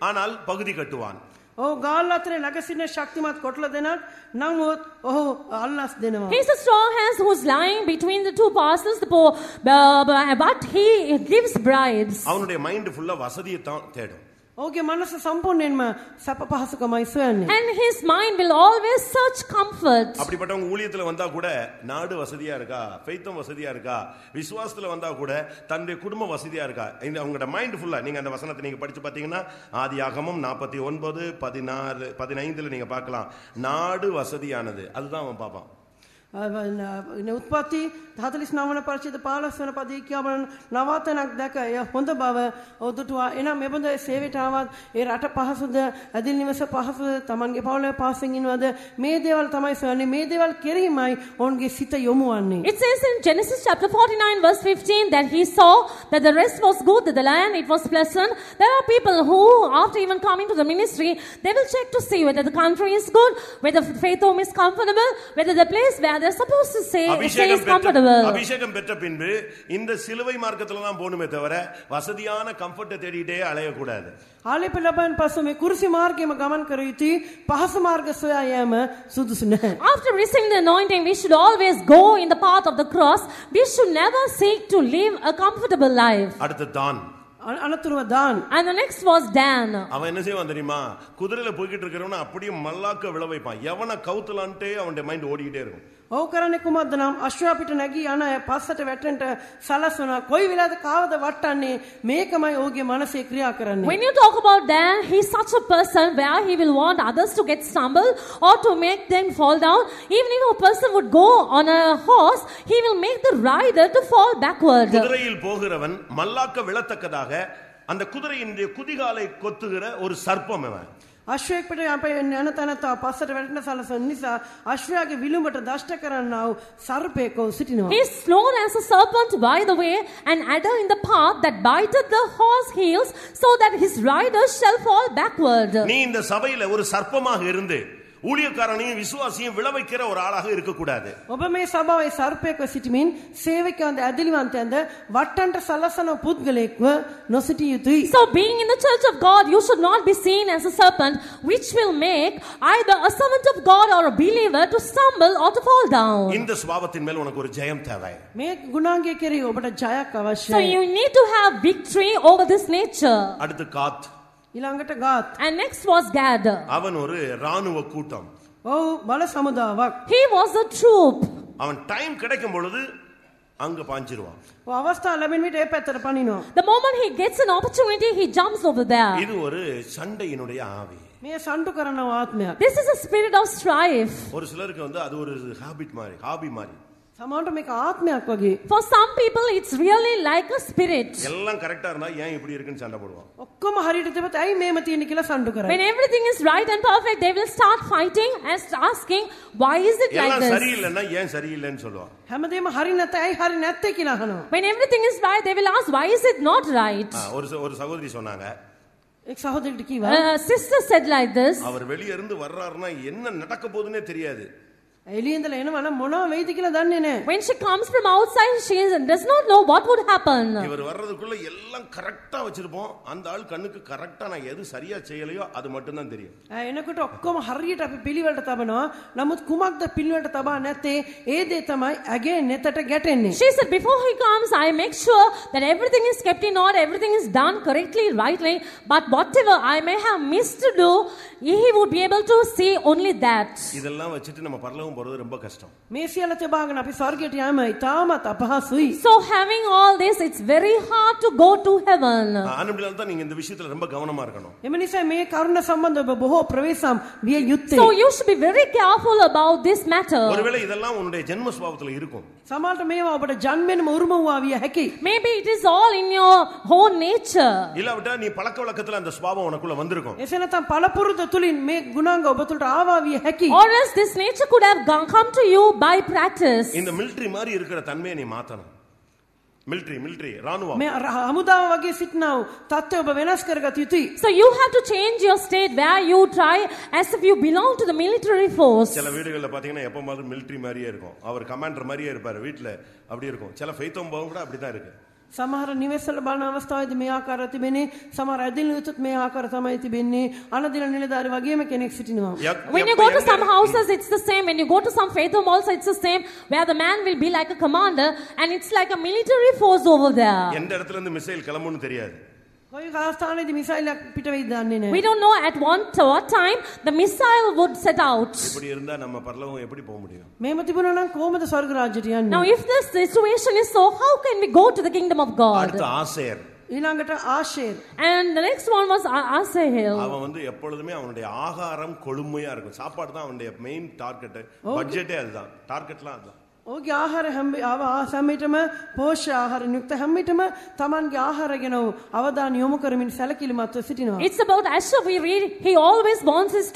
Speaker 2: ஆனால் பகுதி கட்டுவான்.
Speaker 3: ඔහු ගාල් අතරේ නැගසින ශක්තිමත් කොටල දෙනක් නමුත් ඔහු අල්ලාස් දෙනවා.
Speaker 4: He is a strong hand who is lying between the two parcels, but he gives bribes.
Speaker 2: அவனுடைய மைண்ட் ஃபுல்லா வசதியை தான் தேடும்.
Speaker 3: ඔහුගේ මනස සම්පූර්ණයෙන්ම සැප පහසුකමයි සොයන්නේ.
Speaker 4: And his mind will always search comfort.
Speaker 2: அப்படிப்பட்டவங்க ஊழியத்துல வந்தா கூட நாடு வசதியா இருக்கா, ஃபெய்த்தும் வசதியா இருக்கா, விசுவாசத்துல வந்தா கூட தன்னுடைய குடும்ப வசதியா இருக்கா, இந்த அவங்களோட மைண்ட் ஃபுல்லா. நீங்க அந்த வசனத்தை நீங்க படிச்சு பாத்தீங்கன்னா ஆதியாகமம் 49 16 15 நீங்க பார்க்கலாம். நாடு வசதியானது அதுதான் அவன் பாப்பான்.
Speaker 3: උත්පත්ති 49 වන පරිච්ඡේද 15 වන පදයේ කියවන නවතනක් දැක එය හොඳ බව ඔදුටුවා. එනම් මෙබඳ සේවයට ආවත් ඒ රට පහසුද, ඇදින් නිවස පහසුද, තමන්ගේ පවුලේ පහසෙන් ඉන්නවද, මේ දේවල් තමයි සොයන්නේ. මේ දේවල් කෙරෙහිමයි ඔවුන්ගේ සිත යොමු වන්නේ.
Speaker 4: It says in Genesis chapter 49 verse 15 that he saw that the rest was good, that the land it was pleasant. There are people who after even coming to the ministry, they will check to see whether the country is good, whether faith home is comfortable, whether the place where they're supposed to stay is comfortable.
Speaker 2: அபிஷேகம் பெற்ற பின்பு இந்த சிலுவை மார்க்கத்துல தான் போணுமே தவிர வசதியான கம்ஃபர்ட்டை தேடிட்டே அலைய கூடாது.
Speaker 3: ආලේප ලබන පසු මේ කුරුසි මාර්ගයේම ගමන් කර යුතුයි. පහසු මාර්ග සොයා යෑම සුදුසු නැහැ.
Speaker 4: After receiving the anointing, we should always go in the path of the cross. We should never seek to live a comfortable life.
Speaker 2: அடுத்து தான்.
Speaker 3: අනතුරුව දාන්.
Speaker 4: And the next was Dan.
Speaker 2: அவன் என்ன செய்வான் தெரியுமா? குதிரையில போயிட்டு இருக்கிறவன அப்படியே மல்லாக்க விழ வைப்பான். எவனை கவுத்தலான்ட்டே அவனுடைய மைண்ட் ஓடிக்கிட்டே இருக்கும்.
Speaker 3: ඔහු කරන්නේ කුමක්ද නම් අශ්වයා පිට නැගී යන අය පස්සට වැටෙන්න සලසන කොයි වෙලාවද කාවද වටන්නේ මේකමයි ඔහුගේ මනසේ ක්‍රියා කරන්නේ.
Speaker 4: When you talk about Dan, he's such a person where he will want others to get stumbled or to make them fall down. Even if a person would go on a horse, he will make the rider to fall backward.
Speaker 2: குதிரையில் போகிறவன் மல்லாக்க விழத்தக்கதாக அந்த குதிரையின் குதிகாலை கொத்துகிற ஒரு சர்ப்பம் அவன்.
Speaker 3: අශ්වයෙක් පිට යන තැනත්තා පස්සට වැටෙන සලසන නිසා අශ්වයාගේ විලුඹට දෂ්ට කරන්නා වූ සර්පයෙක් සිටිනවා.
Speaker 4: He is slow as a serpent by the way, and adder in the path that biteth the horse heels, so that his rider shall fall backward.
Speaker 2: நீ இந்த சபையில ஒரு சர்ப்பமாக இருந்து ஊழியக்காரனையும் விசுவாசியும் விளைவிக்கிற ஒரு ஆளாக இருக்க கூடாது.
Speaker 3: ඔබ මේ සභාවේ සර්පයෙක්ව සිටමින් සේවකයන්ද ඇදලිවන්තයන්ද වට්ටන්ට සලසන පුද්ගලයෙක්ව නොසිටිය යුතුයි.
Speaker 4: So being in the church of God, you should not be seen as a serpent which will make either a servant of God or a believer to stumble or to fall down.
Speaker 2: இந்த சுபாவத்தின் மேல் உனக்கு ஒரு ஜெயம் தேவை.
Speaker 3: මේ ගුණාංගය කෙරෙහි ඔබට ජයක්
Speaker 4: So
Speaker 3: අවශ්‍යයි.
Speaker 4: you need to have victory over this nature.
Speaker 2: அடுத்து காத்.
Speaker 3: ඊළඟට ගාත්.
Speaker 4: And next was Gad.
Speaker 2: அவன் ஒரு ராணுவ கூட்டம்.
Speaker 3: ඔව් බල සමුදාවක්.
Speaker 4: He was a troop.
Speaker 2: அவன் டைம் கிடைக்கும் பொழுது அங்க பாஞ்சிருவான்.
Speaker 3: ඔව් අවස්ථාව ලැබෙන විට ඒ පැත්තට පනිනවා.
Speaker 4: The moment he gets an opportunity, he jumps over there.
Speaker 2: இது ஒரு சண்டையினுடைய ஆவி.
Speaker 3: මේ සම්ඩු කරන ආත්මයක්.
Speaker 4: This is a spirit of strife.
Speaker 2: ஒரு சிலருக்கு அது ஒரு ஹாபிட் மாதிரி, ஹாபி மாதிரி.
Speaker 3: සමහරට මේක ආත්මයක් වගේ.
Speaker 4: For some people, it's really like a spirit.
Speaker 2: எல்லாம் கரெக்டா இருந்தா ஏன் இப்படி இருக்குன்னு சண்டை போடுவான்.
Speaker 3: ඔක්කොම හරියට තිබ්බත් ඇයි මේම තියෙන්නේ කියලා සම්ඩු කරන්නේ.
Speaker 4: When everything is right and perfect, they will start fighting and asking, why is it like
Speaker 2: எல்லாம்
Speaker 4: this?
Speaker 2: சரியில்லைன்னா ஏன் சரியில்லைன்னு சொல்லுவான்.
Speaker 3: හැමදේම හරි නැත්නම් ඇයි හරි නැත්තේ කියලා අහනවා.
Speaker 4: When everything is right, they will ask, why is it not right?
Speaker 2: ஒரு சகோதரி சொன்னாங்க.
Speaker 3: එක් සහෝදරෙක්ට කිව්වා.
Speaker 4: Sister said like this.
Speaker 2: அவர் வெளிய இருந்து வர்றாருன்னா என்ன நடக்க போகுதுன்னே தெரியாது.
Speaker 3: එළියෙන්දලා එනවා නම් මොනවා වෙයිද කියලා දන්නේ නැහැ.
Speaker 4: When she comes from outside, she does not know what would happen.
Speaker 2: இவர் வர்றதுக்குள்ள எல்லாம் கரெக்ட்டா வச்சிருப்போம். அந்த ஆள் கண்ணுக்கு கரெக்ட்டா நான் எது சரியா செய்யலையோ அது மட்டும் தான் தெரியும்.
Speaker 3: එනකොට ඔක්කොම හරියට අපි පිළිවෙලට තබනවා. නමුත් කුමක්ද පිළිවෙලට තබා නැත්තේ? ඒ දේ තමයි ඇගේ නෙතට ගැටෙන්නේ.
Speaker 4: She said, before he comes, I make sure that everything is kept in order, everything is done correctly, rightly. But whatever I may have missed to do, he would be able to see only that.
Speaker 2: இதெல்லாம் வச்சிட்டு நம்ம பரலோகம் போறது ரொம்ப கஷ்டம்.
Speaker 3: මේ සියල්ල තබාගෙන අපි ස්වර්ගයට යෑම ඉතාමත් අපහසුයි.
Speaker 4: So having all this, it's very hard to go to heaven.
Speaker 2: ஆனபடியால தான் நீங்க இந்த விஷயத்துல ரொம்ப கவனமா இருக்கணும்.
Speaker 3: එම නිසා මේ කරුණ සම්බන්ධව බොහෝ ප්‍රවේශම් විය යුත්තේ.
Speaker 4: So you should be very careful about this matter.
Speaker 2: ஒருவேளை இதெல்லாம் உன்னுடைய ஜென்ம சுபாவத்துல இருக்கும்.
Speaker 3: සමහරට මේවා ඔබට ජන්මෙන්ම උරුම වූවා විය හැකියි.
Speaker 4: Maybe it is all in your own nature.
Speaker 2: இல்லாவிட்டா நீ பழக்க வழக்கத்துல அந்த சுபாவம் உனக்குள்ள வந்திருக்கும்.
Speaker 3: එසේ නැත්නම් පළපුරුදු තුලින් මේ ගුණාංග ඔබ තුලට ආවා විය හැකියි.
Speaker 4: Or else this nature could have come to you by practice.
Speaker 2: இந்த மிலிட்டரி மாதிரி இருக்கிற தன்மையை நீ மாத்தணும். மிலிட்டரி ராணுவம்.
Speaker 3: මේ හමුදාව වගේ සිටනව තත්ත්වය ඔබ වෙනස් කරගත යුතුයි.
Speaker 4: So you have to change your state where you try as if you belong to the military force.
Speaker 2: சில வீடுகள்ல பாத்தீங்கன்னா எப்பமாவது மிலிட்டரி மாதிரியே இருக்கும். அவர் கமாண்டர் மாதிரியே இருப்பாரு வீட்ல அப்படி இருக்கும். சில ஃபெய்த்தோம்பவும் கூட அப்படி தான் இருக்கு.
Speaker 3: සමහර නිවෙස්වල බලන අවස්ථාවේදී මේ ආකාරය තිබෙන්නේ. සමහර ඇදිලිනුත් මේ ආකාරය තමයි තිබෙන්නේ. අනදින නිලධාරි වගේම කෙනෙක් සිටිනවා.
Speaker 4: When you go to some houses, it's the same. When you go to some faith home also, it's the same. Where the man will be like a commander and it's like a military force over there.
Speaker 2: எந்த இடத்துல இருந்து missile கிளம்பும்னு தெரியாது.
Speaker 3: කොයි අවස්ථාවේදී මිසයිලක් පිට වෙයිද දන්නේ නැහැ.
Speaker 4: We don't know at what time the missile would set out.
Speaker 2: இப்படி இருந்தா நம்ம பரலோகம் எப்படி போக முடியும்?
Speaker 3: මේම තිබුණා නම් කොහොමද ස්වර්ග රාජ්‍යයට යන්නේ?
Speaker 4: Now if this situation is so, how can we go to the kingdom of God?
Speaker 2: அடுத்து ஆசேர்.
Speaker 3: ඊළඟට ආශේර්.
Speaker 4: And the next one was Asahel.
Speaker 2: அவன் வந்து எப்பொழுதுமே அவனுடைய ஆகாரம் கொழுமையா இருக்கும். சாப்பாடு தான் அவனுடைய மெயின் டார்கெட். பட்ஜெட்டே அதுதான். டார்கெட்லாம் அதுதான்.
Speaker 3: ඔහුගේ ආහාර හැමවිටම පෝෂ්‍ය ආහාර යුක්ත හැමවිටම තමන්ගේ ආහාර ගැන අවධානය යොමු කරමින් සැලකිලිමත්ව සිටිනවා.
Speaker 4: It's about Asher we read, he always wants his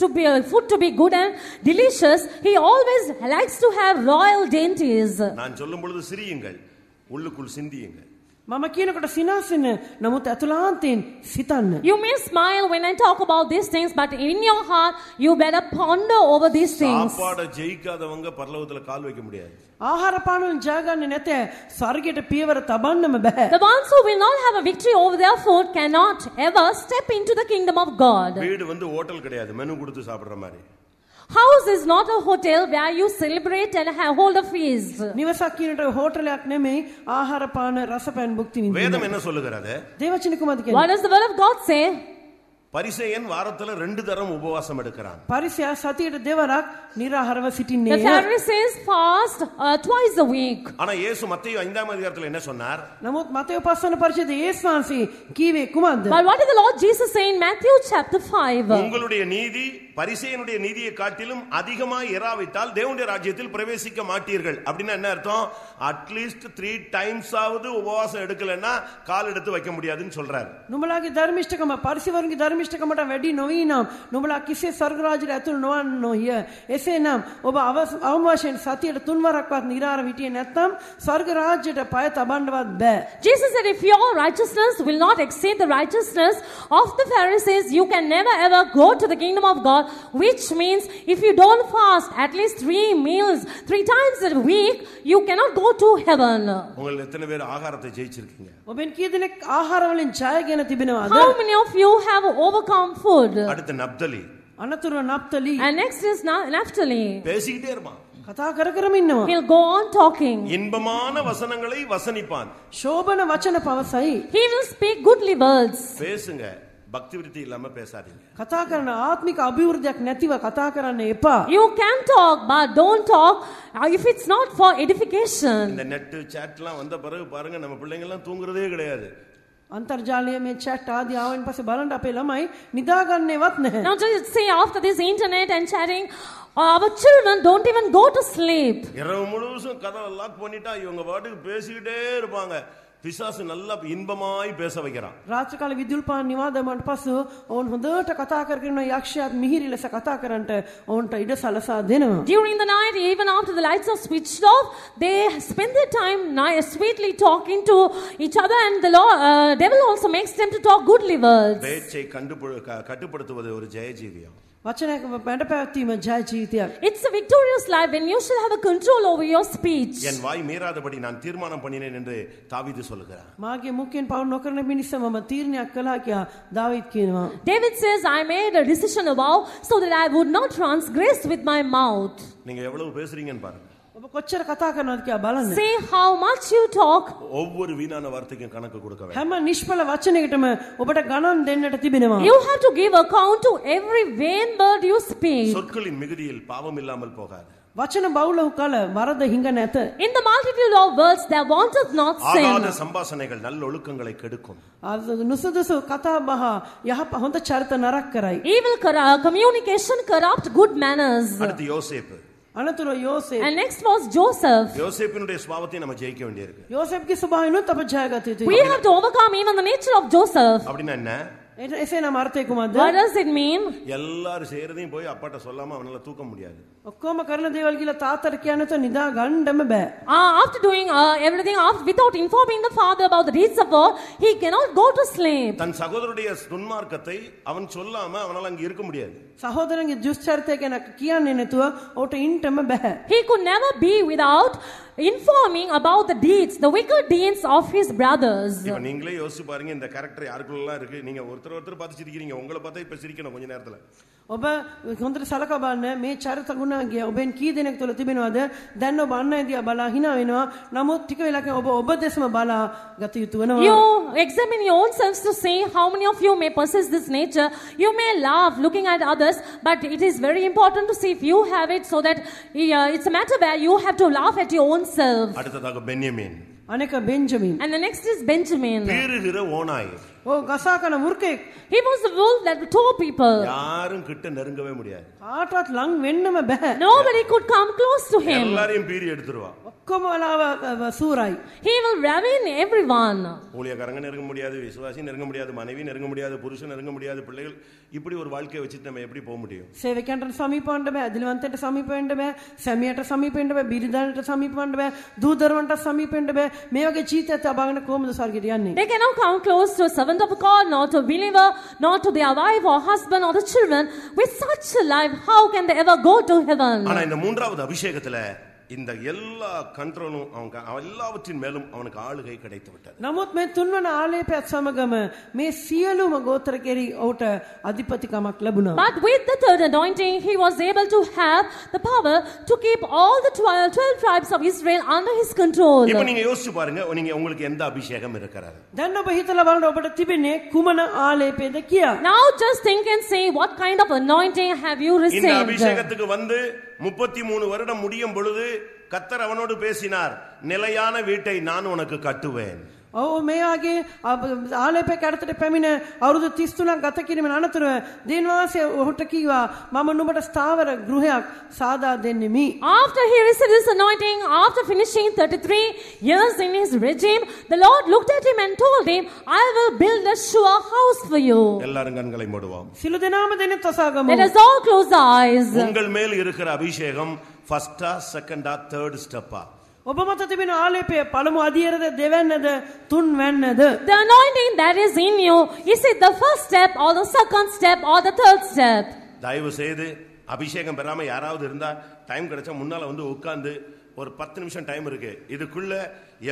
Speaker 4: food to be good and delicious. He always likes to have royal dainties.
Speaker 2: நான் சொல்லும் பொழுது சிரியுங்கள் உள்ளுக்குள் சிந்தியுங்கள்.
Speaker 3: මම කියනකොට සිනාසෙන්න නමුත් ඇතුළාන්තයෙන් සිතන්න.
Speaker 4: You may smile when I talk about these things, but in your heart you better ponder over these things.
Speaker 2: சாப்பாட ஜெயிக்காதவங்க பரலோகத்துல கால் வைக்க முடியாது.
Speaker 3: ආහාර පාන වලින් ජයගන්නේ නැතේ ස්වර්ගයට පියවර තබන්නම බෑ.
Speaker 4: The ones who will not have a victory over their food cannot ever step into the kingdom of God.
Speaker 2: வீடு வந்து ஹோட்டல் கிடையாது, மெனு கொடுத்து சாப்பிடுற மாதிரி.
Speaker 4: House is not a hotel where you celebrate and hold a feast.
Speaker 3: නිවසක් කියනට හෝටලයක් නෙමෙයි ආහාර පාන රසපෑන් භුක්ති විඳින්න.
Speaker 2: வேதம் என்ன சொல்லுகிறது?
Speaker 3: දේවචන කුමද කියන්නේ?
Speaker 4: What does the word of God say?
Speaker 2: பரிசேயன் வாரத்துல 2 தரம் உபவாசம் எடுக்கிறான்.
Speaker 3: පරිසයා සතියට දෙවරක් නිරාහාරව
Speaker 4: The
Speaker 3: සිටින්නේ.
Speaker 4: Pharisees fast twice a week.
Speaker 2: ஆனா இயேசு மத்தேயு 5ஆம் அதிகாரத்துல என்ன சொன்னார்?
Speaker 3: නමුත් මතයෝ 5 වන පරිච්ඡේදයේ යේසුස් වහන්සේ කීවේ කුමක්ද?
Speaker 4: But what did the Lord Jesus say in Matthew chapter 5?
Speaker 2: உங்களுடைய நீதி பரிசேயனுடைய நீதியை காட்டிலும் அதிகமாய் இராவிட்டால் தேவனுடைய ராஜ்யத்தில் பிரவேசிக்க மாட்டீர்கள். அப்படின்னா என்ன அர்த்தம்? அட்லீஸ்ட் 3 டைம்ஸ் ஆவது உபவாசம் எடுக்கலன்னா கால் எடுத்து வைக்க முடியாதுன்னு சொல்றாரு.
Speaker 3: නුඹලාගේ ධර්මිෂ්ඨකම පරිසවරුන්ගේ ධර්මිෂ්ඨකමට වැඩි නොවී නම් නුඹලා කිසිේ ස්වර්ග රාජ්‍යයට ඇතුළු නොවන්නෝය. එසේනම් ඔබ අවම වශයෙන් සතියට 3 වරක්වත් නිරාහාර හිටියේ නැත්නම් ස්වර්ග රාජ්‍යයට පය තබන්නවත් බෑ.
Speaker 4: Jesus said, if your righteousness will not exceed the righteousness of the Pharisees, you can never ever go to the kingdom of God, which means if you don't fast at least 3 meals 3 times a week, you cannot go to heaven.
Speaker 2: உங்கள் எத்தனை பேர் ஆகாரத்தை ஜெயிச்சிருக்கீங்க?
Speaker 3: ඔබෙන් කී දෙනෙක් ආහාර වලින් ජයගෙන තිබෙනවද?
Speaker 4: How many of you have overcome food?
Speaker 2: அடுத்து நப்தலி.
Speaker 3: අනතුරු නප්තලි
Speaker 4: And next is Naphtali.
Speaker 2: பேசிக்கிட்டே இருப்பான்.
Speaker 3: කතා කරම ඉන්නවා.
Speaker 4: He'll go on talking.
Speaker 2: இன்பமான வசனங்களை வசனிப்பான்.
Speaker 3: ශෝභන වචන පවසයි.
Speaker 4: He will speak goodly words.
Speaker 2: பேசுங்க, பக்தி விருத்தி இல்லாம பேசாதீங்க.
Speaker 3: කතා කරන ආත්මික අභිවෘද්ධියක් නැතිව කතා කරන්න එපා.
Speaker 4: You can talk, but don't talk if it's not for edification.
Speaker 2: இந்த நெட் சாட்லாம் வந்த பிறகு பாருங்க நம்ம பிள்ளைங்க எல்லாம் தூங்குறதே கிடையாது.
Speaker 3: අන්තර්ජාලය මේ chat ආදී ආවෙන් පස්සේ බලන්න අපේ ළමයි නිදාගන්නේවත් නැහැ.
Speaker 4: Now just say after this internet and chatting, Our children don't even go to sleep.
Speaker 2: இரவு முழுசும் கதவை லாக் பண்ணிட்டா இவங்க பாட்டுக்கு பேசிக்கிட்டே இருப்பாங்க. பிசாசு நல்லா இன்பமாய் பேச வைக்கிறான்.
Speaker 3: රාත්‍රී කාලේ විදුලි පාන නිවාදමට පසු ඔවුන් හොඳට කතා කරගෙන යක්ෂයාත් මිහිරි ලෙස කතා කරන්නට ඔවුන්ට ඉඩ සලසා දෙනවා.
Speaker 4: During the night, even after the lights are switched off, they spend their time sweetly talking to each other, and the devil also makes them to talk goodly words.
Speaker 2: பேச்சை கட்டுப்படுத்துவது ஒரு ஜெயஜீவியம்.
Speaker 3: වචනයක වැඩ පැවැත්වීම ජය ජීවිතයක්.
Speaker 4: It's a victorious life when you shall have a control over your speech.
Speaker 2: என் வாய் மீறாதபடி நான் தீர்மானம் பண்ணினேன் என்று தாவீது சொல்கிறார்.
Speaker 3: මාගේ මුඛයෙන් පවු නොකරන මිනිස්ස මම තීරණයක් කළා කියා දාවීද් කියනවා.
Speaker 4: David says, I made a decision, a vow, so that I would not transgress with my mouth.
Speaker 2: நீங்க எவ்வளவு பேசுறீங்கன்னு பாருங்க.
Speaker 3: ඔබ කොච්චර කතා කරනවද කියලා බලන්න.
Speaker 4: See how much you talk.
Speaker 2: ஒவ்வொரு வீணான வார்த்தைக்கும் கணக்கு கொடுக்க வேண்டும்.
Speaker 3: හැම නිෂ්ඵල වචනයකටම ඔබට ගණන් දෙන්නට තිබෙනවා.
Speaker 4: You have to give account to every vain word you speak.
Speaker 2: சொற்களின் மிகுதியில் பாவம் இல்லாமல் போகாது.
Speaker 3: වචන බහුල වූ කල වරද හිඟ නැත.
Speaker 4: In the multitude of words there wanteth not sin.
Speaker 2: ஆகாத சம்பாஷணைகள் நல்ல ஒழுக்கங்களை கெடுக்கும்.
Speaker 3: නුසුදුසු කතා බහ යහප හොඳ චරිත නරක කරයි.
Speaker 4: Evil communication corrupt good manners.
Speaker 2: அடுத்து யோசேப்பு.
Speaker 3: අනතුරු යෝසේප්.
Speaker 4: And next was Joseph.
Speaker 2: யோசேப்பினுடைய சுபாவத்தை நம்ம ஜெயிக்க வேண்டியிருக்கு.
Speaker 3: යෝසේප්ගේ ස්වභාවයනොත් අප ජයගත යුතුයි.
Speaker 4: We have to overcome even the nature of Joseph.
Speaker 2: அப்படினா என்ன?
Speaker 3: එසේනම් අර්ථය කුමක්ද?
Speaker 4: What does it mean?
Speaker 2: எல்லாரும் செய்யறதையும் போய் அப்பாட்ட சொல்லாம அவனால தூக்க முடியாது.
Speaker 3: ඔක්කොම කරන දේවල් කියලා තාත්තට කියන්නත නිදා ගන්නම බෑ.
Speaker 4: After doing everything without informing the father about the deeds of war, he cannot go to sleep.
Speaker 2: தன் சகோதரனுடைய துன்மார்க்கத்தை அவன் சொல்லாம அவனால அங்க இருக்க முடியாது.
Speaker 3: සහෝදරන්ගේ දුෂ්චරිතය ගැන කියන්නේ නැතුව ඔහුට ඉන්නම බෑ.
Speaker 4: He could never be without informing about the deeds, the wicked deeds of his brothers.
Speaker 2: இப்ப நீங்களே யோசிச்சு பாருங்க இந்த கரெக்டர் யாருக்குள்ளலாம் இருக்கு. நீங்க ஒருத்தர் பார்த்து சிரிக்கிறீங்க. உங்களை பார்த்தா இப்ப சிரிக்கணும் கொஞ்ச நேரத்துல.
Speaker 3: ඔබ හොඳට සලකා බලන්න මේ චරිත ගුණාංගය ඔබෙන් කී දෙනෙක් තුළ තිබෙනවද? දැන් ඔබ අන් අය දිහා බලා hina වෙනවා. නමුත් ටික වෙලකින් ඔබ දෙසම බලා ගත යුතු වෙනවා.
Speaker 4: You examine your own selves to see how many of you may possess this nature. You may laugh looking at others, but it is very important to see if you have it, so that it's a matter where you have to laugh at your own self.
Speaker 2: அடுத்ததாக பென்யமீன்.
Speaker 3: අනෙක Benjamin.
Speaker 4: And the next is Benjamin.
Speaker 2: பேறுகிற ஓநாய்.
Speaker 3: ගසා කන මුර්කෙක්.
Speaker 4: He was the wolf that tore people.
Speaker 2: யாரும் கிட்ட நெருங்கவே முடியாது.
Speaker 3: කාටවත් ලං වෙන්නම බෑ.
Speaker 4: Nobody could come close to him.
Speaker 2: எல்லாரையும் பீறி எடுத்துருவா.
Speaker 3: ඔක්කොම වලාව සූරයි.
Speaker 4: He will ravin everyone.
Speaker 2: ஊழியக்காரங்க நெருங்க முடியாது, விசுவாசி நெருங்க முடியாது, மனைவி நெருங்க முடியாது, புருஷன் நெருங்க முடியாது, பிள்ளைகள். இப்படி ஒரு வாழ்க்கையை வச்சிட்டு நம்ம எப்படி போக முடியும்?
Speaker 3: සේවකයන්ට සමීප වන්න බෑ, දිලවන්තයට සමීප වෙන්න බෑ, සැමියාට සමීප වෙන්න බෑ, බිරිඳාට සමීප වන්න බෑ, දූ දරුවන්ට සමීප වෙන්න බෑ. මේ වගේ ජීවිතයක් තබාගෙන කොහොමද ස්වර්ගයට යන්නේ?
Speaker 4: They cannot come close to a servant of God, not to a believer, not to their wife or husband or the children. With such a life, how can they ever go to heaven?
Speaker 2: ஆனா இந்த மூன்றாவது அபிஷேகத்துல இந்த எல்லா கண்ட்ரோலும் எல்லாவற்றின் மேலும் அவனுக்கு ஆளுகை கிடைத்து விட்டது.
Speaker 3: නමුත් මේ තුන්වන ආලේපයත් සමගම මේ සියලුම ගෝත්‍ර කෙරෙහි ඔහුට අධිපතිකමක් ලැබුණා.
Speaker 4: But with the third anointing, he was able to have the power to keep all the 12 tribes of Israel under his control.
Speaker 2: இப்போ நீங்க யோசிச்சு பாருங்க, நீங்க உங்களுக்கு எந்த அபிஷேகம் இருக்கிறது?
Speaker 3: දැන් ඔබ හිතලා බලන්න ඔබට තිබෙන්නේ කුමන ආලේපයද කියා.
Speaker 4: Now just think and say, what kind of anointing have you received?
Speaker 2: இந்த அபிஷேகத்துக்கு வந்து 33 வருடம் முடியும் பொழுது கர்த்தர் அவனோடு பேசினார், நிலையான வீட்டை நான் உனக்கு கட்டுவேன்.
Speaker 3: ඔව් මේ වගේ ආලේපේ කඩතට පැමිණ අවුරුදු 33ක් ගත කිරීමෙන් අනතුරුව දේවවාසී ඔහුට කිව්වා මම නුඹට ස්ථාවර ගෘහයක් සාදා දෙන්නෙමි.
Speaker 4: After he received this anointing, after finishing 33 years in his regime, the Lord looked at him and told him, I will build a sure house for you.
Speaker 2: எல்லாரும் கண்களை மூடுவோம்.
Speaker 3: සිළු දෙනාම දෙනෙත් තසාගමු.
Speaker 4: Let us all close our eyes.
Speaker 2: உங்கள் மேல் இருக்கிற அபிஷேகம் ஃபர்ஸ்டா செகண்டா third ஸ்டெப்பா?
Speaker 3: ඔබ මත තිබෙන ආලේපය පළමු අදියරද දෙවැන්නද තුන්වැන්නද?
Speaker 4: The anointing that is in you, is it the first step or the second step or the third step?
Speaker 2: தயவு செய்து அபிஷேகம் பெறாம யாராவது இருந்தா டைம் கிடைச்சா முன்னால வந்து உட்கார்ந்து ஒரு 10 நிமிஷம் டைம் இருக்கு, இதுக்குள்ள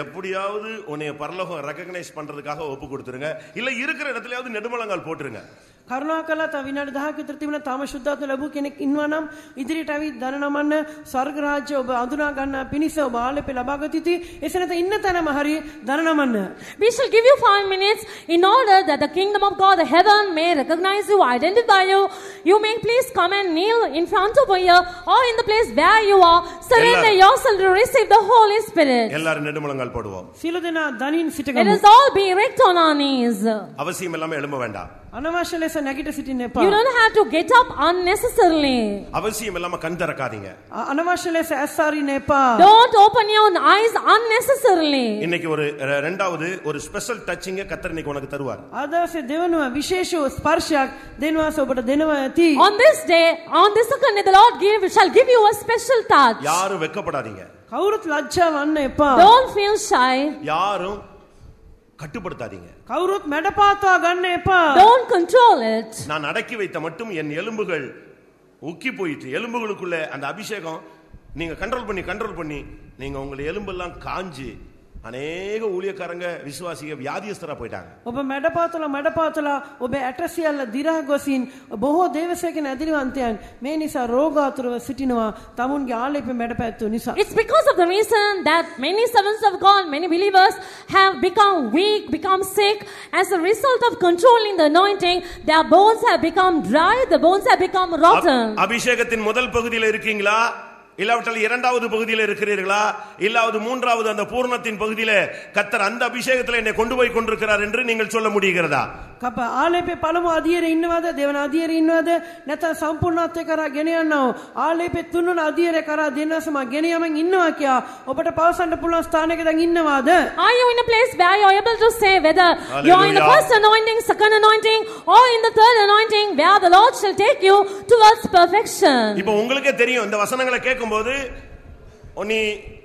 Speaker 2: எப்படியாவது உன்னை பரலோகம் ரெகக்னைஸ் பண்றதுக்காக ஒப்பு கொடுத்துருங்க, இல்ல இருக்கிற இடத்துலயாவது நெடுமலங்கால் போட்டுருங்க.
Speaker 3: කරුණාකරලා තව විනාඩි 10ක විතර තිබුණා තාම ශුද්ධත්ව ලැබු කෙනෙක් ඉන්නවා නම් ඉදිරියට ඇවිත් දන නමන්න ස්වර්ග රාජ්‍ය ඔබ අඳුනා ගන්න පිණිස ඔබ ආලේපේ ලබා ගත යුතුයි. එසේ නැත්නම් ඉන්න තැනම හරි දන නමන්න.
Speaker 4: We shall give you 5 minutes in order that the kingdom of God, the heaven, may recognize you, identify you. You may please come and kneel in front of here or in the place where you are, Surrender yourself to receive the Holy Spirit.
Speaker 2: எல்லாரும் நெடுமுழங்கால் போடுவோம்.
Speaker 3: සියලු දෙනා දනින්
Speaker 4: Let
Speaker 3: සිටගමු.
Speaker 4: us all be erect on our knees.
Speaker 2: அவசியம் இல்லாம எழும்ப வேண்டாம்.
Speaker 3: අනවශ්‍ය ලෙස නැගිට සිටින්න එපා.
Speaker 4: You don't have to get up unnecessarily.
Speaker 2: அவசியம் இல்லாம கண் திறக்காதீங்க.
Speaker 3: අනවශ්‍ය ලෙස ඇස් අරින්න එපා.
Speaker 4: Don't open your eyes unnecessarily.
Speaker 2: இன்னைக்கு ஒரு இரண்டாவது ஒரு ஸ்பெஷல் டச்சிங்க கர்த்தர் இன்னைக்கு உனக்கு தருவார்.
Speaker 3: අද දවසේ දෙවනුව විශේෂ ස්පර්ශයක් දෙනවාස ඔබට දෙනවා ඇති.
Speaker 4: On this day, on this second day, the Lord shall give you a special touch.
Speaker 2: யாரும் வெட்கப்படாதீங்க.
Speaker 3: කවුරුත් ලැජ්ජා වන්න එපා.
Speaker 4: Don't feel shy.
Speaker 2: யாரும் கட்டுப்படுத்தாதீங்க.
Speaker 3: කවුරුත් මැඩපාත්වා ගන්න එපා.
Speaker 4: Don't control it.
Speaker 2: நான் அடக்கி வைத்த மட்டும் என் எலும்புகள் உக்கி போயிட்டு எலும்புகளுக்குள்ள அந்த அபிஷேகம் நீங்க கண்ட்ரோல் பண்ணி நீங்க உங்க எலும்பெல்லாம் காஞ்சி அநேக ஊழியக்காரங்க விசுவாசிக வியாதியஸ்தரா போயிட்டாங்க.
Speaker 3: ඔබ මැඩපාතලා ඔබේ ඇටසියල්ල දිරා ගොසින් බොහෝ දේවසේකෙන ඇදිරිවන්තයන් මේ නිසා රෝගාතුරව සිටිනවා තමුන්ගේ ආලේප මැඩපැත්තු නිසා.
Speaker 4: It's because of the reason that many servants of God, many believers have become weak, become sick. As a result of controlling the anointing, their bones have become dry, the bones have become rotten.
Speaker 2: அபிஷேகத்தின் முதல் பகுதியில் இருக்கீங்களா, இல்லாவிட்டால் இரண்டாவது பகுதியில் இருக்கிறீர்களா, இல்லாவது மூன்றாவது அந்த பூர்ணத்தின் பகுதியிலே கர்த்தர் அந்த அபிஷேகத்தில் என்னை கொண்டு போய் கொண்டிருக்கிறார் என்று நீங்கள் சொல்ல முடிகிறதா?
Speaker 3: කප ආලේපේ පළමු අධියරේ ඉන්නවද, දෙවන අධියරේ ඉන්නවද, නැත්නම් සම්පූර්ණත්වය කරා ගෙන යනවා ආලේපේ තුන්වන අධියරේ කරා දෙන්නසම ගෙන යමින් ඉන්නවා කියා ඔබට පවසන්න පුළුවන් ස්ථානයක දැන් ඉන්නවද?
Speaker 4: Are you in a place where you are able to say whether you are in the first anointing, second anointing, or in the third anointing where the Lord shall take you towards perfection?
Speaker 2: இப்போ உங்களுக்கே தெரியும் இந்த வசனங்களை கேட்கும்போது நீ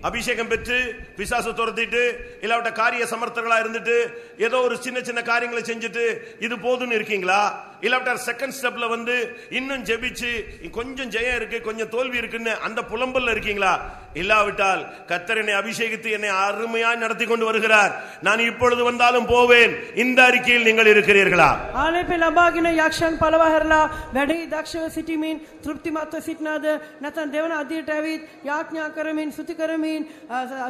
Speaker 2: அபிஷேகம் பெற்று பிசாசு துரத்திட்டு இல்லாவிட்ட காரிய சமர்த்தர்களா இருந்துட்டு ஏதோ ஒரு சின்ன சின்ன காரியங்களை செஞ்சுட்டு இது போதும்னு இருக்கீங்களா, இல்லாவிட்ட செகண்ட் ஸ்டெப்ல வந்து இன்னும் ஜெபிச்சு கொஞ்சம் ஜெயம் இருக்கு கொஞ்சம் தோல்வி இருக்குன்னு அந்த புலம்பல்ல இருக்கீங்களா? இல்லாவிட்டால் கர்த்தர் என்னை அபிஷேகித்து என்னை அருமையாய் நடத்தி கொண்டு வருகிறார், நான் இப்பொழுது வந்தாலும் போவேன், இந்த அறிக்கையில் நீங்கள் இருக்கிறீர்களா?
Speaker 3: ආලේපේ ලබාගෙන යක්ෂයන් පළව හැරලා වැඩි දක්ෂව සිටීමෙන් තෘප්තිමත්ව සිටනාද, නැත්නම් දෙවන අධියට ඇවිත් යාඥා කරමින් සුති කරමින්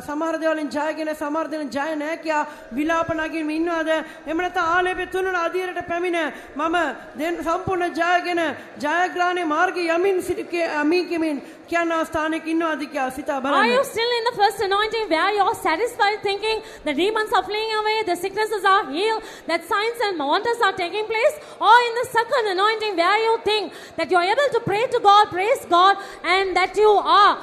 Speaker 3: සමහර දේවලින් ජයගෙන සමහර දේවලින් ජය නැහැ කියා විලාප නගින්න ඉන්නවද? එහෙම නැත්නම් ආලේපේ තුන්වන අධියට පැමිණ මම සම්පූර්ණ ජයගෙන ජයග්‍රහණේ මාර්ගයේ යමින් සිටිමින් කියනවා ස්ථානයක ඉන්නවද කියලා සිතා බලන්න.
Speaker 4: Are you still in the first anointing where you are satisfied thinking the demons are fleeing away, the sicknesses are healed, that signs and wonders are taking place? Or in the second anointing where you think that you are able to pray to God, praise God, and that you are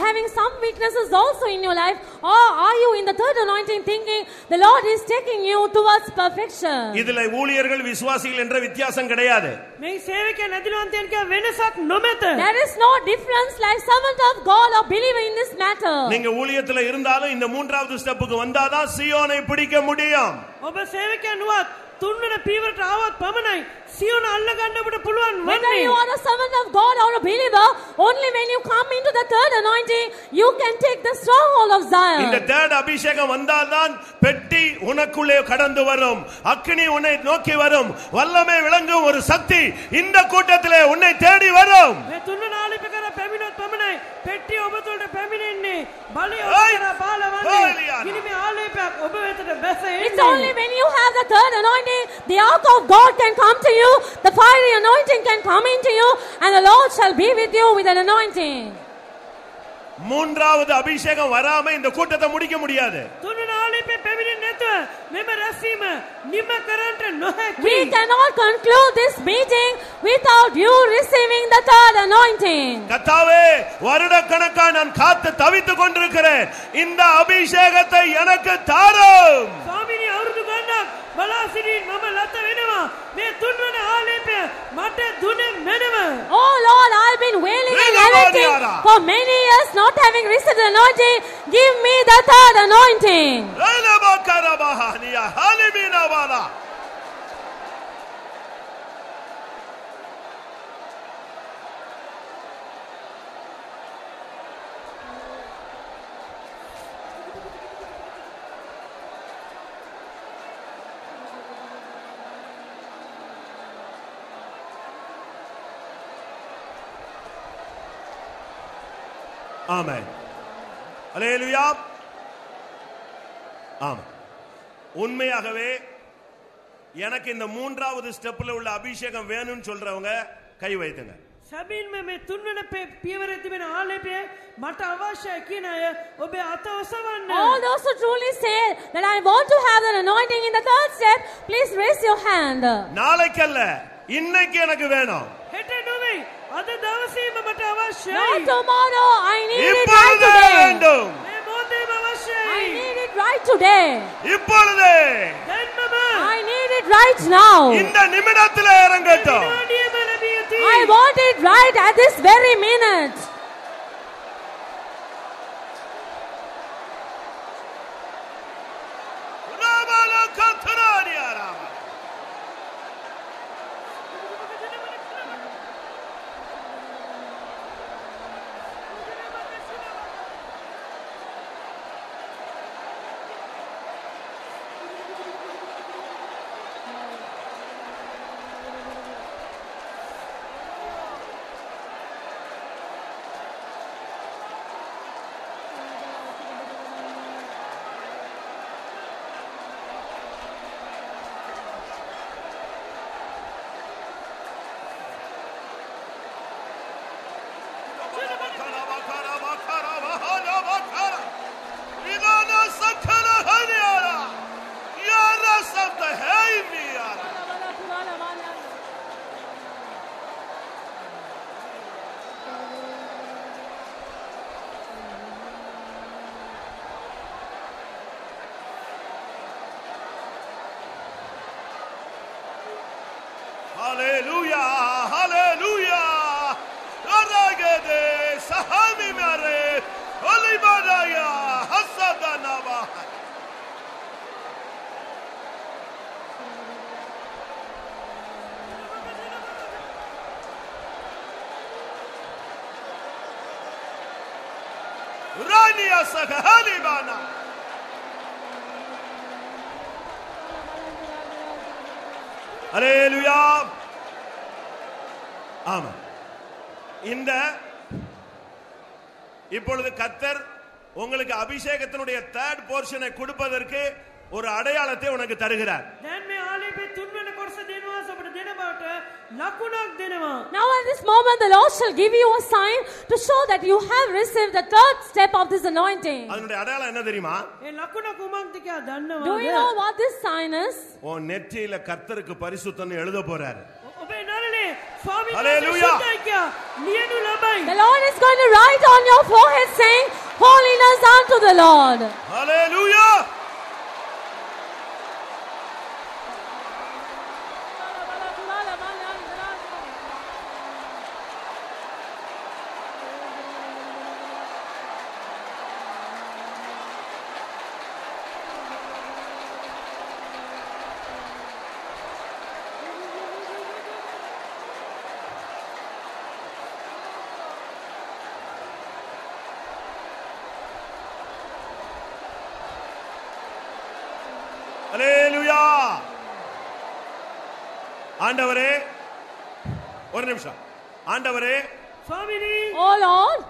Speaker 4: having some weaknesses also in your life? Or are you in the third anointing thinking the Lord is taking you towards perfection?
Speaker 2: இதுல ஊழியர்கள் விசுவாசிகள் என்ற வித்தியாசம் கிடையாது.
Speaker 3: මේ සේවකයන් ඇදිරිවන්තයන් කිය වෙනසක් නොමැත.
Speaker 4: There is no difference like servant of God or believer in this matter.
Speaker 2: நீங்க ஊழியத்துல இருந்தாலும் இந்த மூன்றாவது ஸ்டெப்புக்கு வந்தாதான் சீயோனை பிடிக்க முடியும்.
Speaker 3: ඔබ සේවකයන් වුවත් තුන්වන පීවරට ආවත් පමණයි සියොන අල්ල ගන්න ඔබට පුළුවන්
Speaker 4: Whether
Speaker 3: වන්නේ.
Speaker 4: you are a servant of God or a believer, only when you come into the third anointing, you can take the stronghold of Zion.
Speaker 2: இந்த தேர்ட் அபிஷேகம் வந்தால்தான் பெட்டி உனக்குள்ளே கடந்து வரும், அக்கினி உன்னை நோக்கி வரும், வல்லமை விளங்கும் ஒரு சக்தி இந்த கூட்டத்திலே உன்னை தேடி வரும்.
Speaker 3: මේ තුන්වන ආලේප කර පැමිණොත් පමණයි පෙට්ටිය ඔබ තුළට පැමිණෙන්නේ. බලය ඔබ කරා බාලවන්නේ. ඉනිමේ ආලේපයක් ඔබ වෙතට බැස
Speaker 4: It's
Speaker 3: එන්නේ.
Speaker 4: only when you have the third anointing, the ark of God can come to you, the fiery anointing can come into you, and the Lord shall be with you with an anointing.
Speaker 2: மூன்றாவது அபிஷேகம் வராம இந்த கூட்டத்தை முடிக்க முடியாது.
Speaker 3: තුන්වන ආලේපේ පැමිණෙන්නේ නැතුව මෙම රැස්වීම නිම කරන්නට නොහැකි.
Speaker 4: We cannot conclude this meeting without you receiving the third anointing.
Speaker 2: கர்த்தாவே, வருடக்கணக்கா நான் காத்து தவித்துக் கொண்டிருக்கிறேன், இந்த அபிஷேகத்தை எனக்கு தாரும்.
Speaker 3: ස්වාමීනි අවුරුදු ගණනක් බලා සිටින් මම ලත වෙනවා. මේ තුන්වන ආලේපය මට දුන්නේ මෙනම.
Speaker 4: Oh Lord, I've been wailing and lamenting for many years not having received the anointing. Give me the third anointing.
Speaker 2: ஆமென். அல்லேலூயா. ஆமென். உண்மையாகவே எனக்கு இந்த மூன்றாவது ஸ்டெப்ல உள்ள அபிஷேகம் வேணும்னு சொல்றவங்க கை வைத்துங்க.
Speaker 3: සැබින්ම මේ තුන්වන පියවරේ තිබෙන ආලේපය මට අවශ්‍යයි කියන අය ඔබේ අත ඔසවන්න.
Speaker 4: All those who truly say that I want to have an anointing in the third step, please raise your hand.
Speaker 2: நாளைக்கல்ல இன்னைக்கு எனக்கு வேணும்.
Speaker 3: හෙට නෙවෙයි අද දවසේම මට අවශ්‍යයි.
Speaker 4: Not tomorrow, I need it right
Speaker 2: இப்பொழுதே
Speaker 4: today.
Speaker 2: வேண்டும்.
Speaker 3: මේ මොහොතේම අවශ්‍යයි.
Speaker 4: I need it right today.
Speaker 2: இப்பொழுதே
Speaker 3: දැන්මම
Speaker 4: I need it right now.
Speaker 2: இந்த நிமிடத்திலே இறங்கட்டும்.
Speaker 3: විනාඩියම ලැබිය යුතුයි.
Speaker 4: I want it right at this very minute.
Speaker 2: ராமலா கத்ரானியா Rama. Hallelujah, hallelujah. Aragade sahami mare olibadaya hasadanaba. Rania sakahalibana. Hallelujah. ஆமாம். இந்த இப்பொழுது கர்த்தர் உங்களுக்கு அபிஷேகத்தினுடைய தேர்ட் போர்ஷனை கொடுப்பதற்கு ஒரு அடையாளத்தை உனக்கு தருகிறார்.
Speaker 3: දැන් මේ ආලේපේ තුන්වන කොටස දෙනවා අපිට දෙන බවට ලකුණක් දෙනවා.
Speaker 4: Now at this moment the Lord shall give you a sign to show that you have received the third step of this anointing.
Speaker 2: அதனுடைய அடையாளம் என்ன தெரியுமா?
Speaker 3: ඒ ලකුණ කුමක්ද කියලා දන්නවද?
Speaker 4: Do you know what this sign is?
Speaker 2: உன் நெற்றியில கர்த்தருக்கு பரிசுத்தம்னு எழுத போறார்.
Speaker 3: ඔබේ නරනේ ස්වාමීන්
Speaker 2: Hallelujah.
Speaker 3: වහන්සේ කියා ලියනු ලබයි.
Speaker 4: The Lord is going to write on your forehead saying, holiness unto the Lord.
Speaker 2: Hallelujah. ஹல்லேலூயா. ஆண்டவரே ஒரு நிமிஷம். ஆண்டவரே
Speaker 3: ස්වාමීනි
Speaker 4: Oh Lord,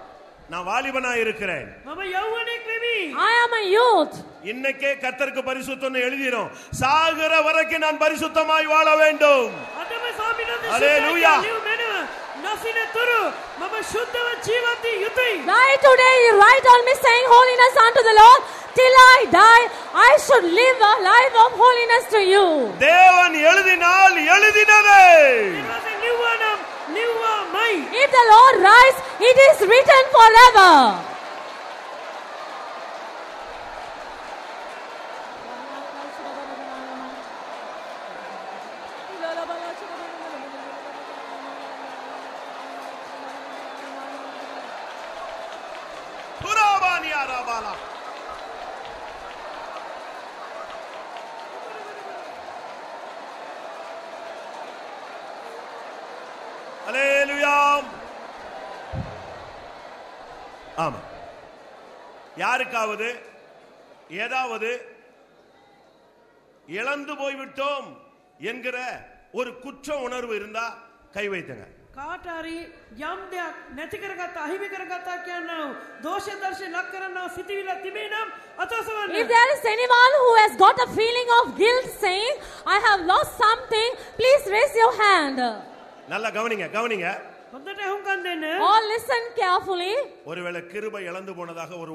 Speaker 2: நான் வாலிபனா இருக்கிறேன்.
Speaker 3: මම යෞවනෙක් වෙමි.
Speaker 4: I am a youth.
Speaker 2: இன்னைக்கே கர்த்தருக்கு பரிசுத்தம்னு எழுதிரோம். சாகர வரைக்கும் நான் பரிசுத்தமாய் வாழ வேண்டும்.
Speaker 3: අදම ස්වාමීන් වහන්සේ
Speaker 2: Hallelujah.
Speaker 3: ලියු මෙනව නසින තුරු මම ශුද්ධව ජීවත් විය යුතුයි.
Speaker 4: Right today you write on me saying holiness unto the Lord. Till I die, I should live a life of holiness to you.
Speaker 2: தேவன் எழுதினால் எழுதினதே.
Speaker 3: ඊපස්සේ ලිව්වනම් ලිව්වාමයි.
Speaker 4: If the Lord writes, it is written forever.
Speaker 2: புராபானியா ராபாலா. ஹல்லேலூயா. ஆமா. யாருக்காவது ஏதாவது இழந்து போய்விட்டோம் என்கிற ஒரு குற்ற உணர்வு இருந்தா கை வைத்துங்க.
Speaker 3: කාට හරි යම් දෙයක් නැති කරගත්තා අහිමි කරගත්තා කියනවා දෝෂ දර්ශන ලක් කරනවා සිටිවිල තිබේ නම් අතසවන්න.
Speaker 4: If there is anyone who has got a feeling of guilt saying, I have lost something, please raise your hand.
Speaker 2: நல்லா கவனிங்க கவனிங்க.
Speaker 3: හොඳට අහුම්කම් දෙන්න.
Speaker 4: All listen carefully.
Speaker 2: ஒருவேளை கிருபை இழந்து போனதாக ஒரு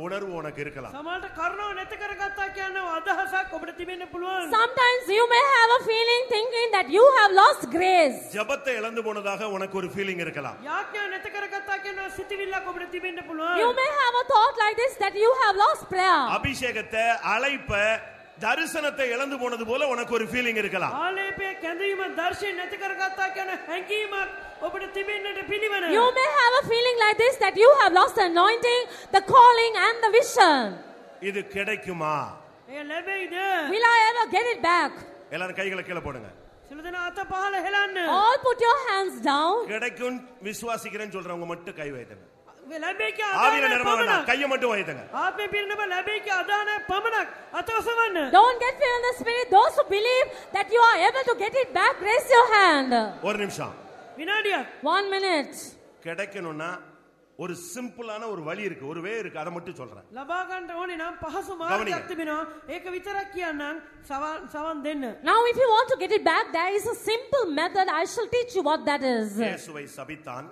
Speaker 2: உணர்வு உனக்கு இருக்கலாம்.
Speaker 3: සමහරට කරුණාව නැති කරගත්තා කියන අදහසක් ඔබට තිබෙන්න පුළුවන්.
Speaker 4: Sometimes you may have a feeling thinking that you have lost grace.
Speaker 2: ஜெபத்தை இழந்து போனதாக உனக்கு ஒரு ஃபீலிங் இருக்கலாம்.
Speaker 3: යාඥා නැති කරගත්තා කියන සිතවිල්ලක් ඔබට තිබෙන්න පුළුවන්.
Speaker 4: You may have a thought like this that you have lost prayer.
Speaker 2: அபிஷேகத்தை அழைப்ப தரிசனத்தை இழந்து போனது போல உனக்கு ஒரு ஃபீலிங் இருக்கலாம்.
Speaker 3: ආලේපය කැඳවීම දර්ශනය නැති කරගත්තා කියන හැඟීමක් ඔබට තිබෙන්නට පිළිවෙන.
Speaker 4: You may have a feeling like this that you have lost the anointing, the calling and the vision.
Speaker 2: இது கிடைக்குமா?
Speaker 3: එය ලැබෙයිද?
Speaker 4: Will I ever get it back?
Speaker 2: எல்லாரும் கைகளை கீழ போடுங்க.
Speaker 3: සියලු දෙනා අත පහළ හෙලන්න.
Speaker 4: All put your hands down.
Speaker 2: கிடைக்கும் விசுவாசிக்கிறேன்னு சொல்றவங்க மட்டும் கை வைத்துங்க.
Speaker 3: ලැබෙයි කිය
Speaker 2: ஆவியில
Speaker 3: අදහන
Speaker 2: நிரம்ப வேண்டாம்,
Speaker 3: පමණක්.
Speaker 2: கையை மட்டும் வைத்துங்க.
Speaker 3: ආත්මය පිරිනම ලැබෙයි කිය අදහන පමණක් අත ඔසවන්න.
Speaker 4: Don't get filled in the spirit. Those who believe that you are able to get it back, raise your hand.
Speaker 2: ஒரு நிமிஷம்.
Speaker 3: විනාඩියක්.
Speaker 4: 1 minute.
Speaker 2: கிடைக்கணும்னா ஒரு சிம்பிளான ஒரு வழி இருக்கு, ஒரு வே இருக்கு, அதை மட்டும் சொல்றேன்.
Speaker 3: ලබා ගන්න ඕනේ නම් පහසු
Speaker 2: ගවනික.
Speaker 3: මාර්ගයක් තිබෙනවා. ඒක විතරක් කියන්නම් සවන් දෙන්න.
Speaker 4: Now if you want to get it back, there is a simple method. I shall teach you what that is.
Speaker 2: இயேசுவை சபித்தான்,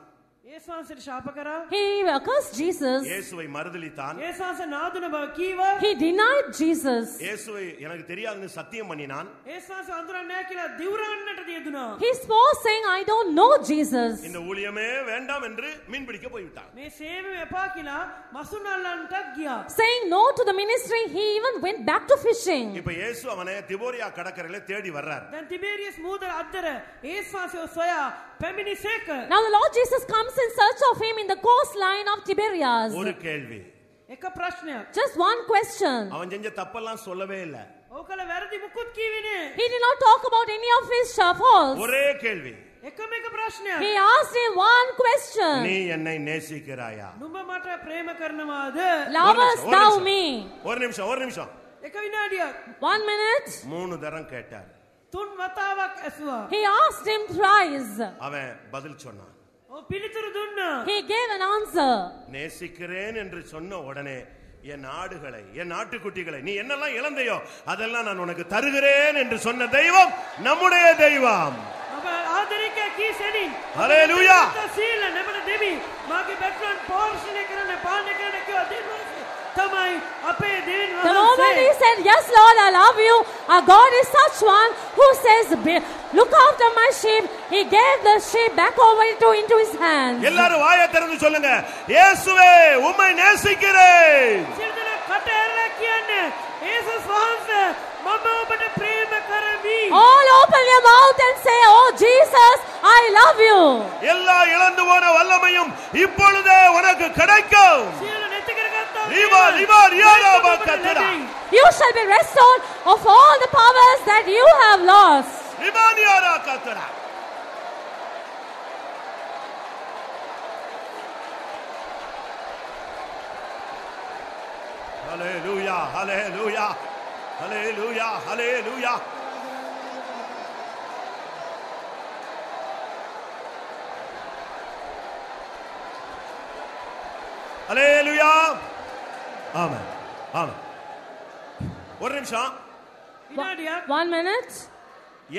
Speaker 3: යේසුස් වහන්සේට ශාප කරා.
Speaker 4: He accursed Jesus.
Speaker 2: இயேசுவை மறுதலித்தான்,
Speaker 3: යේසුස් වහන්සේ නාදුන බව කීවා.
Speaker 4: He denied Jesus.
Speaker 2: இயேசுவை எனக்கு தெரியாதுன்னு சத்தியம் பண்ணினான்.
Speaker 3: යේසුස් වහන්සේ අඳුරන්නේ නැහැ කියලා දිවුරන්නට යෙදුනා.
Speaker 4: He swore saying, I don't know Jesus.
Speaker 2: இந்த ஊழியமே வேண்டாம் என்று மீன் பிடிக்க போய்விட்டான்.
Speaker 3: මේ සේවය එපා කියලා මසුන් අල්ලන්නටත් ගියා.
Speaker 4: Saying no to the ministry, he even went back to fishing.
Speaker 2: இப்ப இயேசு அவனை திபோரியா கடற்கரையில தேடி வர்றார்.
Speaker 3: දැන් තිබේරියස් මූදර අද්දර යේසුස් වහන්සේ සොයා පැමිණිසේක.
Speaker 4: Now the Lord Jesus comes in search of him in the coastline of Tiberias.
Speaker 2: ஒரு கேள்வி,
Speaker 3: එක ප්‍රශ්නයක්.
Speaker 4: Just one question.
Speaker 2: அவன் செஞ்ச தப்பெல்லாம் சொல்லவே இல்ல.
Speaker 3: ඕකල වැරදි මුකුත් කීවේ නෑ.
Speaker 4: He did not talk about any of his faults.
Speaker 2: ஒரே கேள்வி,
Speaker 3: එකම එක ප්‍රශ්නයක්.
Speaker 4: He asked him one question.
Speaker 2: நீ என்னை நேசிக்கிறாயா?
Speaker 3: නුඹ මට ප්‍රේම කරනවාද?
Speaker 4: Lovest thou me?
Speaker 2: ஒரு நிமிஷம்.
Speaker 3: එක විනාඩියක්.
Speaker 4: 1 minute.
Speaker 2: 3 தரம் கேட்டார்.
Speaker 3: 3 වතාවක් ඇසුවා.
Speaker 4: He asked him thrice.
Speaker 2: அவன் பதில் சொன்னான்.
Speaker 3: පිළිතුරු දුන්නා.
Speaker 4: He gave an answer.
Speaker 2: நேசிக்கிறேன் என்று சொன்ன உடனே என் ஆடுகளை, என் ஆட்டுக்குட்டிகளை நீ என்னெல்லாம் இழந்தையோ அதெல்லாம் நான் உனக்கு தருகிறேன் என்று சொன்ன தெய்வம் நம்முடைய தெய்வம்.
Speaker 3: ඔබ ආදරේක කීසෙනි.
Speaker 2: ஹalleluya.
Speaker 3: සීල නෙමෙයි දෙවි. මාගේ බැක්ග්‍රවුන්ඩ් පෝර්ෂණය කරන්න පාලනය කරන්න කිව්වා දෙවියන් තමයි අපේ දෙවියන්
Speaker 4: The moment he
Speaker 3: වහන්සේ.
Speaker 4: said, Yes, Lord, I love you, our God is such one who says, Look after my sheep. He gave the sheep back over into his hands.
Speaker 2: எல்லாரும் வாயை திறந்து சொல்லுங்க, இயேசுவே உம்மை நேசிக்கிறேன்.
Speaker 3: සියලු දෙනා කට ඇරලා කියන්නේ යේසුස් වහන්සේ මම ඔබට ප්‍රේම කරමි.
Speaker 4: All open your mouth and say, Oh Jesus, I love you.
Speaker 2: எல்லா இழந்து போன வல்லமையும் இப்பொழுதே உனக்கு கிடைக்கும்.
Speaker 3: සියලු නැති කරගත්තා.
Speaker 2: Riva ரியாராபா கத்தரா.
Speaker 4: You shall be restored of all the powers that you have lost.
Speaker 2: ரிமானியாரா கத்தரா. ஹalleluya, ஹalleluya, ஹalleluya, ஹalleluya. ஹalleluya. ஆமென். ஆமென். ஒரு நிமிஷம்.
Speaker 3: විනාඩියක්.
Speaker 4: 1 minute.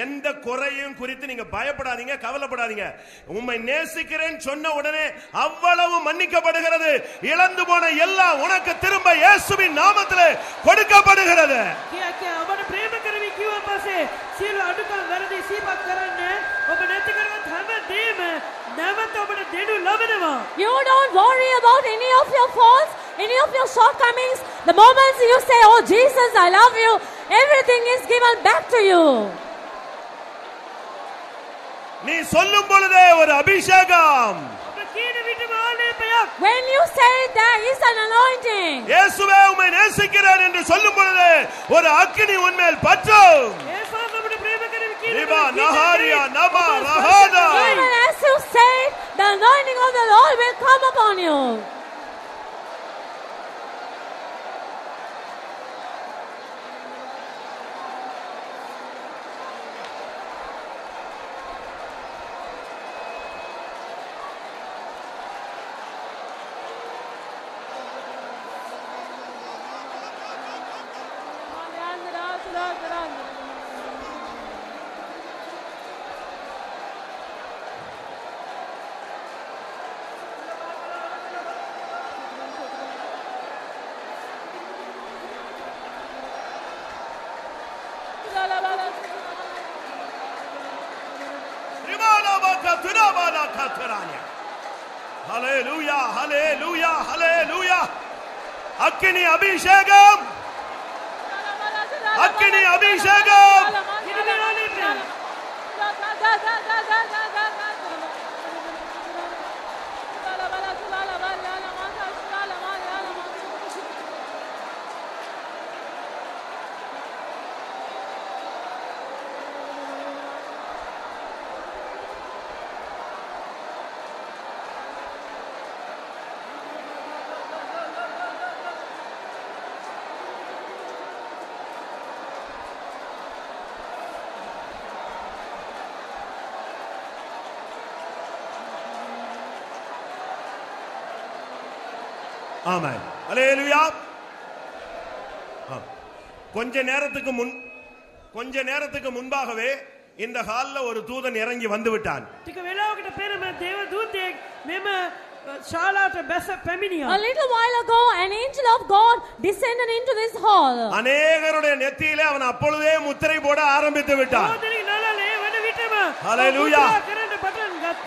Speaker 2: எந்த குறையும் குறித்து நீங்க பயப்படாதீங்க, கவலைப்படாதீங்க. உம்மை நேசிக்கிறேன் சொன்ன உடனே அவ்வளவு மன்னிக்கப்படுகிறது. இழந்து போன எல்லாம் உனக்கு திரும்ப இயேசுவின் நாமத்திலே கொடுக்கப்படுகிறது.
Speaker 3: කිය ඔබට ප්‍රේම කරමි කිව්වා පස්සේ සියලු අඩුකම් වැරදි සිහිපත් කරන්න ඔබ නැති කරගත් හැම දෙයක්ම නැවත ඔබට දෙනු ලබනවා.
Speaker 4: You don't worry about any of your faults, any of your shortcomings. The moment you say, Oh Jesus, I love you, everything is given back to you.
Speaker 2: நீ சொல்லும் பொழுதே ஒரு அபிஷேகம்.
Speaker 3: ඔබ කියන විටම ආලේපයක්.
Speaker 4: When you say there is an anointing.
Speaker 2: இயேசுவே உம்மை நேசிக்கிறேன் என்று சொல்லும் பொழுது ஒரு அக்கினி உன்மேல் பற்றும்.
Speaker 3: යේසුස් ඔබට ප්‍රේම කරමි කියන
Speaker 2: Riva நஹாரியா நமா ரஹாதா.
Speaker 4: Even as you say, the anointing of the Lord will come upon you.
Speaker 2: ஹல்லேலூயா ஹல்லேலூயா ஹல்லேலூயா. அக்கினி அபிஷேகம், அக்கினி அபிஷேகம். ஆமென். அல்லேலூயா. கொஞ்ச நேரத்துக்கு முன்பாகவே இந்த ஹால்ல ஒரு தூதன் இறங்கி வந்து விட்டான்.
Speaker 4: A little while ago an angel of God descended into this hall.
Speaker 2: அநேகருடைய நெத்தியிலே அவன் அப்பொழுதே முத்திரை போட ஆரம்பித்து விட்டான். Hallelujah.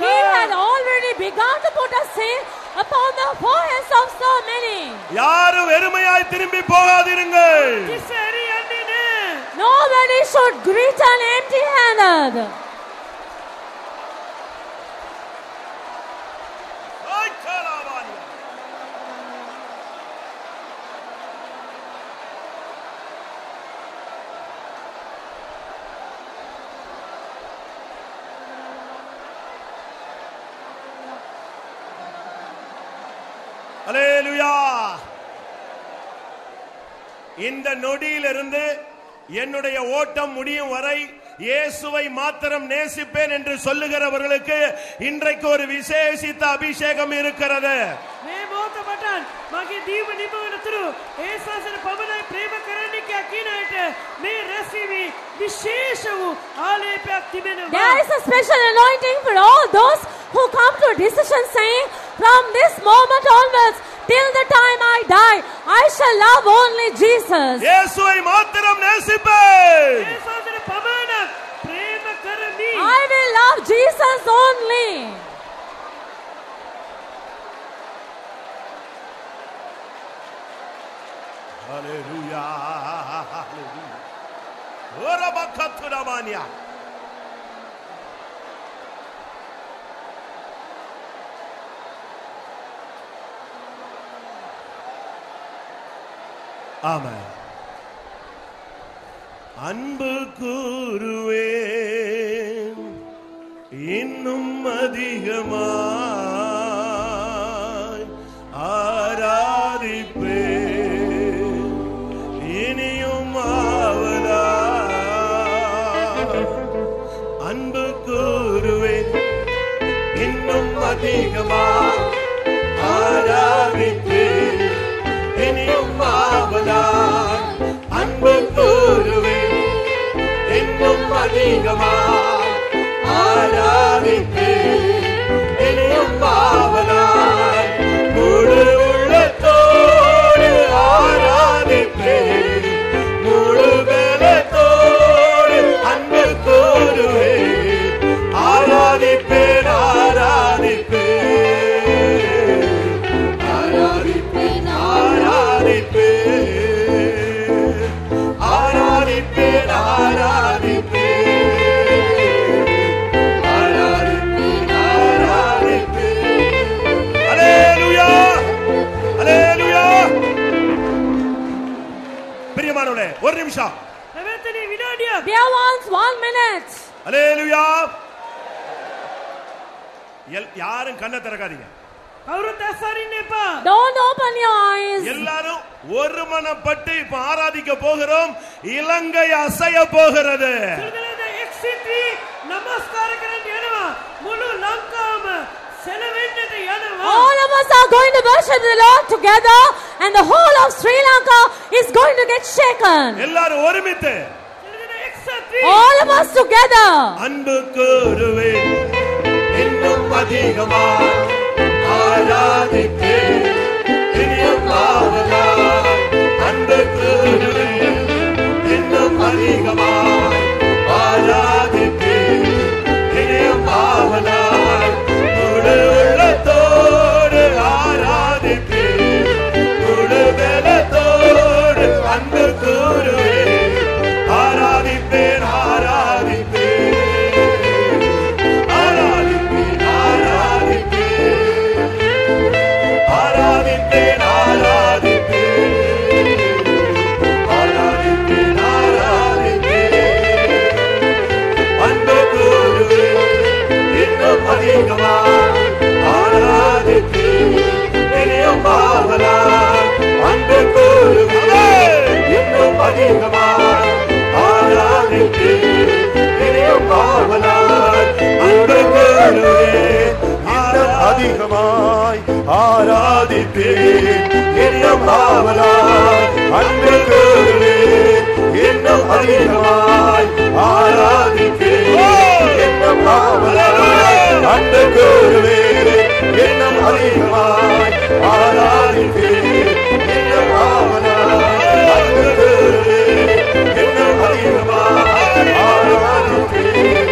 Speaker 4: He had already begun to put a seal upon the foreheads of so many.
Speaker 2: யாரும் வெறுமையாய் திரும்பி போகாதீர்கள்.
Speaker 4: Nobody should return empty-handed.
Speaker 2: அல்லேலூயா. இந்த நொடியிலிருந்து என்னுடைய ஓட்டம் முடியும் வரை இயேசுவை மாத்திரம் நேசிப்பேன் என்று சொல்லுகிறவர்களுக்கு இன்றைக்கு ஒரு விசேஷித்த அபிஷேகம் இருக்கிறது.
Speaker 4: There is a special anointing for all those who come to a decision saying, from this moment onwards till the time I die, I shall love only Jesus.
Speaker 2: இயேசுவை மாத்திரம் நேசிப்பேன்.
Speaker 4: I will love Jesus only.
Speaker 2: Hallelujah. Hallelujah. Ora bakatramania. Amen. அன்பு கூறுவேன் இன்னும் அதிகமாய் ஆராதிப்பேன் இனியும் ஆவலாய். அன்பு கூறுவேன் இன்னும் அதிகமாய் ஆராதிப்பேன் இனியும் ஆவலாய். அன்பு கூறுவேன் இன்னும் அதிகமாய் ஆராதிப்பேன் இனியும் ஆவலாய். முழு உள்ளத்தோடு ஆராதிப்பேன் முழு பலத்தோடு அன்பு கூறுவேன் ஆராதிப்பேன் ஆராதிப்பேன் ஆராதிப்பேன் ஆராதிப்பேன் ஆராதிப்பேன் ஆராதிப்பேன். அல்லேலூயா அல்லேலூயா. பிரியமானவர்களே ஒரு நிமிஷம்.
Speaker 4: Dear ones, 1 minute.
Speaker 2: அல்லேலூயா. யாரும் கண்ணை திறக்காதீங்க.
Speaker 4: Don't open your eyes.
Speaker 2: எல்லாரும் ஒருமனப்பட்டு இப்ப ஆராதிக்க போகிறோம். இலங்கை அசைய போகிறது.
Speaker 4: All of us are going to worship the Lord together and the whole of Sri Lanka is going to get shaken.
Speaker 2: எல்லாரும் ஒருமித்து
Speaker 4: All of us together.
Speaker 2: அன்பு கூறுவேன் இன்னும் அதிகமாய் ஆராதிப்பேன் இனியும் ஆவலாய். அன்பு கூறுவேன் இன்னும் அதிகமாய் ஆராதிப்பேன் இனியும் ஆவலாய். முழு
Speaker 8: அதிகமாய் ஆராதிப்பேன் இன்னும் ஆவலாய் அன்பு கூறுவேன் இன்னும் அதிகமாய் ஆராதிப்பேன் இன்னும் ஆவலாய் அன்பு கூறுவேன் இன்னும் அதிகமாய் ஆராதிப்பேன் இன்னும் ஆவலாய் அன்பு கூறுவேன் இன்னும் அதிகமாய் ஆராதிப்பேன்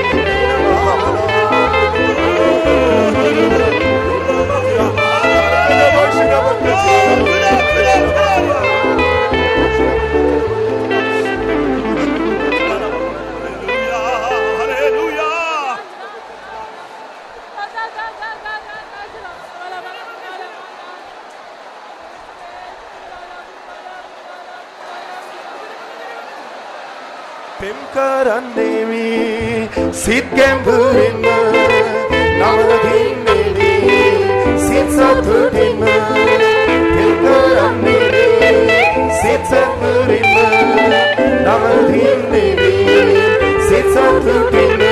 Speaker 8: Pemkaranemi sitkemburinna namadinni sitsathudinna Pemkaranemi sitsathudinna namadinni sitsathudinna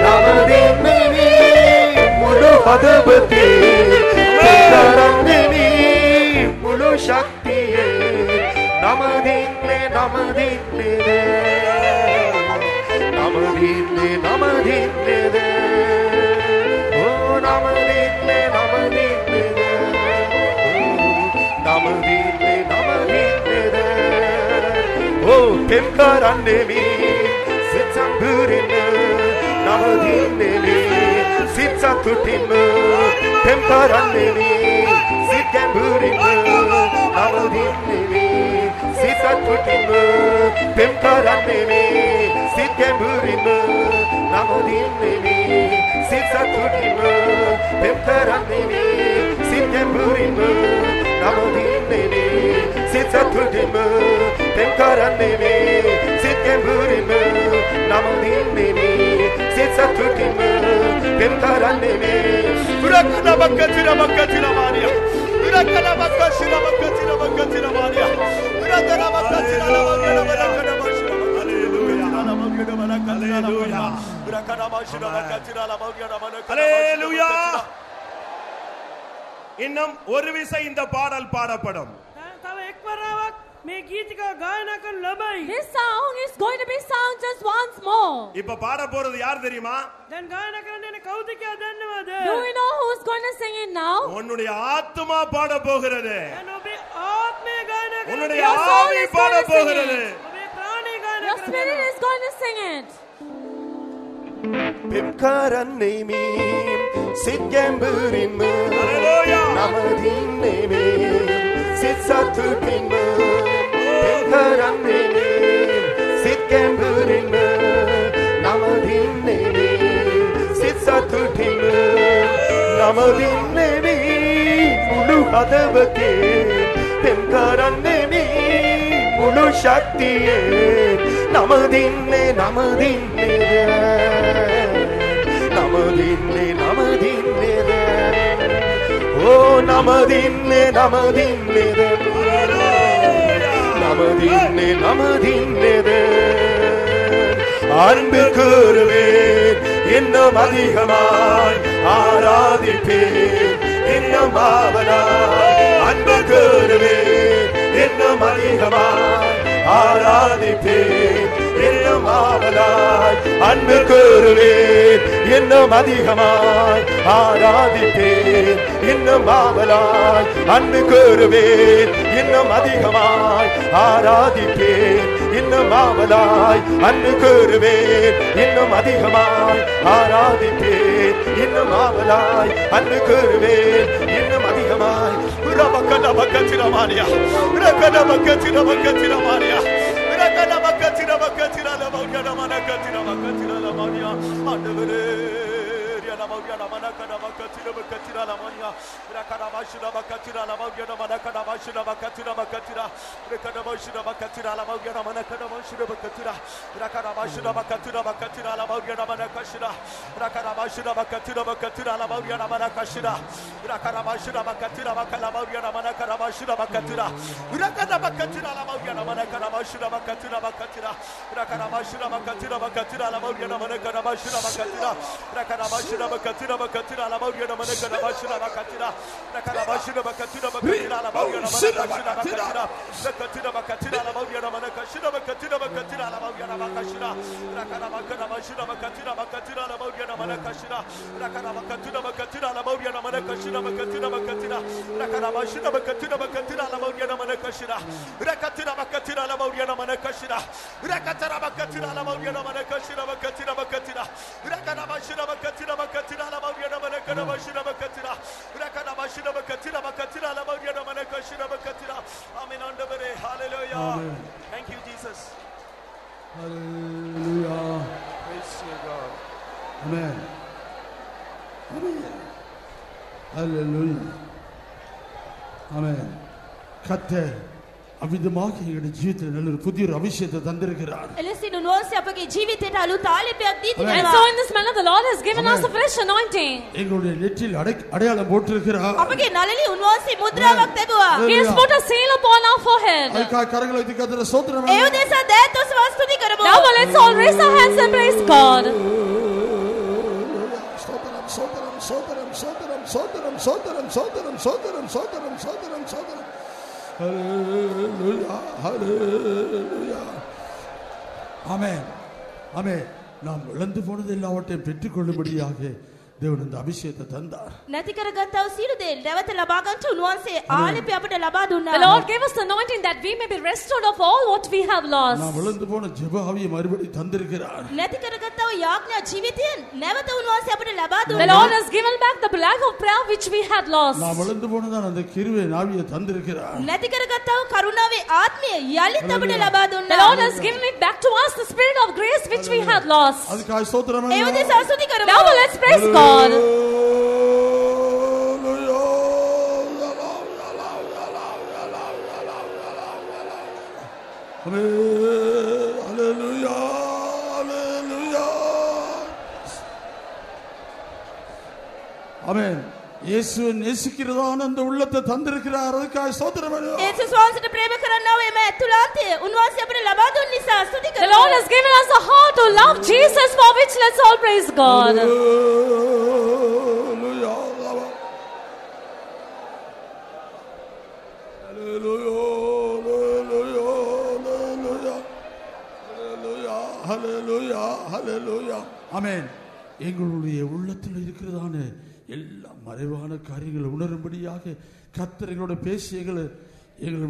Speaker 8: namadinni mulu hadavati Pemkaranemi mulu shaktiye namadinni namadinni namadinne namadinne de oh namadinne namadinne de namadinne namadinne de oh pemkaranemi sitsamburinne namadinne sitsathudinne pemkaranemi sitkemburinne namadinne sitsathudinne pemkaranemi sitkemburinne namadinne sitsathudinne pemkaranemi sitkemburinne namadinne sitsathudinne pemkaranemi sitkemburinne namadinne sitsathudinne pemkaranemi urakana bakatira bakatira maria urakana bakatira bakatira bakatira maria urakana bakatira bakatira bakatira
Speaker 2: Hallelujah. இன்னும் ஒரு விசை இந்த பாடல் பாடப்படும்.
Speaker 4: This song is going to be sung just once more.
Speaker 2: இப்ப பாட போறது யார் தெரியுமா?
Speaker 4: Do you know who is going to sing it now?
Speaker 2: உன்னுடைய ஆத்துமா பாட போகிறது. உன்னுடைய
Speaker 4: Your soul
Speaker 2: ஆவி
Speaker 4: is
Speaker 2: பாட
Speaker 4: going to sing
Speaker 2: போகிறது.
Speaker 4: it. Your spirit is going to sing it.
Speaker 8: Pemkaranemi sitkemburinne namadinne sitsathudinne Pemkaranemi sitkemburinne namadinne sitsathudinne namadinne mulu hadavate Pemkaranemi mulu shaktiye namadinne namadinne namadinne namadinne oh namadinne namadinne namadinne namadinne அன்பு கூறுவேன் இன்னும் அதிகமாய் ஆராதிப்பேன் இன்னும் ஆவலாய் அன்பு கூறுவேன் இன்னும் அதிகமாய் ஆராதிப்பேன் இன்னும் ஆவலாய் அன்பு கூறுவேன் இன்னும் அதிகமாய் ஆராதிப்பேன் இன்னும் ஆவலாய் அன்பு கூறுவேன் இன்னும் அதிகமாய் ஆராதிப்பேன் இன்னும் ஆவலாய் அன்பு கூறுவேன் இன்னும் அதிகமாய் ஆராதிப்பேன் இன்னும் ஆவலாய் அன்பு கூறுவேன் இன்னும் அதிகமாய் உரபக்கன பக்கத்திர மாரியா உரகன பக்கத்திர பக்கத்திர மாரியா உரகன பக்கத்திர பக்கத்திர லபகன மனக்கத்திர பக்கத்திர லமாரியா ஆண்டவரே ரியனமௌயன மனக்கன பக்கத்திர பக்கத்திர லமாரியா உரகன பாஷுன பக்கத்திர லமௌயன மனக்கன பாஷுன பக்கத்திர பக்கத்திர உரகன பாஷுன பக்கத்திர லமௌயன மனக்கன பாஷுன பக்கத்திர உரகன பாஷுன பக்கத்திர பக்கத்திர லமௌயன மனக்கஷிர உரகன பாஷுன பக்கத்திர பக்கத்திர லமௌயன மனக்கஷிர உரகன பாஷுன பக்கத்திர பக்கலமௌயன மனக்கன பாஷுன பக்கத்திர உரகன பக்கத்திர லமௌயன மனக்கன பாஷுன பக்கத்திர பக்கத்திர உரகன பாஷுன பக்கத்திர பக்கத்திர லமௌயன மனக்கன பாஷுன பக்கத்திர உரகன பாஷுன
Speaker 9: Thank you, Jesus.
Speaker 10: Hallelujah.
Speaker 9: Praise you, God.
Speaker 10: Amen. Amen. Hallelujah. Amen. கர்த்தர் අවිධமாக எங்களுடைய ජීවිතේ நல்ல ஒரு புதிய அபிஷேகத்தை தந்திருக்கிறார்.
Speaker 6: එලෙසින් උන්වහන්සේ අපගේ ජීවිතයට අලුත් ආලේපයක් දී
Speaker 4: And
Speaker 6: තිබෙනවා.
Speaker 4: so in this manner the Lord has given us a fresh anointing.
Speaker 10: எங்களுடைய நெற்றியில் அடையாளம் போட்டிருக்கிறார்.
Speaker 6: අපගේ නළලි උන්වහන්සේ මුද්‍රාවක් තැබුවා.
Speaker 4: He has put a seal upon our forehead.
Speaker 10: அதுக்காக கரங்களை உயர்த்தி கர்த்தரை ஸ்தோத்திரம்
Speaker 6: ඒ උදෙසා දෑත් ඔසවා ස්තුති කරමු.
Speaker 4: Now let's all raise our hands and praise God.
Speaker 10: ஸ்தோத்திரம் ஸ்தோத்திரம் ஸ்தோத்திரம் ஸ்தோத்திரம் ஸ்தோத்திரம் ஸ்தோத்திரம் ஸ்தோத்திரம் ஸ்தோத்திரம் ஸ்தோத்திரம் ஸ்தோத்திரம் ஸ்தோத்திரம் Hallelujah, hallelujah. Amen. Amen. நாம் இழந்து போனது எல்லாவற்றையும் பெற்றுக்கொள்ளும்படியாக தேவன் இந்த அபிஷேகத்தை தந்தார்.
Speaker 6: නැති කරගත්තා වූ සියලු දේ නැවත ලබා ගන්නට උන්වහන්සේ ආලේපය අපට ලබා දුන්නා.
Speaker 4: The Lord gave us the anointing that we may be restored of all what we have lost.
Speaker 10: நாம் இழந்து போன ஜெப ஆவியை மறுபடியும் தந்திருக்கிறார்.
Speaker 6: නැති කරගත්තා වූ යාඥා ජීවිතයෙන් නැවත උන්වහන්සේ අපට ලබා
Speaker 4: The
Speaker 6: දුන්නා.
Speaker 4: Lord has given back the life of prayer which we had lost.
Speaker 10: நாம் இழந்து போனதான அந்த கிருபை ஆவியை தந்திருக்கிறார்.
Speaker 6: නැති කරගත්තා වූ කරුණාවේ ආත්මය යලිත් අපට ලබා දුන්නා.
Speaker 4: The Lord has given it back to us, the spirit of grace which we had lost.
Speaker 10: அதுக்காக ஸ்தோத்திரம்.
Speaker 6: ඒ උදෙසා ස්තුති කරමු.
Speaker 4: Now let's praise God.
Speaker 10: Hallelujah, hallelujah. Amen. இயேசுவை நேசிக்கிறதான அந்த உள்ளத்தை தந்திருக்கிறார். அதுக்காக ஸ்தோத்திரம்.
Speaker 6: යේසුස් වහන්සේට ප්‍රේම කරන්නා වූ එම ඇතුළාන්තය උන්වහන්සේ අපට ලබා දුන් නිසා ස්තුති
Speaker 4: The
Speaker 6: කරමු.
Speaker 4: Lord has given us a heart to love Jesus, for which let's all praise God.
Speaker 10: ஆமென். எங்களுடைய உள்ளத்தில் இருக்கிறதான எல்லா மறைவான காரியங்களை உணரும்படியாக கர்த்தர் எங்களோட பேசி எங்களை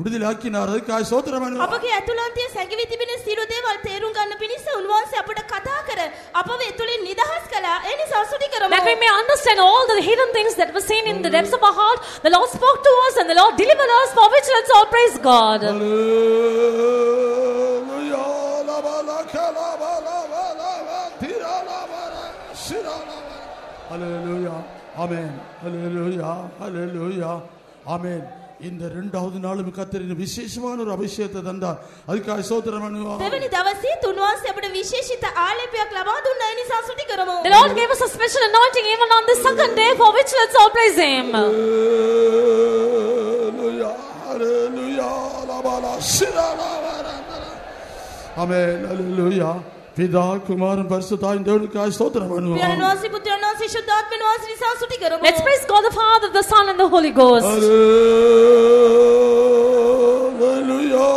Speaker 10: விடுதலையாக்கினார். அதுக்காக ஸ்தோத்திரம்.
Speaker 6: අපගේ ඇතුළාන්තයේ සැඟවී තිබෙන සියලු දේවල් තේරුම් ගන්න පිණිස උන්වහන්සේ අපට කතා කර අපව ඒ තුලින් නිදහස් කළා. ඒ නිසා ස්තුති කරමු.
Speaker 4: That we may understand all the hidden things that were seen in the depths of our heart. The Lord spoke to us and the Lord delivered us, for which let's all praise God.
Speaker 10: Hallelujah. Amen. Hallelujah. Hallelujah. Amen. இந்த இரண்டாவது நாளும் கர்த்தர் விசேஷமான ஒரு அபிஷேகத்தை தந்தார். அதுக்காக ஸ்தோத்திரம் பண்ணுவோம்.
Speaker 6: දෙවනි දවසේ උන්වහන්සේ අපට විශේෂිත ආලේපයක් ලබා දුන්නා. ඒ නිසා ස්තුති කරමු.
Speaker 4: The Lord gave us a special anointing even on this second day, for which let's all praise Him.
Speaker 10: Hallelujah. Hallelujah. Amen. Hallelujah. பிதா குமாரன் பரிசுத்தாவின் தேவனுக்காக ஸ்தோத்திரம் பண்ணுவோம்.
Speaker 6: පියාණන් වහන්සේ පුත්‍රයන් වහන්සේ ශුද්ධාත්මයන් වහන්සේ නිසා ස්තුති කරමු.
Speaker 4: Let's praise God the Father, the Son and the Holy Ghost.
Speaker 10: Hallelujah.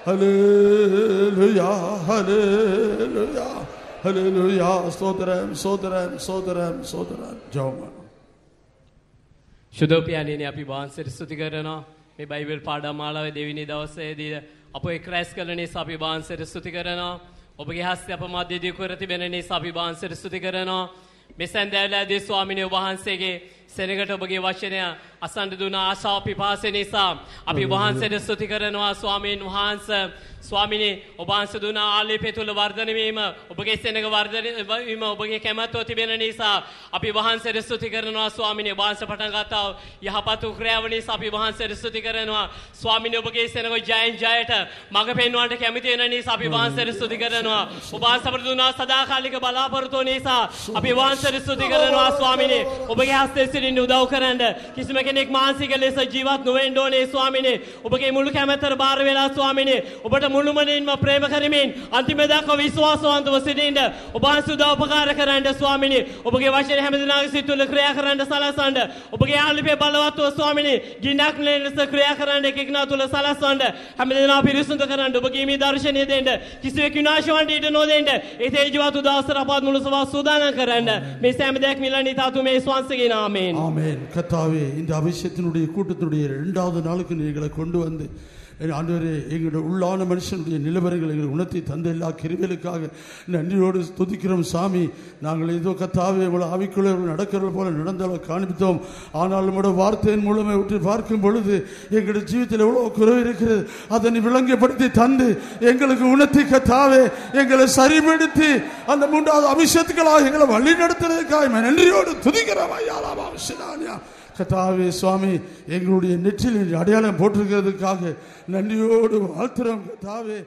Speaker 10: Hallelujah. Hallelujah. Hallelujah. Hallelujah. ස්තෝත්‍රම් ස්තෝත්‍රම් ස්තෝත්‍රම් ස්තෝත්‍රම් ජවම.
Speaker 11: ශුද්ධෝපියාණෙනි අපි වහන්සේට ස්තුති කරනවා. මේ බයිබල් පාඩමාලාවේ දෙවෙනි දවසේදී අප එක් රැස් කළ නිසා අපි වහන්සේට ස්තුති කරනවා. ඔබගේ හස්තය අප මැදදී කර තිබෙන නිසා අපි වහන්සේට ස්තුති කරනවා. මේ සඳෑවැලදී ස්වාමිනේ වහන්සේගේ සෙනගට ඔබගේ වචනය අසන්න දුන ආශාව පිපාසය නිසා අපි වහන්සේට ස්තුති කරනවා. ස්වාමීන් වහන්සේ ස්වාමිනේ ඔබ වහන්සේ දුන ආලේපය තුල වර්ධනය වීම ඔබගේ සෙනග වර්ධනය වීම ඔබගේ කැමැත්තව තිබෙන නිසා අපි වහන්සේට ස්තුති කරනවා. ස්වාමිනේ වහන්සේ පටන් ගත්තා යහපත් ක්‍රියාව නිසා අපි වහන්සේට ස්තුති කරනවා. ස්වාමිනේ ඔබගේ සෙනග ජයෙන් ජයට මඟ පෙන්වන්නට කැමති වෙන නිසා අපි වහන්සේට ස්තුති කරනවා. ඔබ වහන්සේ අපට දුන සදාකාලික බලාපොරොත්තු නිසා අපි වහන්සේට ස්තුති කරනවා. ස්වාමිනේ ඔබගේ හස්තයේ හැසිරෙන්න උදව් කරන්න. කිසිම කෙනෙක් මානසික ලෙස ජීවත් නොවෙන්න ඕනේ ස්වාමිනේ. ඔබගේ මුළු කැමැත්තට බාර වෙලා ස්වාමිනේ. ඔබට මුළුමනින්ම ප්‍රේම කරමින් අන්තිම දක්වා විශ්වාසවන්තව සිටින්න ඔබ වහන්සේ උදව් උපකාර කරන්න ස්වාමිනේ. ඔබගේ වචනේ හැමදෙනාගේ සිත් තුළ ක්‍රියා කරන්න සලසන්න. ඔබගේ ආලිපේ බලවත්ව ස්වාමිනේ ගින්නක් ලෙස ක්‍රියා කරන්න එකිනෙකා තුළ සලසවන්න. හැමදෙනා පිරිසුදු කරන්න ඔබගේ මේ දර්ශනය දෙන්න. කිසිවෙක් විනාශ වන්න ඉඩ නොදෙන්න. ඒ තේජවත් උදාසර අපවත් මුළු සභාව සූදානම් කරන්න. මේ සෑම දෙයක් මිලණි තාතු මේ ස්වාංශගේ නාමයෙන්.
Speaker 10: ஆமென். கர்த்தாவே இந்த அபிஷேகத்தினுடைய கூட்டத்தினுடைய 2வது நாளுக்கு நீங்களை கொண்டு வந்து ஆண்டவரே எங்களுடைய உள்ளான மனுஷனுடைய நிலவரங்களை எங்களுக்கு உணர்த்தி தந்த எல்லா கிருபைகளுக்காக நன்றியோடு துதிக்கிறோம் சாமி. நாங்கள் ஏதோ கர்த்தாவே இவ்வளவு ஆவிக்குள்ளே நடக்கிறது போல நடந்தாலும் காண்பித்தோம். ஆனால் நம்முடைய வார்த்தையின் மூலமே விட்டு பார்க்கும் பொழுது எங்களுடைய ஜீவிதத்தில் எவ்வளவு குறைவு இருக்கிறது அதனை விளங்கப்படுத்தி தந்து எங்களுக்கு உணர்த்தி கர்த்தாவே எங்களை சரிபடுத்தி அந்த 3வது அபிஷேகத்துக்களாக எங்களை வழி நடத்துறதுக்காக நன்றியோடு துதிக்கிறோம் ஐயா. கர்த்தாவே சுவாமி எங்களுடைய நெற்றில் அடையாளம் போட்டிருக்கிறதுக்காக நன்றியோடு வாழ்த்துறோம் கர்த்தாவே.